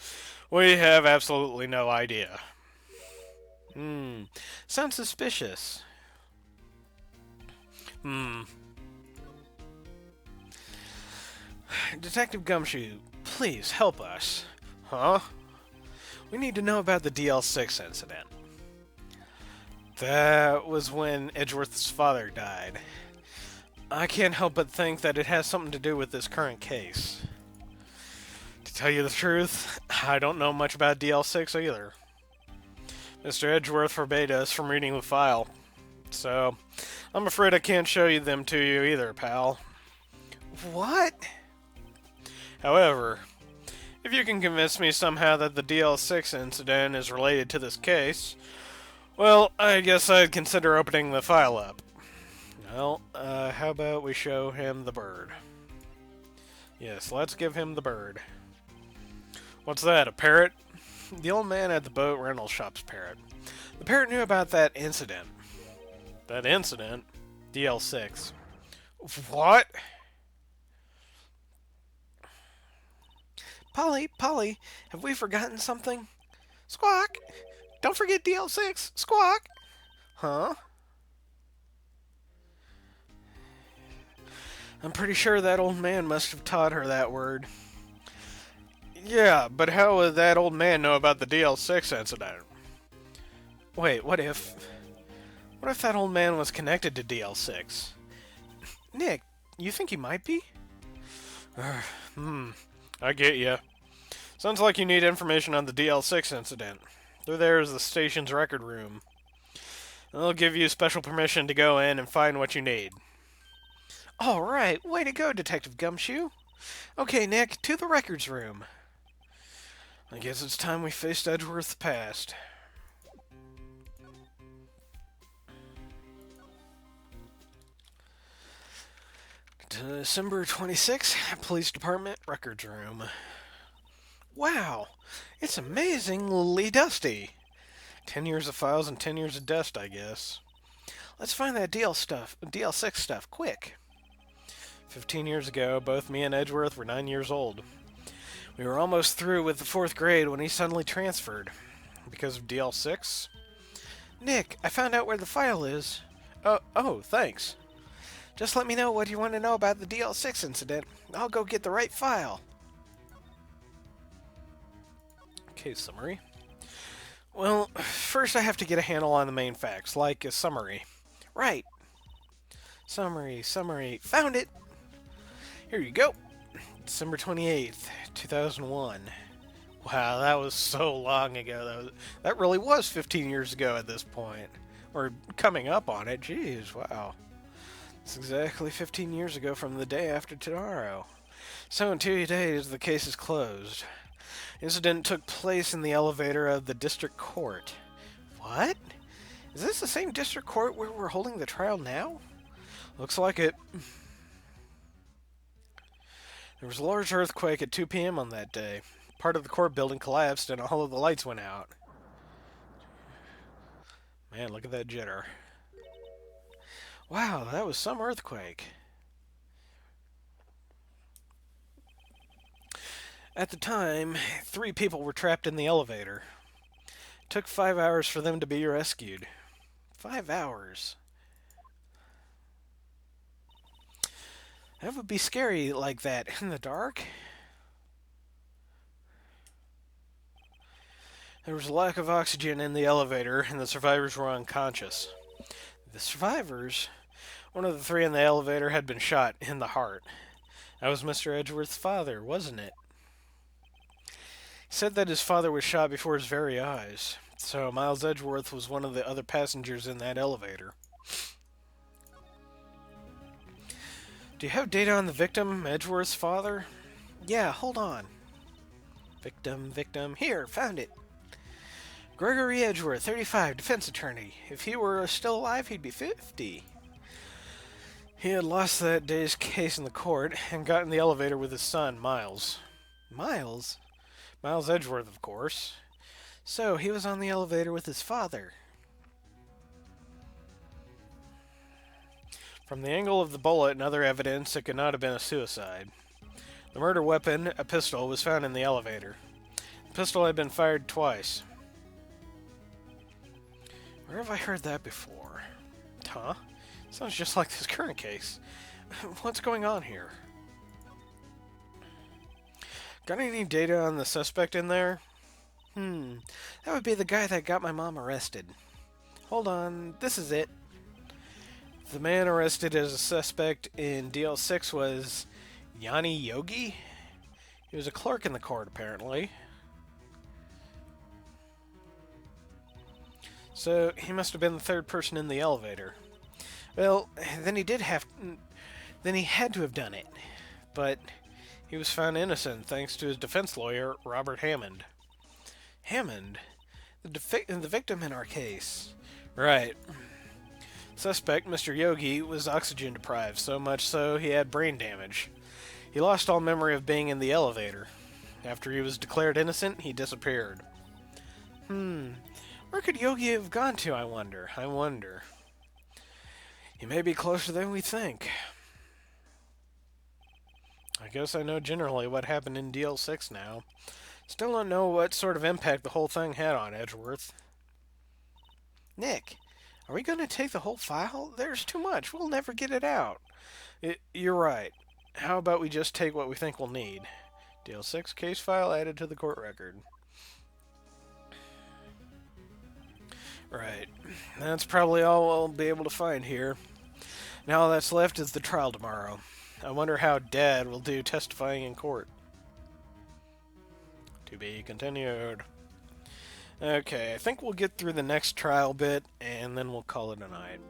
we have absolutely no idea. Sounds suspicious. Detective Gumshoe, please help us. Huh? We need to know about the DL6 incident. That was when Edgeworth's father died. I can't help but think that it has something to do with this current case. To tell you the truth, I don't know much about DL6 either. Mr. Edgeworth forbade us from reading the file, so I'm afraid I can't show you them to you either, pal. What? However, if you can convince me somehow that the DL6 incident is related to this case, well, I guess I'd consider opening the file up. Well, how about we show him the bird? Yes, let's give him the bird. What's that, a parrot? The old man at the boat rental shop's parrot. The parrot knew about that incident. That incident? DL6. What? Polly, have we forgotten something? Squawk! Don't forget DL6! Squawk! Huh? I'm pretty sure that old man must have taught her that word. Yeah, but how would that old man know about the DL6 incident? Wait, what if that old man was connected to DL6? Nick, you think he might be? I get ya. Sounds like you need information on the DL6 incident. Through there is the station's record room. They'll give you special permission to go in and find what you need. All right, way to go, Detective Gumshoe. Okay, Nick, to the records room. I guess it's time we faced Edgeworth's past. December 26th, Police Department Records Room. Wow, it's amazingly dusty. 10 years of files and 10 years of dust, I guess. Let's find that DL6 stuff, quick. 15 years ago, both me and Edgeworth were 9 years old. We were almost through with the 4th grade when he suddenly transferred. Because of DL6? Nick, I found out where the file is. Oh, thanks. Just let me know what you want to know about the DL6 incident. I'll go get the right file. Case summary. Well, first I have to get a handle on the main facts, like a summary. Right. Summary. Found it! Here you go. December 28th, 2001. Wow, that was so long ago. That really was 15 years ago at this point. Or coming up on it. Jeez, wow. It's exactly 15 years ago from the day after tomorrow. So in 2 days, the case is closed. Incident took place in the elevator of the district court. What? Is this the same district court where we're holding the trial now? Looks like it. There was a large earthquake at 2 p.m. on that day. Part of the court building collapsed and all of the lights went out. Man, look at that jitter. Wow, that was some earthquake. At the time, 3 people were trapped in the elevator. It took 5 hours for them to be rescued. 5 hours. That would be scary like that in the dark. There was a lack of oxygen in the elevator, and the survivors were unconscious. The survivors? One of the 3 in the elevator had been shot in the heart. That was Mr. Edgeworth's father, wasn't it? He said that his father was shot before his very eyes. So Miles Edgeworth was one of the other passengers in that elevator. Do you have data on the victim, Edgeworth's father? Yeah, hold on. Victim. Here, found it. Gregory Edgeworth, 35, defense attorney. If he were still alive, he'd be 50. He had lost that day's case in the court and got in the elevator with his son, Miles. Miles? Miles Edgeworth, of course. So, he was on the elevator with his father. From the angle of the bullet and other evidence, it could not have been a suicide. The murder weapon, a pistol, was found in the elevator. The pistol had been fired twice. Where have I heard that before? Huh? Sounds just like this current case. What's going on here? Got any data on the suspect in there? That would be the guy that got my mom arrested. Hold on, this is it. The man arrested as a suspect in DL6 was Yanni Yogi? He was a clerk in the court, apparently. So, he must have been the 3rd person in the elevator. Well, then he had to have done it. But he was found innocent thanks to his defense lawyer, Robert Hammond. Hammond? The victim in our case. Right. Suspect, Mr. Yogi, was oxygen deprived, so much so he had brain damage. He lost all memory of being in the elevator. After he was declared innocent, he disappeared. Where could Yogi have gone to, I wonder? He may be closer than we think. I guess I know generally what happened in DL6 now. Still don't know what sort of impact the whole thing had on Edgeworth. Nick, are we going to take the whole file? There's too much. We'll never get it out. You're right. How about we just take what we think we'll need? DL6 case file added to the court record. Right. That's probably all we'll be able to find here. Now all that's left is the trial tomorrow. I wonder how Dad will do testifying in court. To be continued. Okay, I think we'll get through the next trial bit, and then we'll call it a night.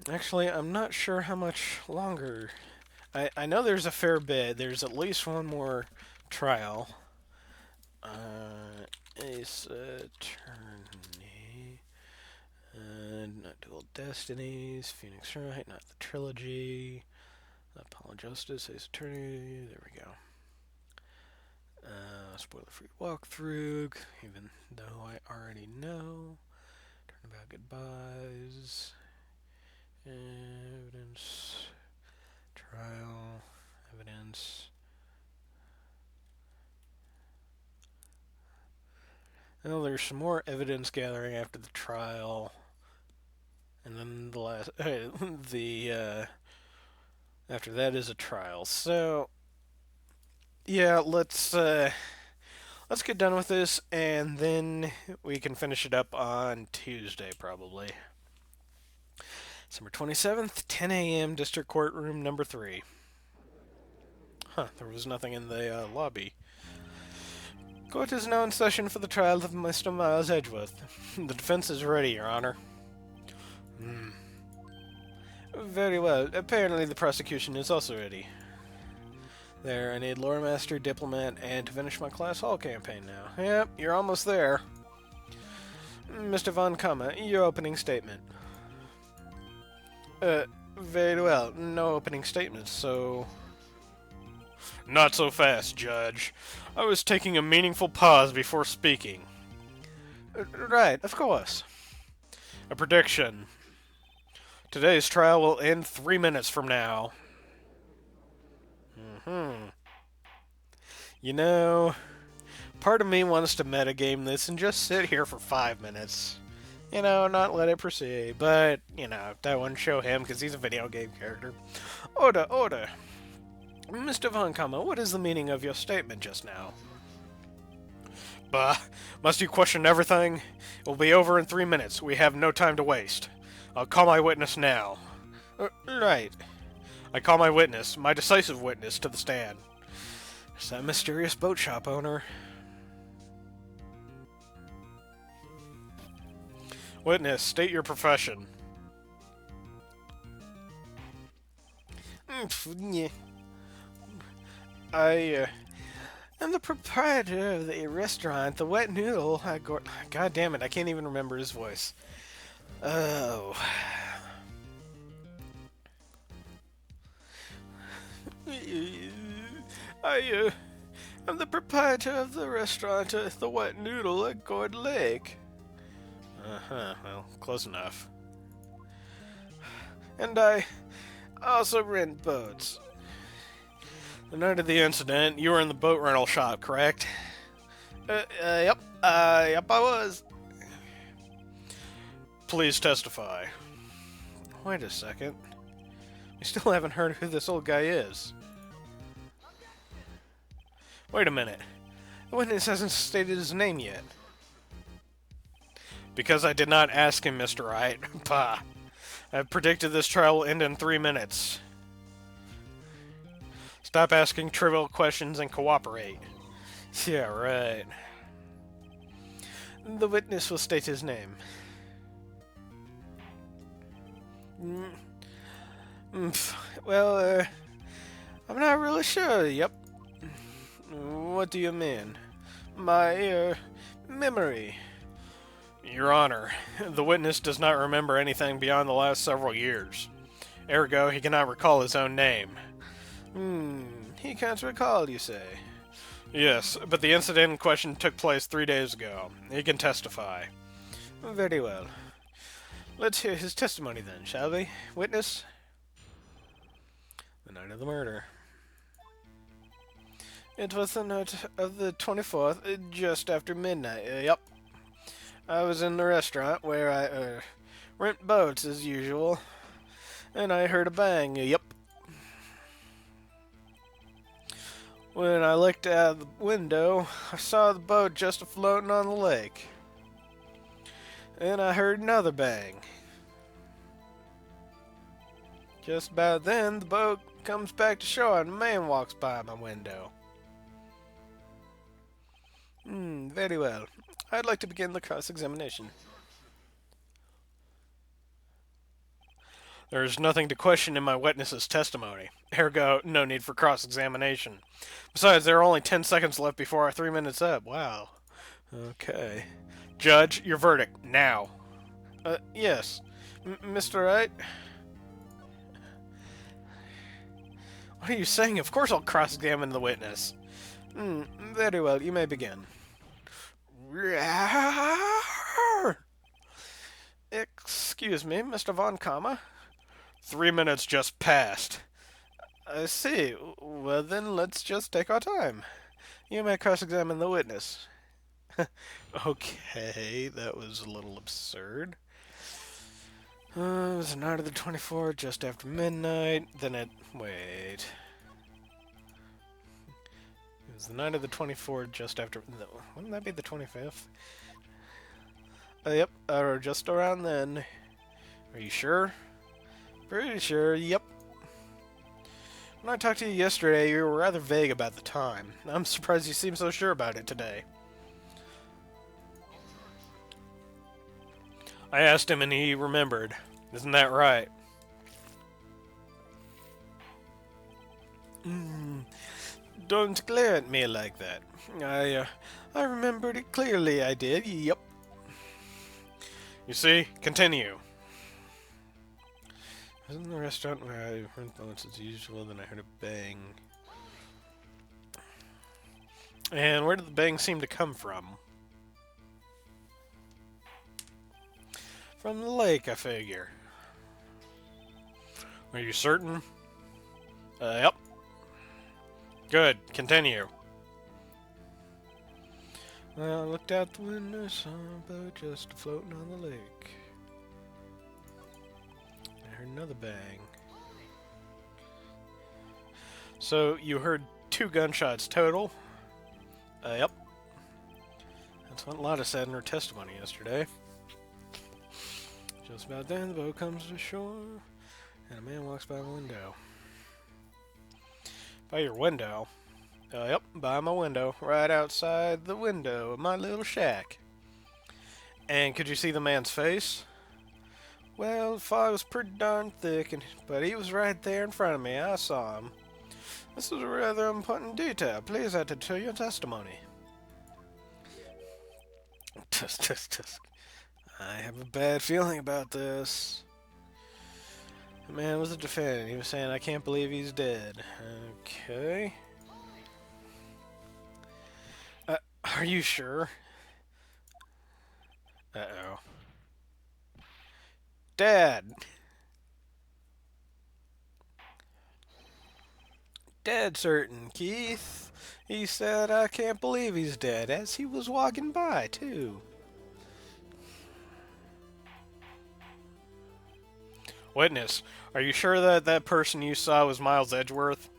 Actually, I'm not sure how much longer. I know there's a fair bit. There's at least one more trial. Ace Attorney. Not Dual Destinies. Phoenix Wright, not the trilogy. Apollo Justice, Ace Attorney. There we go. Spoiler-free walkthrough, even though I already know. Turnabout goodbyes. Evidence. Trial. Evidence. Well, there's some more evidence gathering after the trial. And then the last... after that is a trial. So... yeah, let's get done with this, and then we can finish it up on Tuesday, probably. December 27th, 10 a.m., District Courtroom number 3. Huh, there was nothing in the lobby. Court is now in session for the trial of Mr. Miles Edgeworth. The defense is ready, Your Honor. Very well. Apparently the prosecution is also ready. There, I need Lore Master, Diplomat, and to finish my Class Hall campaign now. Yep, you're almost there. Mr. Von Kamma, your opening statement. Very well. No opening statements, so... Not so fast, Judge. I was taking a meaningful pause before speaking. Right, of course. A prediction. Today's trial will end 3 minutes from now. Hmm. You know, part of me wants to metagame this and just sit here for 5 minutes. Not let it proceed. But, that wouldn't show him because he's a video game character. Order. Mr. Von Kammer, what is the meaning of your statement just now? Bah, must you question everything? It will be over in 3 minutes. We have no time to waste. I'll call my witness now. Right. I call my witness, my decisive witness, to the stand. It's that mysterious boat shop owner. Witness, state your profession. I am the proprietor of the restaurant, the Wet Noodle. God damn it, I can't even remember his voice. Oh. I am the proprietor of the restaurant, the Wet Noodle at Gourd Lake. Well, close enough. And I also rent boats. The night of the incident, you were in the boat rental shop, correct? Yep. Yep, I was. Please testify. Wait a second. We still haven't heard who this old guy is. Wait a minute. The witness hasn't stated his name yet. Because I did not ask him, Mr. Wright. Bah. I've predicted this trial will end in 3 minutes. Stop asking trivial questions and cooperate. Yeah, right. The witness will state his name. Well, I'm not really sure. Yep. What do you mean? My, memory. Your Honor, the witness does not remember anything beyond the last several years. Ergo, he cannot recall his own name. He can't recall, you say? Yes, but the incident in question took place 3 days ago. He can testify. Very well. Let's hear his testimony then, shall we? Witness? The night of the murder. It was the night of the 24th, just after midnight. Yep. I was in the restaurant where I rent boats as usual, and I heard a bang. Yep. When I looked out the window, I saw the boat just floating on the lake. And I heard another bang. Just about then, the boat comes back to shore and a man walks by my window. Very well. I'd like to begin the cross-examination. There is nothing to question in my witness's testimony. Ergo, no need for cross-examination. Besides, there are only 10 seconds left before our 3 minutes up. Wow. Okay. Judge, your verdict, now. Yes. Mr. Wright? What are you saying? Of course I'll cross-examine the witness. Very well, you may begin. Excuse me, Mr. Von Kammer? 3 minutes just passed. I see. Well then, let's just take our time. You may cross-examine the witness. Okay, that was a little absurd. It was the night of the 24th, just after midnight. Wait. It was the night of the 24th, just after... No, wouldn't that be the 25th? Yep, or just around then. Are you sure? Pretty sure, yep. When I talked to you yesterday, you were rather vague about the time. I'm surprised you seem so sure about it today. I asked him and he remembered. Isn't that right? Don't glare at me like that. I remembered it clearly, I did, yep. You see? Continue. I was in the restaurant where I rent boats as usual, then I heard a bang. And where did the bang seem to come from? From the lake, I figure. Are you certain? Yep. Good. Continue. Well, I looked out the window, saw a boat just floating on the lake. I heard another bang. So, you heard 2 gunshots total? Yep. That's what Lotta said in her testimony yesterday. Just about then, the boat comes to shore, and a man walks by my window. By your window? Yep, by my window. Right outside the window of my little shack. And could you see the man's face? Well, the fog was pretty darn thick, but he was right there in front of me. I saw him. This is a rather important detail. Please add it to your testimony. Tisk. I have a bad feeling about this. The man was a defendant. He was saying, I can't believe he's dead. Okay. Are you sure? Uh-oh. Dad! Dead certain, Keith. He said, I can't believe he's dead, as he was walking by, too. Witness, are you sure that that person you saw was Miles Edgeworth?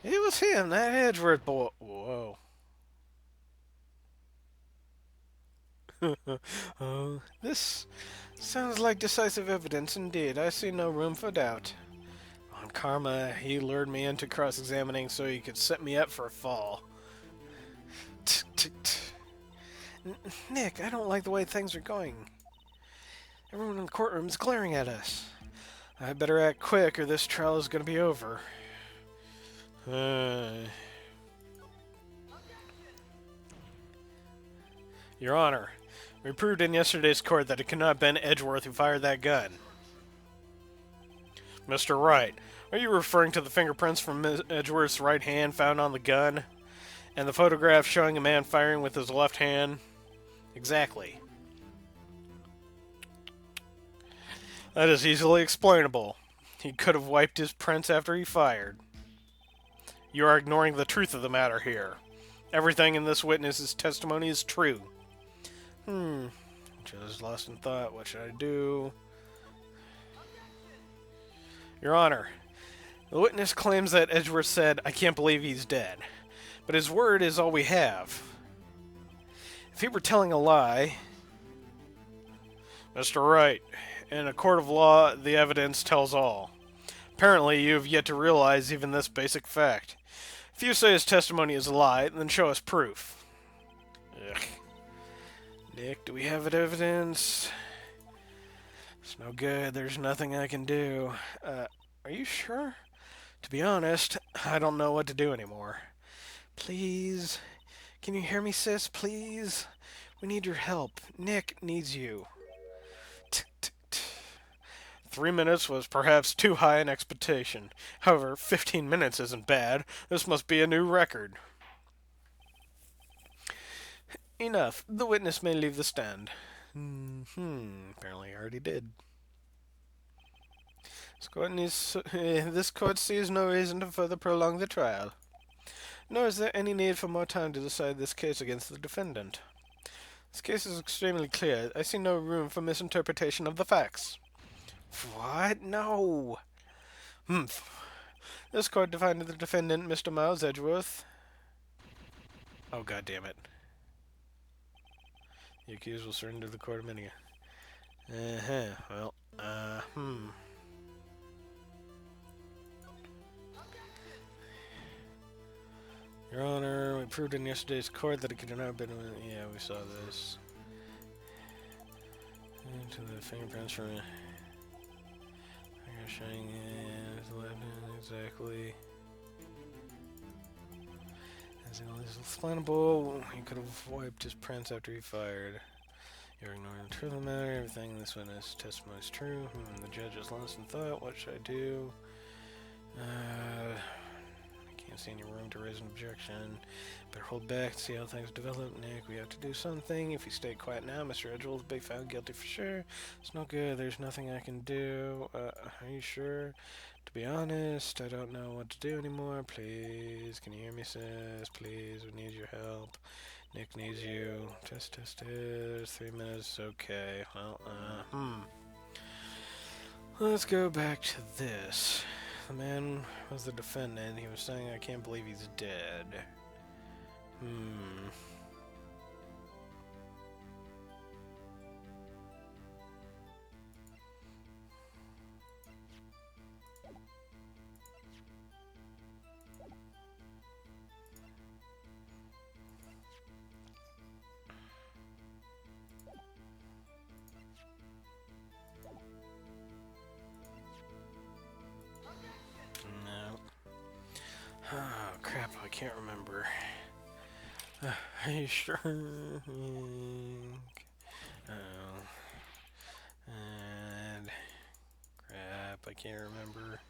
It was him, that Edgeworth boy. Whoa. Oh, this sounds like decisive evidence indeed. I see no room for doubt. On karma, he lured me into cross-examining so he could set me up for a fall. Nick, I don't like the way things are going. Everyone in the courtroom is glaring at us. I better act quick or this trial is going to be over. Your Honor, we proved in yesterday's court that it could not have been Edgeworth who fired that gun. Mr. Wright, are you referring to the fingerprints from Edgeworth's right hand found on the gun? And the photograph showing a man firing with his left hand? Exactly. That is easily explainable. He could have wiped his prints after he fired. You are ignoring the truth of the matter here. Everything in this witness's testimony is true. Just lost in thought. What should I do? Your Honor, the witness claims that Edgeworth said, I can't believe he's dead. But his word is all we have. If he were telling a lie... Mr. Wright, in a court of law, the evidence tells all. Apparently, you have yet to realize even this basic fact. If you say his testimony is a lie, then show us proof. Ugh. Nick, do we have evidence? It's no good. There's nothing I can do. Are you sure? To be honest, I don't know what to do anymore. Please. Can you hear me, sis? Please. We need your help. Nick needs you. 3 minutes was perhaps too high an expectation. However, 15 minutes isn't bad. This must be a new record. Enough. The witness may leave the stand. Apparently I already did. This court sees no reason to further prolong the trial. Nor is there any need for more time to decide this case against the defendant. This case is extremely clear. I see no room for misinterpretation of the facts. What? No. This court defined the defendant, Mr. Miles Edgeworth. Oh, God damn it. The accused will surrender to the court of many. Well, Your Honor, we proved in yesterday's court that it could not have been... Yeah, we saw this. To the fingerprints from... Showing exactly. As it was explainable, he could have wiped his prints after he fired. You're ignoring the truth of the matter. Everything in this witness testimony is true. The judge is lost in thought. What should I do? I can't don't see any room to raise an objection. Better hold back and see how things develop, Nick. We have to do something. If you stay quiet now, Mr. Edgel will be found guilty for sure. It's no good. There's nothing I can do. Are you sure? To be honest, I don't know what to do anymore. Please, can you hear me, sis? Please, we need your help. Nick needs you. Test, test, test. 3 minutes. Okay. Well, let's go back to this. The man was the defendant. He was saying, I can't believe he's dead. No. Oh, crap, I can't remember. Are you sure? Oh. And crap, I can't remember.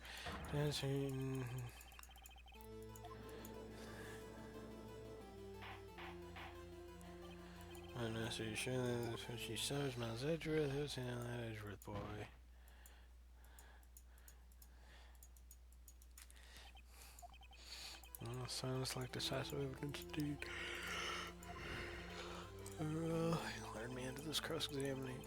I'm not so sure that's what she says. Miles Edgeworth, who's in that Edgeworth boy? Well, sounds like decisive evidence indeed. He lured me into this cross-examining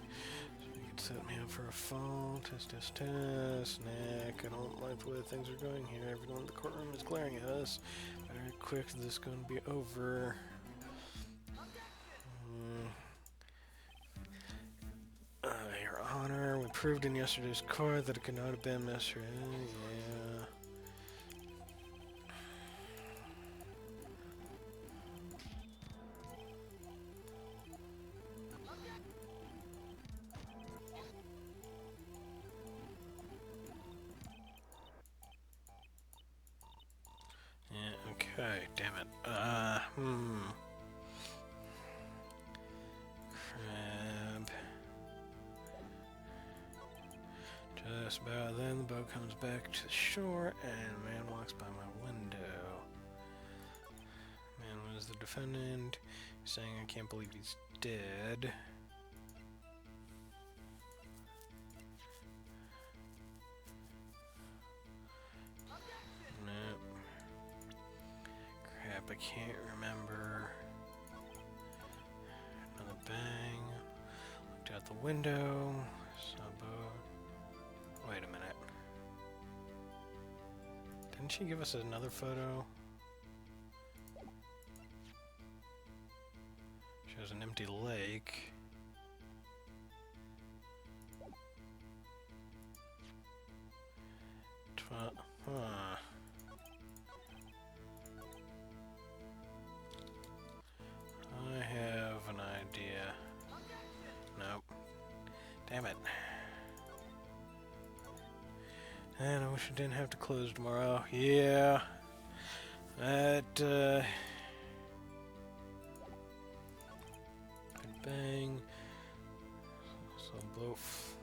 so he could set me up for a fall. Test, test, test. Nick, I don't like the way things are going here. Everyone in the courtroom is glaring at us. Very quick, this is going to be over. Your Honor, we proved in yesterday's court that it could not have been Mr. Yeah. Yeah, okay, damn it. Crab. Just about then, the boat comes back to the shore, and a man walks by my window. Man was the defendant, saying, I can't believe he's dead. Nope. Crap, I can't remember. Another bang. Looked out the window. Saw a boat. Wait a minute. Didn't she give us another photo? Shows an empty lake. Huh. I have an idea. Nope. Damn it. And I wish I didn't have to close tomorrow. Yeah. That, Good bang. So both.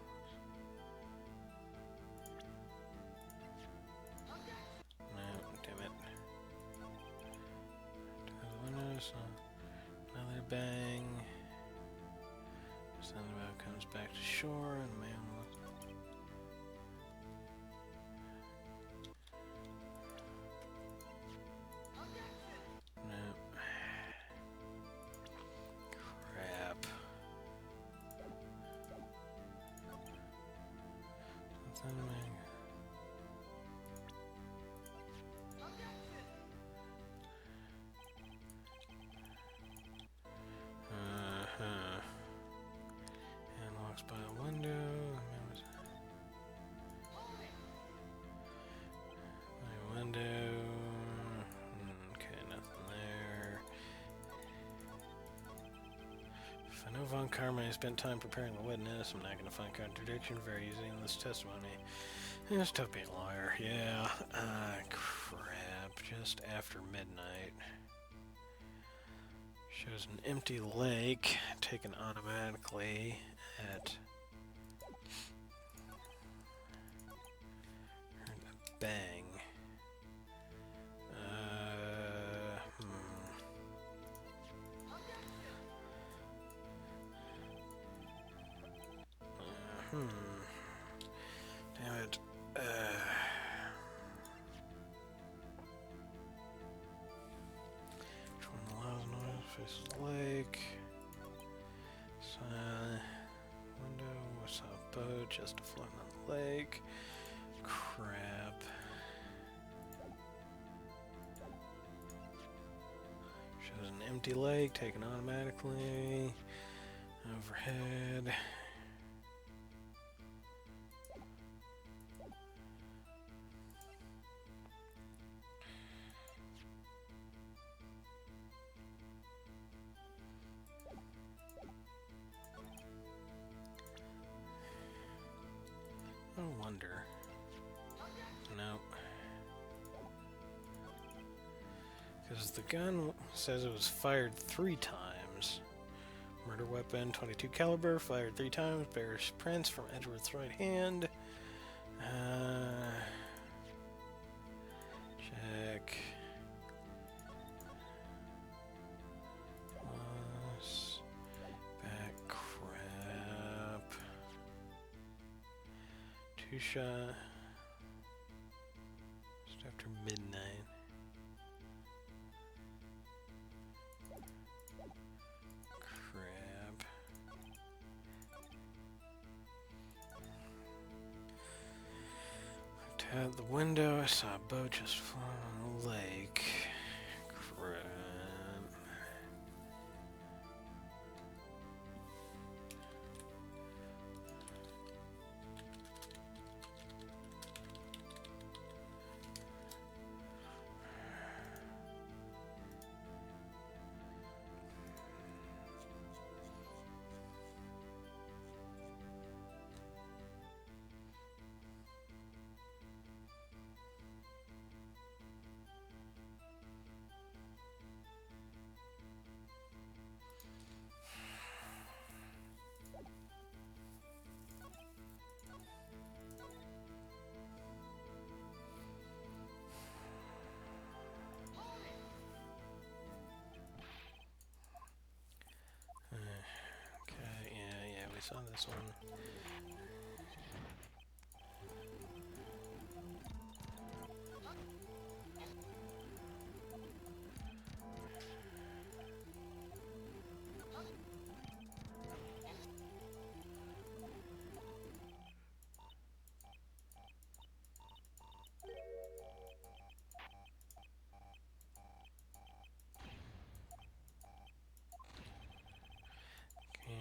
No, damn it. To the windows. Another bang. So then the boat comes back to shore and the man looks. Crap. And walks by a window. My window. Okay, nothing there. If I know Von Carmine spent time preparing the witness, I'm not going to find contradiction very easy in this testimony. It's tough being a lawyer. Yeah. Crap. Just after midnight. Shows an empty lake taken automatically at. Heard a bang. Faces the lake. Window. What's up? Boat. Just a floating on the lake. Crap. Shows an empty lake taken automatically. Overhead. No wonder. Nope. Because the gun says it was fired 3 times. Murder weapon, 22 caliber, fired 3 times. Bears prints from Edward's right hand. Check. Plus. Back crap. 2 shot. Just after midnight. Crap. Looked out the window. I saw a boat just floating on the lake. Crap. Okay, yeah, we saw this one.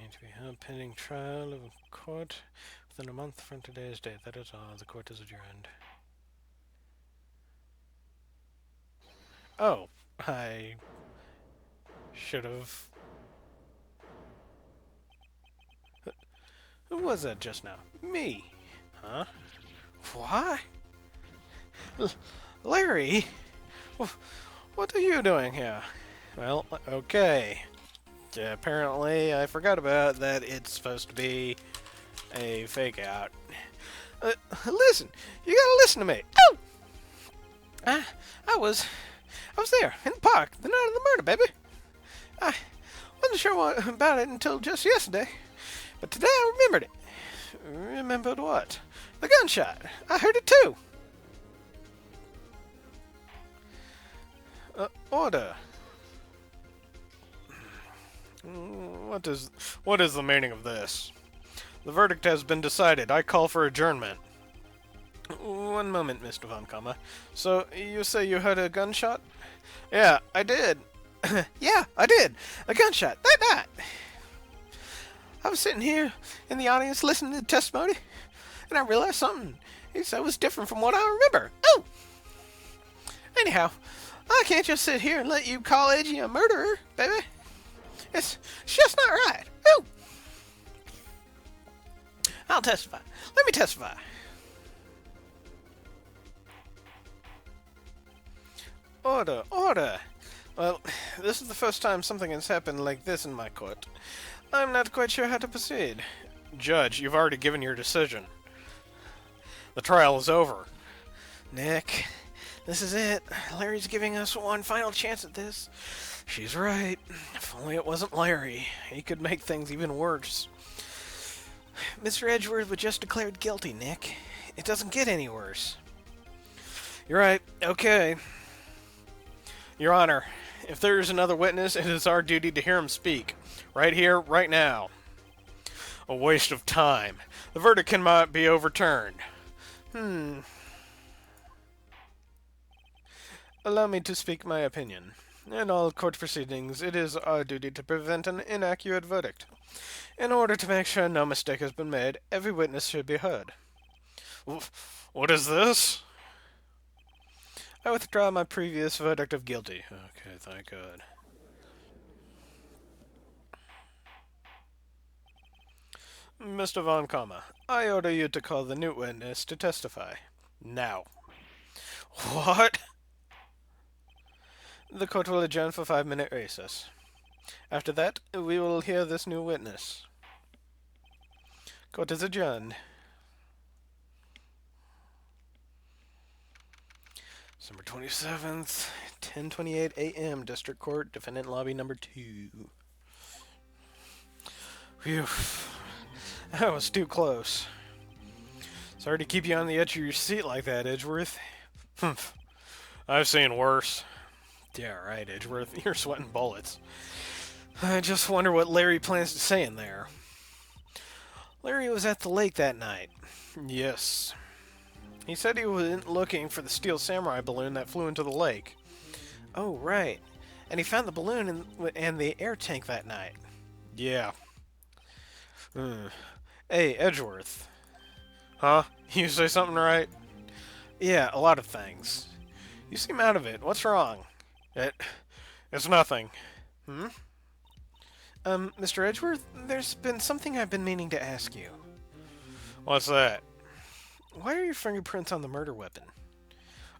To be held pending trial of a court within a month from today's date. That is all. The court is adjourned. Oh, I should have. Who was that just now? Me. Huh? What? Larry? What are you doing here? Well, okay. Yeah, apparently, I forgot about that. It's supposed to be a fake out. Listen, you gotta listen to me. Oh! I was there in the park the night of the murder, baby. I wasn't sure about it until just yesterday, but today I remembered it. Remembered what? The gunshot. I heard it too. Order. What is the meaning of this? The verdict has been decided. I call for adjournment. One moment, Mr. Von Kamma. So, you say you heard a gunshot? Yeah, I did. Yeah, I did. A gunshot. That. I was sitting here in the audience listening to the testimony, and I realized something he said was different from what I remember. Oh! Anyhow, I can't just sit here and let you call Edgy a murderer, baby. It's just not right. Ooh. I'll testify. Let me testify. Order, order. Well, this is the first time something has happened like this in my court. I'm not quite sure how to proceed. Judge, you've already given your decision. The trial is over. Nick, this is it. Larry's giving us one final chance at this. She's right. If only it wasn't Larry. He could make things even worse. Mr. Edgeworth was just declared guilty, Nick. It doesn't get any worse. You're right. Okay. Your Honor, if there is another witness, it is our duty to hear him speak. Right here, right now. A waste of time. The verdict cannot be overturned. Allow me to speak my opinion. In all court proceedings, it is our duty to prevent an inaccurate verdict. In order to make sure no mistake has been made, every witness should be heard. What is this? I withdraw my previous verdict of guilty. Okay, thank God. Mr. Von Comma, I order you to call the new witness to testify. Now. What? The court will adjourn for 5-minute recess. After that, we will hear this new witness. Court is adjourned. December 27th, 10:28 a.m. District Court, Defendant Lobby Number 2. Phew. That was too close. Sorry to keep you on the edge of your seat like that, Edgeworth. Humph. I've seen worse. Yeah, right, Edgeworth. You're sweating bullets. I just wonder what Larry plans to say in there. Larry was at the lake that night. Yes. He said he went looking for the steel samurai balloon that flew into the lake. Oh, right. And he found the balloon and the air tank that night. Yeah. Hey, Edgeworth. Huh? You say something right? Yeah, a lot of things. You seem out of it. What's wrong? It's nothing. Mr. Edgeworth, there's been something I've been meaning to ask you. What's that? Why are your fingerprints on the murder weapon?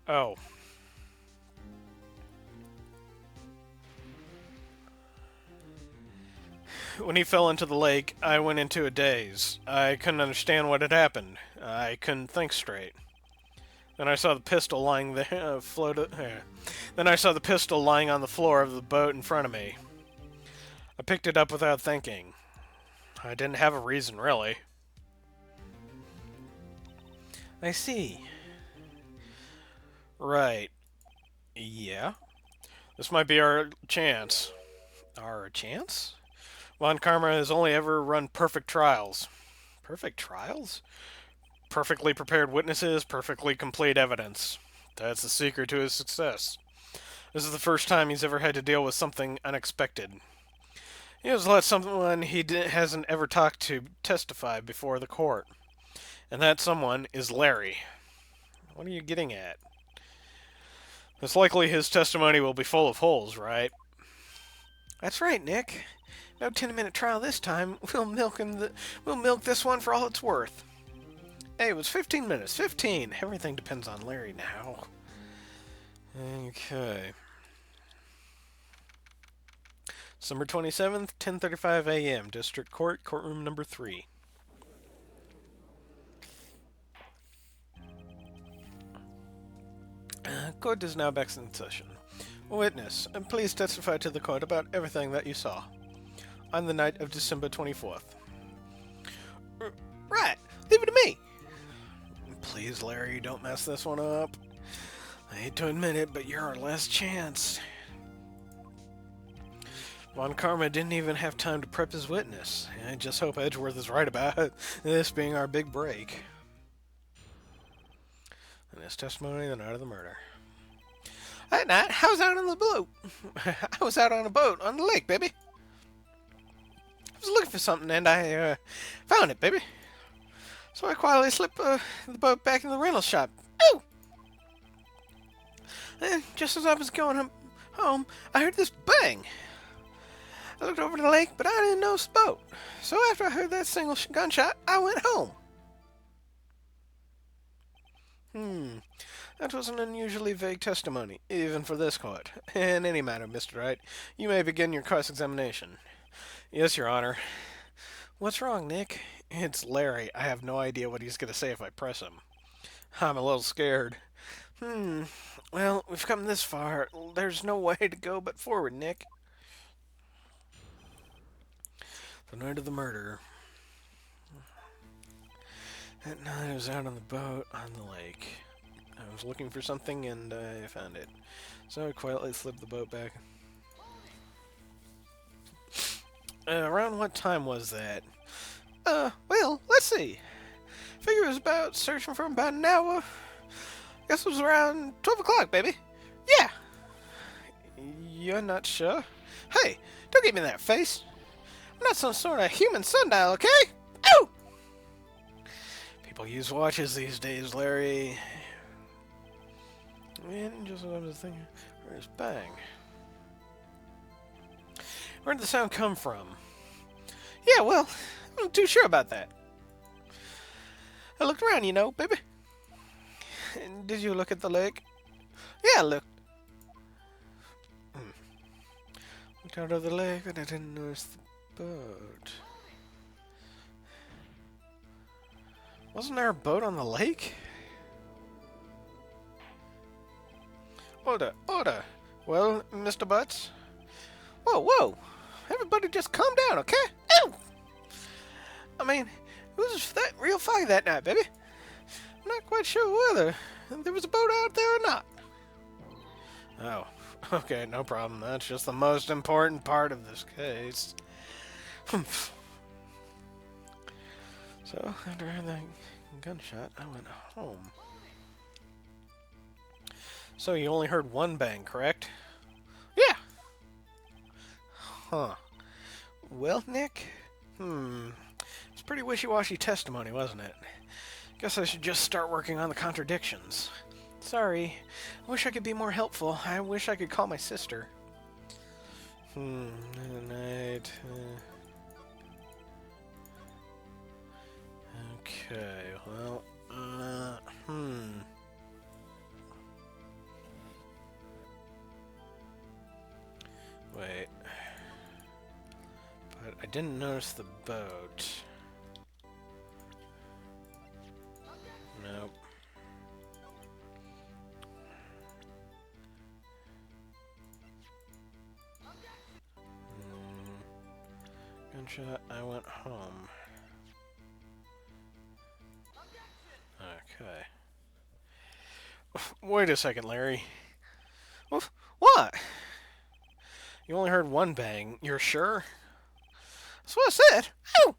Oh. When he fell into the lake, I went into a daze. I couldn't understand what had happened. I couldn't think straight. Then I saw the pistol lying there, Then I saw the pistol lying on the floor of the boat in front of me. I picked it up without thinking. I didn't have a reason, really. I see. Right. Yeah? This might be our chance. Our chance? Von Karma has only ever run perfect trials. Perfect trials? Perfectly prepared witnesses, perfectly complete evidence. That's the secret to his success. This is the first time he's ever had to deal with something unexpected. He has let someone he hasn't ever talked to testify before the court. And that someone is Larry. What are you getting at? It's likely his testimony will be full of holes, right? That's right, Nick. No 10-minute trial this time. We'll milk this one for all it's worth. Hey, it was 15 minutes. 15! Everything depends on Larry now. Okay. December 27th, 10:35 a.m. District Court, Courtroom Number 3. Court is now back in session. Witness, please testify to the court about everything that you saw on the night of December 24th. Right. Leave it to me. Please, Larry, don't mess this one up. I hate to admit it, but you're our last chance. Von Karma didn't even have time to prep his witness. I just hope Edgeworth is right about this being our big break. And his testimony the night of the murder. That night, I was out on the boat. I was out on a boat on the lake, baby. I was looking for something, and I found it, baby. So I quietly slipped the boat back in the rental shop. Oh! And just as I was going home, I heard this bang. I looked over to the lake, but I didn't know it was a boat. So after I heard that single gunshot, I went home. That was an unusually vague testimony, even for this court. In any matter, Mr. Wright, you may begin your cross-examination. Yes, Your Honor. What's wrong, Nick? It's Larry. I have no idea what he's going to say if I press him. I'm a little scared. Well, we've come this far. There's no way to go but forward, Nick. The night of the murder. At night, I was out on the boat on the lake. I was looking for something and I found it. So I quietly slipped the boat back. Around what time was that? Well, let's see. Figure it was about searching for about an hour. Guess it was around 12 o'clock, baby. Yeah. You're not sure? Hey, don't give me that face. I'm not some sort of human sundial, okay? Oh! People use watches these days, Larry. Man, just what I was thinking. Where's bang? Where'd the sound come from? Yeah, well, I'm not too sure about that. I looked around, you know, baby. Did you look at the lake? Yeah, look. Looked out of the lake and I didn't notice the boat. Wasn't there a boat on the lake? Order, order. Well, Mr. Butts? Whoa, whoa. Everybody just calm down, okay? Ow! I mean, it was that real foggy that night, baby. I'm not quite sure whether there was a boat out there or not. Oh, okay, no problem. That's just the most important part of this case. So, after I heard that gunshot, I went home. So you only heard one bang, correct? Yeah. Huh. Well, Nick? It's pretty wishy-washy testimony, wasn't it? Guess I should just start working on the contradictions. Sorry. I wish I could be more helpful. I wish I could call my sister. Night. Okay, well, Wait. But I didn't notice the boat. Nope. Gunshot, I went home. Okay. Wait a second, Larry. What? You only heard one bang. You're sure? That's what I said. Ow!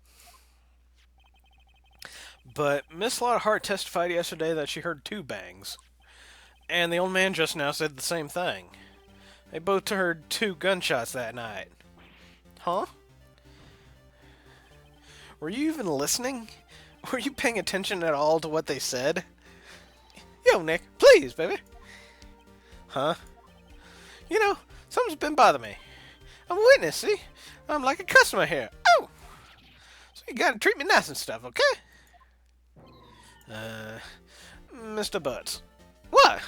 But Miss Lotta Hart testified yesterday that she heard two bangs. And the old man just now said the same thing. They both heard two gunshots that night. Huh? Were you even listening? Were you paying attention at all to what they said? Yo, Nick, please, baby. Huh? You know, something's been bothering me. I'm a witness, see? I'm like a customer here. Oh! So you gotta treat me nice and stuff, okay? Mr. Butts. What?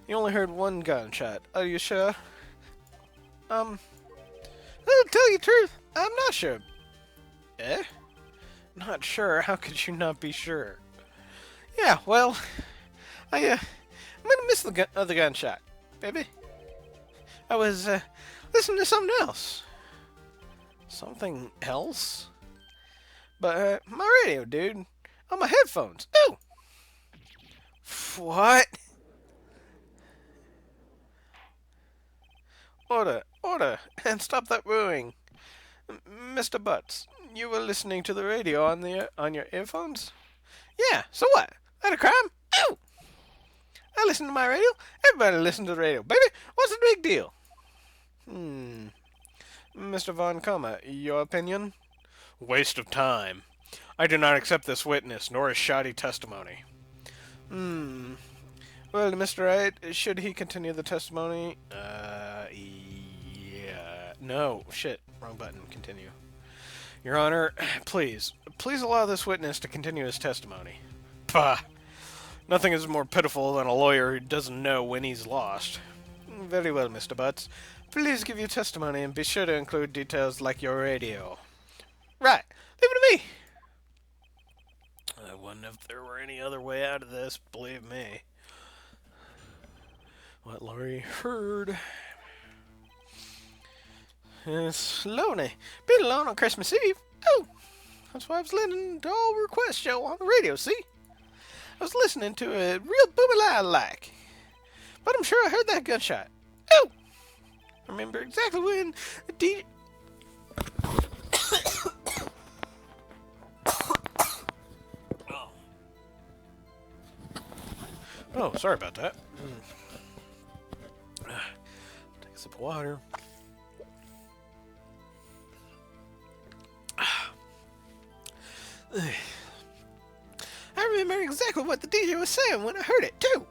You only heard one gunshot. Are you sure? I'll tell you the truth. I'm not sure. Eh? Not sure? How could you not be sure? Yeah, well, I'm gonna miss the other gunshot, baby. I was, listening to something else. Something else? But, my radio, dude. On my headphones. Ooh! What? Order, order, and stop that booing. Mr. Butts, you were listening to the radio on your earphones? Yeah, so what? That a crime? Ooh! I listen to my radio. Everybody listens to the radio, baby. What's the big deal? Mr. Von Comma, your opinion? Waste of time. I do not accept this witness, nor his shoddy testimony. Well, Mr. Wright, should he continue the testimony? Yeah. No, shit. Wrong button. Continue. Your Honor, please allow this witness to continue his testimony. Pah! Nothing is more pitiful than a lawyer who doesn't know when he's lost. Very well, Mr. Butts. Please give your testimony and be sure to include details like your radio. Right. Leave it to me. I wonder if there were any other way out of this, believe me. What Laurie heard. It's lonely. Being alone on Christmas Eve. Oh! That's why I was listening to all request show on the radio, see? I was listening to it real boomy like. But I'm sure I heard that gunshot. Oh! I remember exactly when the DJ... Oh, sorry about that. Take a sip of water. I remember exactly what the DJ was saying when I heard it, too.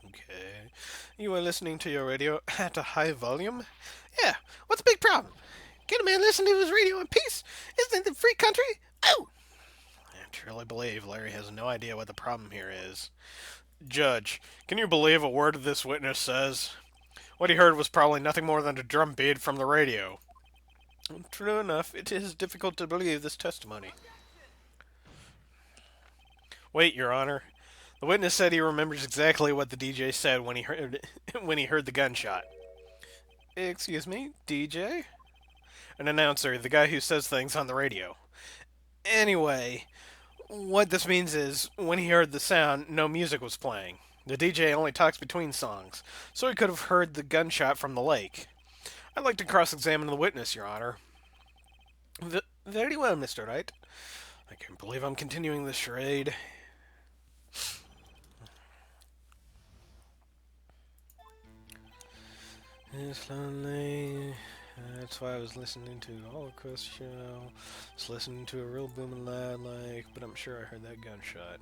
Okay. You were listening to your radio at a high volume? Yeah, what's the big problem? Can't a man listen to his radio in peace? Isn't it the free country? Oh! I truly believe Larry has no idea what the problem here is. Judge, can you believe a word this witness says? What he heard was probably nothing more than a drum beat from the radio. True enough, it is difficult to believe this testimony. Wait, Your Honor. The witness said he remembers exactly what the DJ said when he heard the gunshot. Excuse me, DJ? An announcer, the guy who says things on the radio. Anyway, what this means is, when he heard the sound, no music was playing. The DJ only talks between songs, so he could have heard the gunshot from the lake. I'd like to cross-examine the witness, Your Honor. Very well, Mr. Wright. I can't believe I'm continuing this charade. It's lonely. That's why I was listening to the Holocaust show. I was listening to a real booming loud like, but I'm sure I heard that gunshot.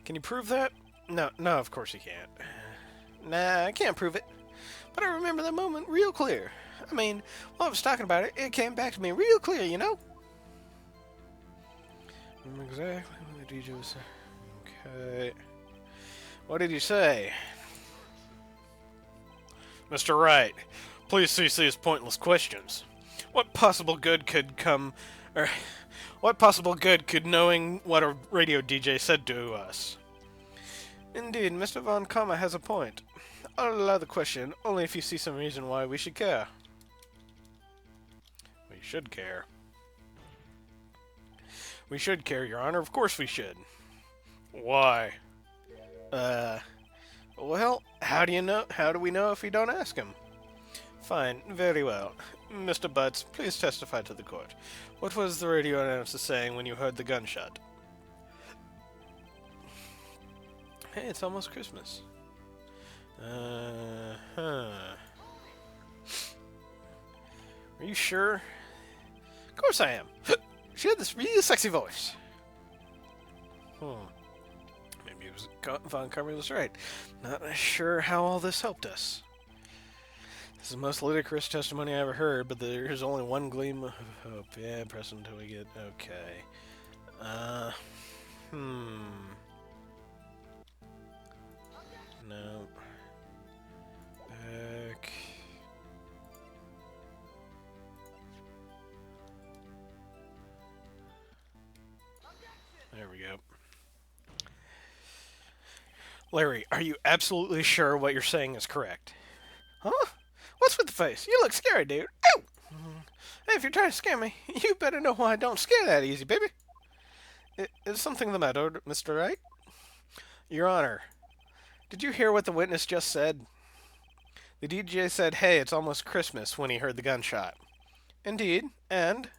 Can you prove that? No, of course you can't. Nah, I can't prove it. But I remember that moment real clear. I mean, while I was talking about it, it came back to me real clear, you know? Remember exactly what the DJ was saying. Okay. What did you say? Mr. Wright, please cease these pointless questions. What possible good could knowing what a radio DJ said to us? Indeed, Mr. Von Comma has a point. I'll allow the question only if you see some reason why we should care. We should care. We should care, Your Honor. Of course we should. Why? Well, how do we know if we don't ask him? Fine, very well. Mr. Butts, please testify to the court. What was the radio announcer saying when you heard the gunshot? Hey, it's almost Christmas. Are you sure? Of course I am. She had this really sexy voice. Maybe it was Von Carver was right. Not sure how all this helped us. This is the most ludicrous testimony I ever heard, but there's only one gleam of hope. Yeah, press until we get... Okay. No. Back. There we go. Larry, are you absolutely sure what you're saying is correct? Huh? What's with the face? You look scary, dude. Ow! Hey, if you're trying to scare me, you better know why I don't scare that easy, baby. Is something the matter, Mr. Wright? Your Honor, did you hear what the witness just said? The DJ said, hey, it's almost Christmas when he heard the gunshot. Indeed, and?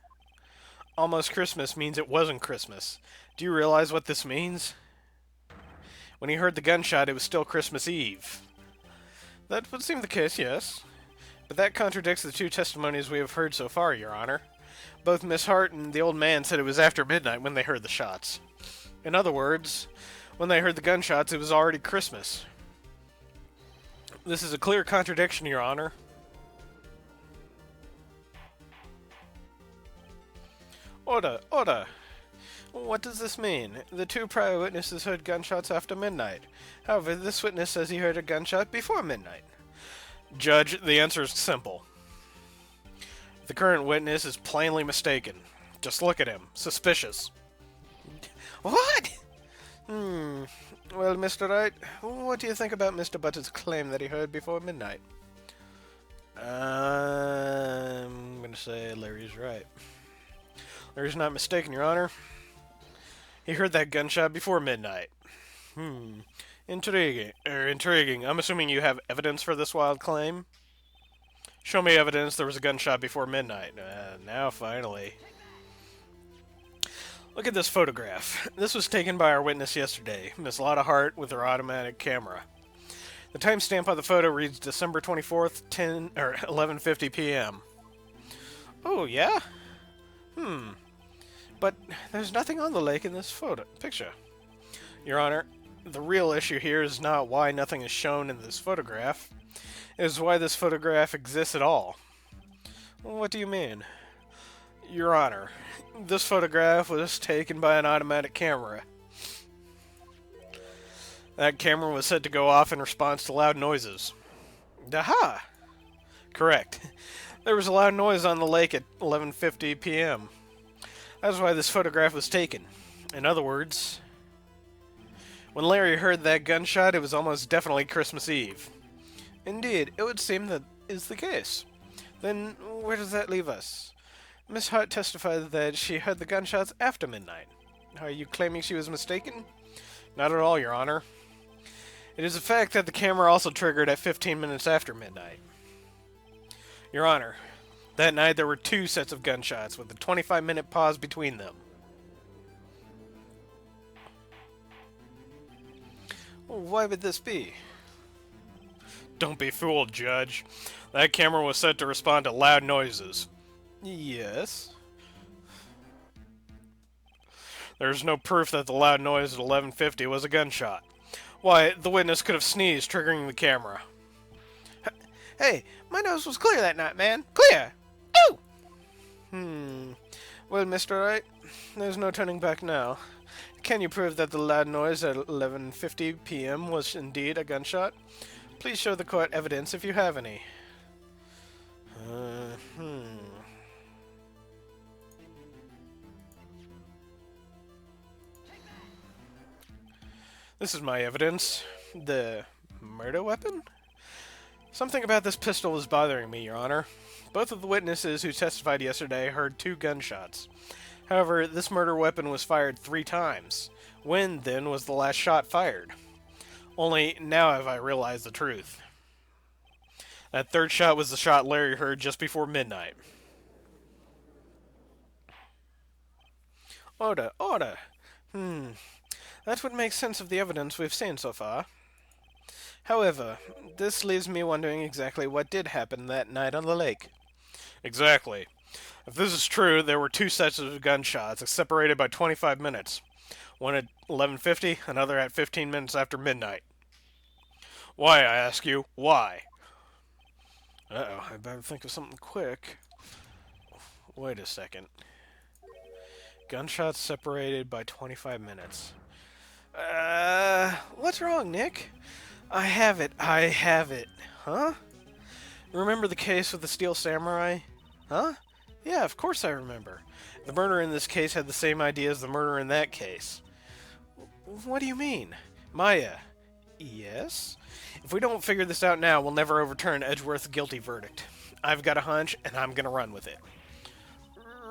Almost Christmas means it wasn't Christmas. Do you realize what this means? When he heard the gunshot, it was still Christmas Eve. That would seem the case, yes. But that contradicts the two testimonies we have heard so far, Your Honor. Both Miss Hart and the old man said it was after midnight when they heard the shots. In other words, when they heard the gunshots, it was already Christmas. This is a clear contradiction, Your Honor. Order, order. What does this mean? The two prior witnesses heard gunshots after midnight. However, this witness says he heard a gunshot before midnight. Judge, the answer is simple. The current witness is plainly mistaken. Just look at him. Suspicious. What? Well, Mr. Wright, what do you think about Mr. Butts' claim that he heard before midnight? I'm gonna say Larry's right. Larry's not mistaken, Your Honor. He heard that gunshot before midnight. Intriguing. Intriguing. I'm assuming you have evidence for this wild claim? Show me evidence there was a gunshot before midnight. Now, finally. Look at this photograph. This was taken by our witness yesterday, Miss Lotta Hart, with her automatic camera. The timestamp on the photo reads December 24th, 11:50 p.m. Oh, yeah? But there's nothing on the lake in this picture. Your Honor, the real issue here is not why nothing is shown in this photograph. It is why this photograph exists at all. What do you mean? Your Honor, this photograph was taken by an automatic camera. That camera was set to go off in response to loud noises. Aha! Correct. There was a loud noise on the lake at 11:50 p.m. That's why this photograph was taken. In other words, when Larry heard that gunshot, it was almost definitely Christmas Eve. Indeed, it would seem that is the case. Then where does that leave us? Miss Hart testified that she heard the gunshots after midnight. Are you claiming she was mistaken? Not at all, Your Honor. It is a fact that the camera also triggered at 15 minutes after midnight. Your Honor, that night there were 2 sets of gunshots with a 25-minute pause between them. Why would this be? Don't be fooled, Judge. That camera was set to respond to loud noises. Yes. There's no proof that the loud noise at 11:50 was a gunshot. Why, the witness could have sneezed, triggering the camera. Hey, my nose was clear that night, man. Clear! Ooh! Well, Mr. Wright, there's no turning back now. Can you prove that the loud noise at 11:50 p.m. was indeed a gunshot? Please show the court evidence if you have any. This is my evidence. The murder weapon? Something about this pistol is bothering me, Your Honor. Both of the witnesses who testified yesterday heard 2 gunshots. However, this murder weapon was fired 3 times. When, then, was the last shot fired? Only now have I realized the truth. That 3rd shot was the shot Larry heard just before midnight. Order, order. That would make sense of the evidence we've seen so far. However, this leaves me wondering exactly what did happen that night on the lake. Exactly. If this is true, there were 2 sets of gunshots, separated by 25 minutes. One at 11:50, another at 15 minutes after midnight. Why, I ask you, why? Uh-oh, I better think of something quick. Wait a second. Gunshots separated by 25 minutes. What's wrong, Nick? I have it. Huh? Remember the case with the Steel Samurai? Huh? Yeah, of course I remember. The murderer in this case had the same idea as the murderer in that case. What do you mean? Maya. Yes? If we don't figure this out now, we'll never overturn Edgeworth's guilty verdict. I've got a hunch, and I'm gonna run with it.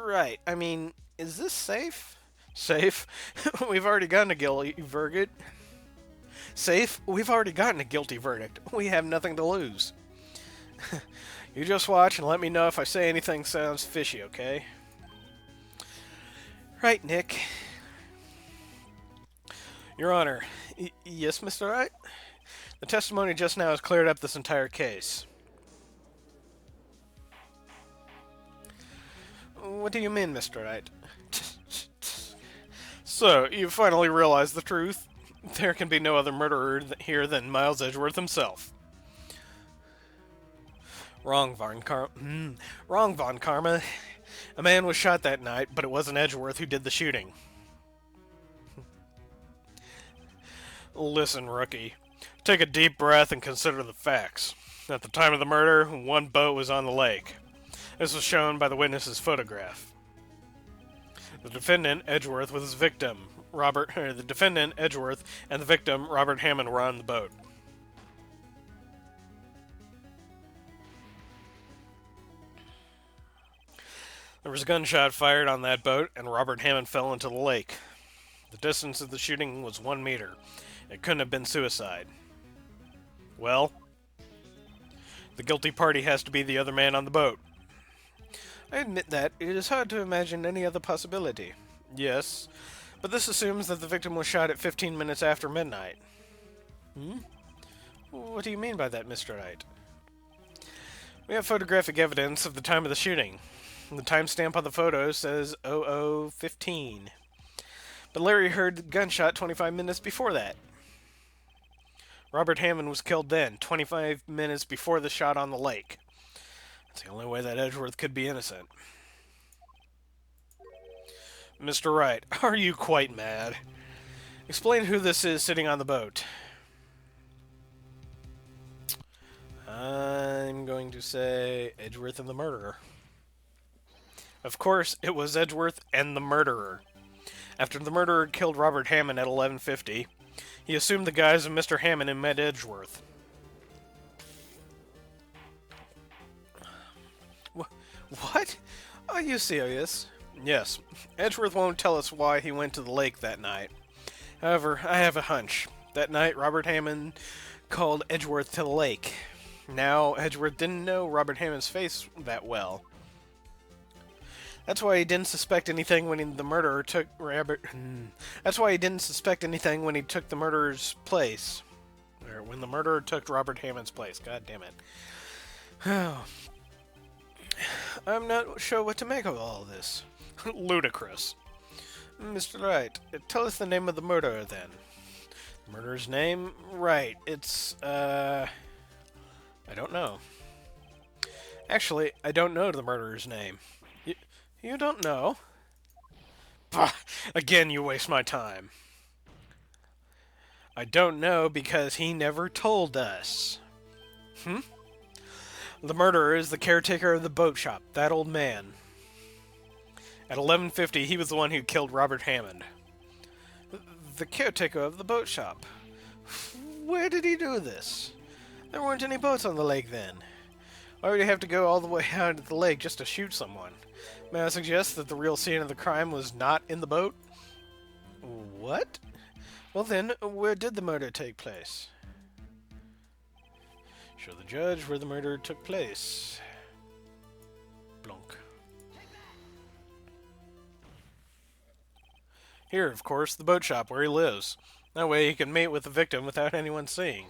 Right. I mean, is this safe? Safe? We've already gotten a guilty verdict. Safe? We've already gotten a guilty verdict. We have nothing to lose. You just watch and let me know if I say anything sounds fishy, okay? Right, Nick. Your Honor. Yes, Mr. Wright? The testimony just now has cleared up this entire case. What do you mean, Mr. Wright? So, you finally realized the truth? There can be no other murderer here than Miles Edgeworth himself. Wrong, Von Karma. A man was shot that night, but it wasn't Edgeworth who did the shooting. Listen, rookie. Take a deep breath and consider the facts. At the time of the murder, 1 boat was on the lake. This was shown by the witness's photograph. The defendant, Edgeworth, with his victim, the defendant, Edgeworth, and the victim, Robert Hammond, were on the boat. There was a gunshot fired on that boat, and Robert Hammond fell into the lake. The distance of the shooting was 1 meter. It couldn't have been suicide. Well, the guilty party has to be the other man on the boat. I admit that it is hard to imagine any other possibility. Yes, but this assumes that the victim was shot at 15 minutes after midnight. Hmm? What do you mean by that, Mr. Wright? We have photographic evidence of the time of the shooting. The timestamp on the photo says 00:15. But Larry heard the gunshot 25 minutes before that. Robert Hammond was killed then, 25 minutes before the shot on the lake. That's the only way that Edgeworth could be innocent. Mr. Wright, are you quite mad? Explain who this is sitting on the boat. I'm going to say Edgeworth and the murderer. Of course, it was Edgeworth and the murderer. After the murderer killed Robert Hammond at 11:50, he assumed the guise of Mr. Hammond and met Edgeworth. What? Are you serious? Yes. Edgeworth won't tell us why he went to the lake that night. However, I have a hunch. That night, Robert Hammond called Edgeworth to the lake. Now, Edgeworth didn't know Robert Hammond's face that well. That's why he didn't suspect anything when the murderer took Robert. That's why he didn't suspect anything when he took the murderer's place, or when the murderer took Robert Hammond's place. God damn it! I'm not sure what to make of all this. Ludicrous. Mr. Wright, tell us the name of the murderer then. The murderer's name? Right. It's I don't know. Actually, I don't know the murderer's name. You don't know? Bah, again, you waste my time. I don't know because he never told us. The murderer is the caretaker of the boat shop, that old man. At 11:50, he was the one who killed Robert Hammond. The caretaker of the boat shop. Where did he do this? There weren't any boats on the lake then. Why would he have to go all the way out of the lake just to shoot someone? May I suggest that the real scene of the crime was not in the boat? What? Well then, where did the murder take place? Show the judge where the murder took place. Blunk. Here, of course, the boat shop where he lives. That way he can meet with the victim without anyone seeing.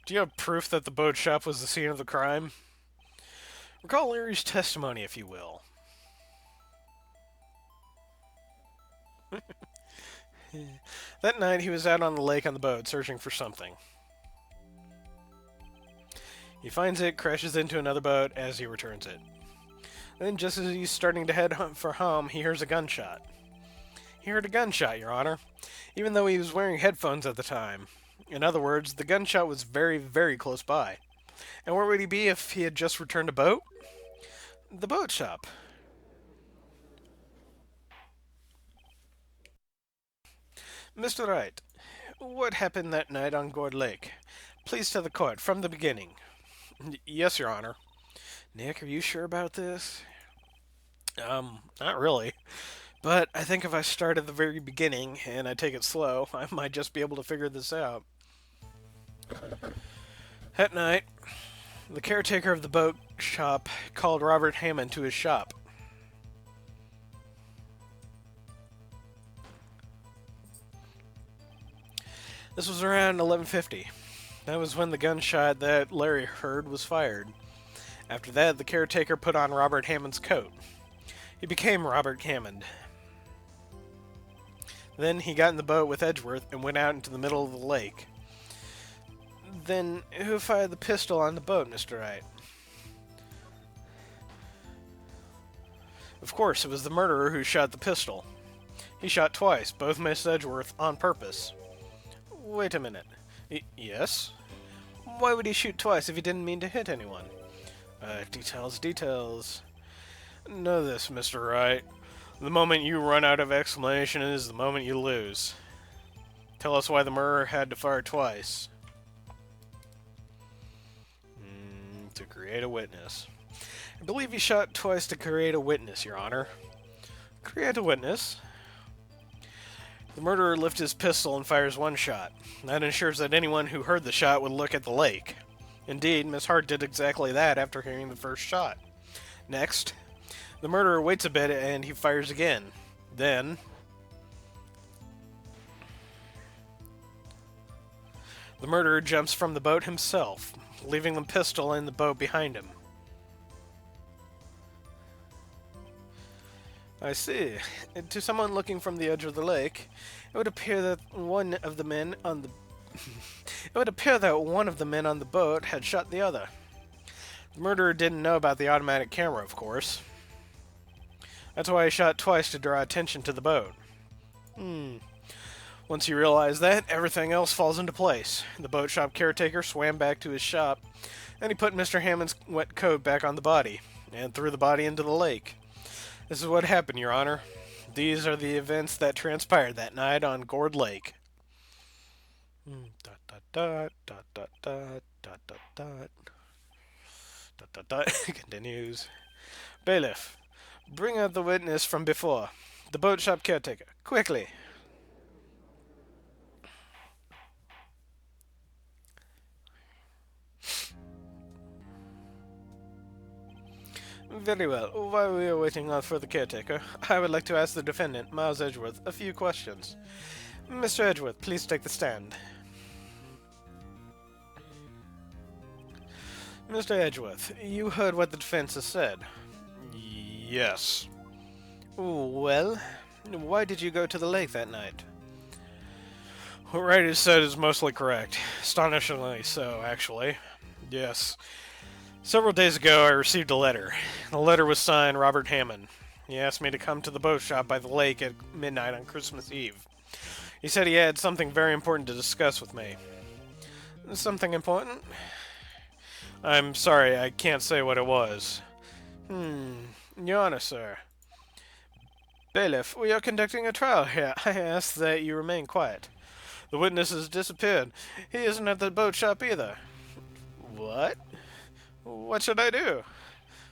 Do you have proof that the boat shop was the scene of the crime? Recall Larry's testimony, if you will. That night, he was out on the lake on the boat, searching for something. He finds it, crashes into another boat as he returns it. Then, just as he's starting to head for home, he hears a gunshot. He heard a gunshot, Your Honor, even though he was wearing headphones at the time. In other words, the gunshot was very, very close by. And where would he be if he had just returned a boat? The boat shop. Mr. Wright, what happened that night on Gourd Lake? Please tell the court, from the beginning. Yes, Your Honor. Nick, are you sure about this? Not really. But I think if I start at the very beginning, and I take it slow, I might just be able to figure this out. That night, the caretaker of the boat shop called Robert Hammond to his shop. This was around 11:50. That was when the gunshot that Larry heard was fired. After that, the caretaker put on Robert Hammond's coat. He became Robert Hammond. Then he got in the boat with Edgeworth and went out into the middle of the lake. Then, who fired the pistol on the boat, Mr. Wright? Of course, it was the murderer who shot the pistol. He shot twice, both missed Edgeworth on purpose. Wait a minute. Yes? Why would he shoot twice if he didn't mean to hit anyone? Details. Know this, Mr. Wright. The moment you run out of explanation is the moment you lose. Tell us why the murderer had to fire twice. To create a witness. I believe he shot twice to create a witness, Your Honor. Create a witness? The murderer lifts his pistol and fires one shot. That ensures that anyone who heard the shot would look at the lake. Indeed, Miss Hart did exactly that after hearing the first shot. Next, the murderer waits a bit and he fires again. Then, the murderer jumps from the boat himself, leaving the pistol in the boat behind him. I see. To someone looking from the edge of the lake, it would appear that one of the men on the boat had shot the other. The murderer didn't know about the automatic camera, of course. That's why he shot twice to draw attention to the boat. Once you realize that, everything else falls into place. The boat shop caretaker swam back to his shop, and he put Mr. Hammond's wet coat back on the body, and threw the body into the lake. This is what happened, Your Honor. These are the events that transpired that night on Gourd Lake. Continues. Bailiff, bring out the witness from before. The boat shop caretaker. Quickly. Very well. While we are waiting for the caretaker, I would like to ask the defendant, Miles Edgeworth, a few questions. Mr. Edgeworth, please take the stand. Mr. Edgeworth, you heard what the defense has said. Yes. Well, why did you go to the lake that night? What Wright has said is mostly correct. Astonishingly so, actually. Yes. Several days ago, I received a letter. The letter was signed Robert Hammond. He asked me to come to the boat shop by the lake at midnight on Christmas Eve. He said he had something very important to discuss with me. Something important? I'm sorry, I can't say what it was. Your Honor, sir. Bailiff, we are conducting a trial here. I ask that you remain quiet. The witness has disappeared. He isn't at the boat shop either. What? What should I do?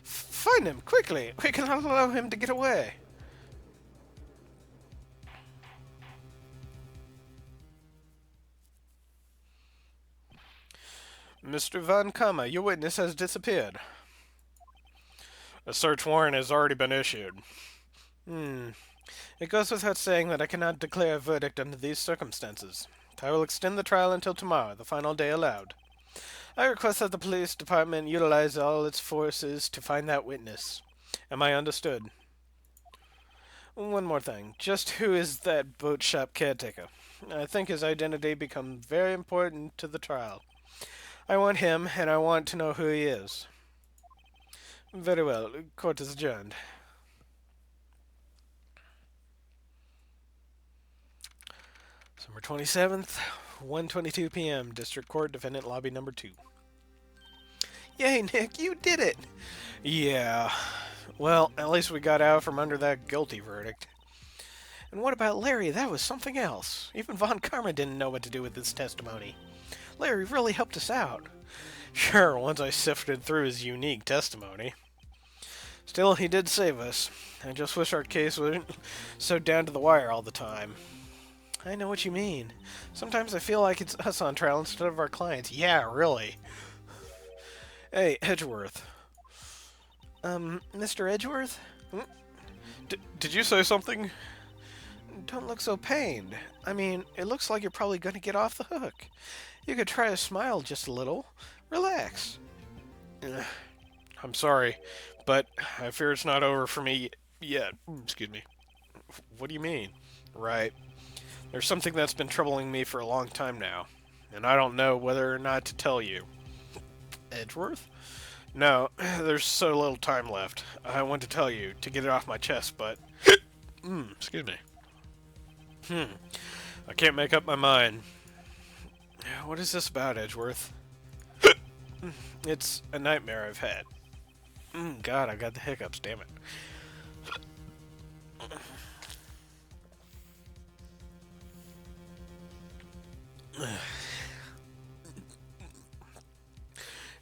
Find him, quickly. We cannot allow him to get away. Mr. Von Kamma, your witness has disappeared. A search warrant has already been issued. It goes without saying that I cannot declare a verdict under these circumstances. I will extend the trial until tomorrow, the final day allowed. I request that the police department utilize all its forces to find that witness. Am I understood? One more thing. Just who is that boat shop caretaker? I think his identity becomes very important to the trial. I want him, and I want to know who he is. Very well. Court is adjourned. December 27th, 1:22 p.m. District Court, Defendant Lobby Number 2. Yay, Nick, you did it! Yeah. Well, at least we got out from under that guilty verdict. And what about Larry? That was something else. Even Von Karma didn't know what to do with his testimony. Larry really helped us out. Sure, once I sifted through his unique testimony. Still, he did save us. I just wish our case wasn't so down to the wire all the time. I know what you mean. Sometimes I feel like it's us on trial instead of our clients. Yeah, really. Hey, Edgeworth. Mr. Edgeworth? Did you say something? Don't look so pained. I mean, it looks like you're probably going to get off the hook. You could try to smile just a little. Relax. I'm sorry, but I fear it's not over for me yet. Excuse me. What do you mean? Right. There's something that's been troubling me for a long time now, and I don't know whether or not to tell you. Edgeworth? No, there's so little time left. I want to tell you, to get it off my chest, but... excuse me. I can't make up my mind. What is this about, Edgeworth? It's a nightmare I've had. God, I got the hiccups, damn it.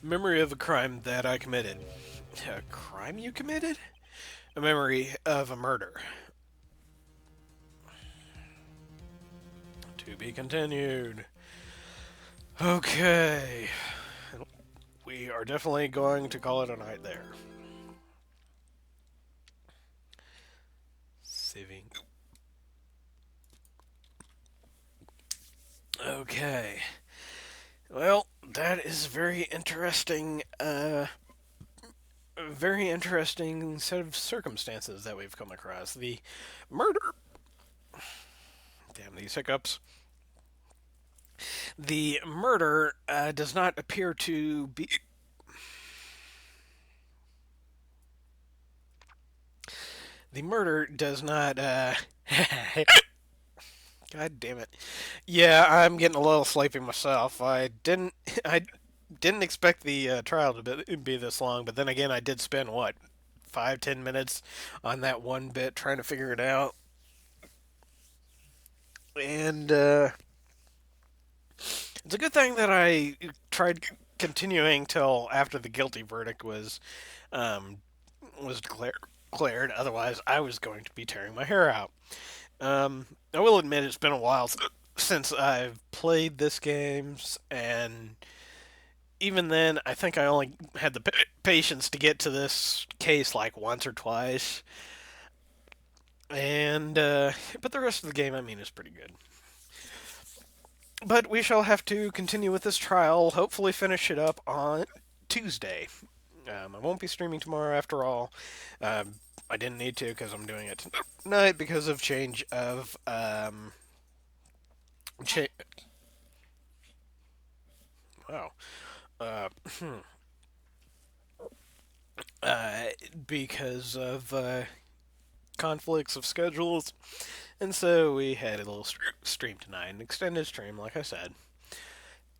Memory of a crime that I committed. A crime? crime you committed? A memory of a murder. To be continued. Okay. We are definitely going to call it a night there. Saving. Okay. Well, that is very interesting. A very interesting set of circumstances that we've come across. The murder. Damn these hiccups. The murder does not appear to be. The murder does not. God damn it. Yeah, I'm getting a little sleepy myself. I didn't. I didn't expect the trial to be this long, but then again, I did spend what 5-10 minutes on that one bit trying to figure it out, and it's a good thing that I tried continuing till after the guilty verdict um, was declared. Otherwise, I was going to be tearing my hair out. I will admit it's been a while since I've played this game, and even then, I think I only had the patience to get to this case like once or twice. And but the rest of the game, I mean, is pretty good. But we shall have to continue with this trial. Hopefully, finish it up on Tuesday. I won't be streaming tomorrow after all. I didn't need to because I'm doing it tonight because of change of cha- wow. Uh, uh, because of conflicts of schedules, and so we had a little stream tonight, an extended stream, like I said.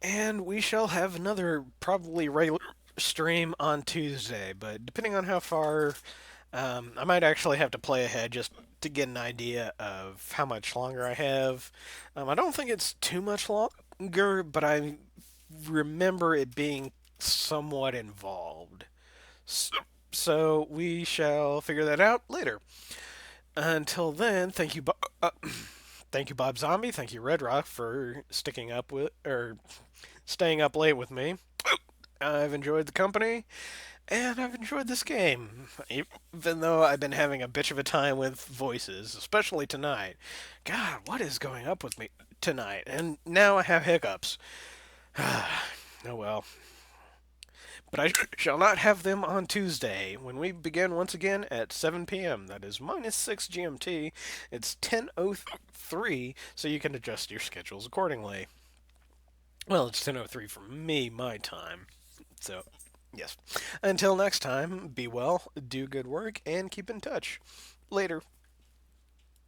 And we shall have another probably regular stream on Tuesday, but depending on how far, I might actually have to play ahead just to get an idea of how much longer I have. I don't think it's too much longer, but I remember it being somewhat involved. So, so we shall figure that out later. Until then, thank you, thank you, Bob Zombie. Thank you, Red Rock, for sticking up with or staying up late with me. I've enjoyed the company, and I've enjoyed this game, even though I've been having a bitch of a time with voices, especially tonight. God, what is going up with me tonight? And now I have hiccups. Oh well. But I shall not have them on Tuesday when we begin once again at 7 p.m. That is -6 GMT. It's 10:03, so you can adjust your schedules accordingly. Well, it's 10:03 for me, my time. So, yes. Until next time, be well, do good work, and keep in touch. Later.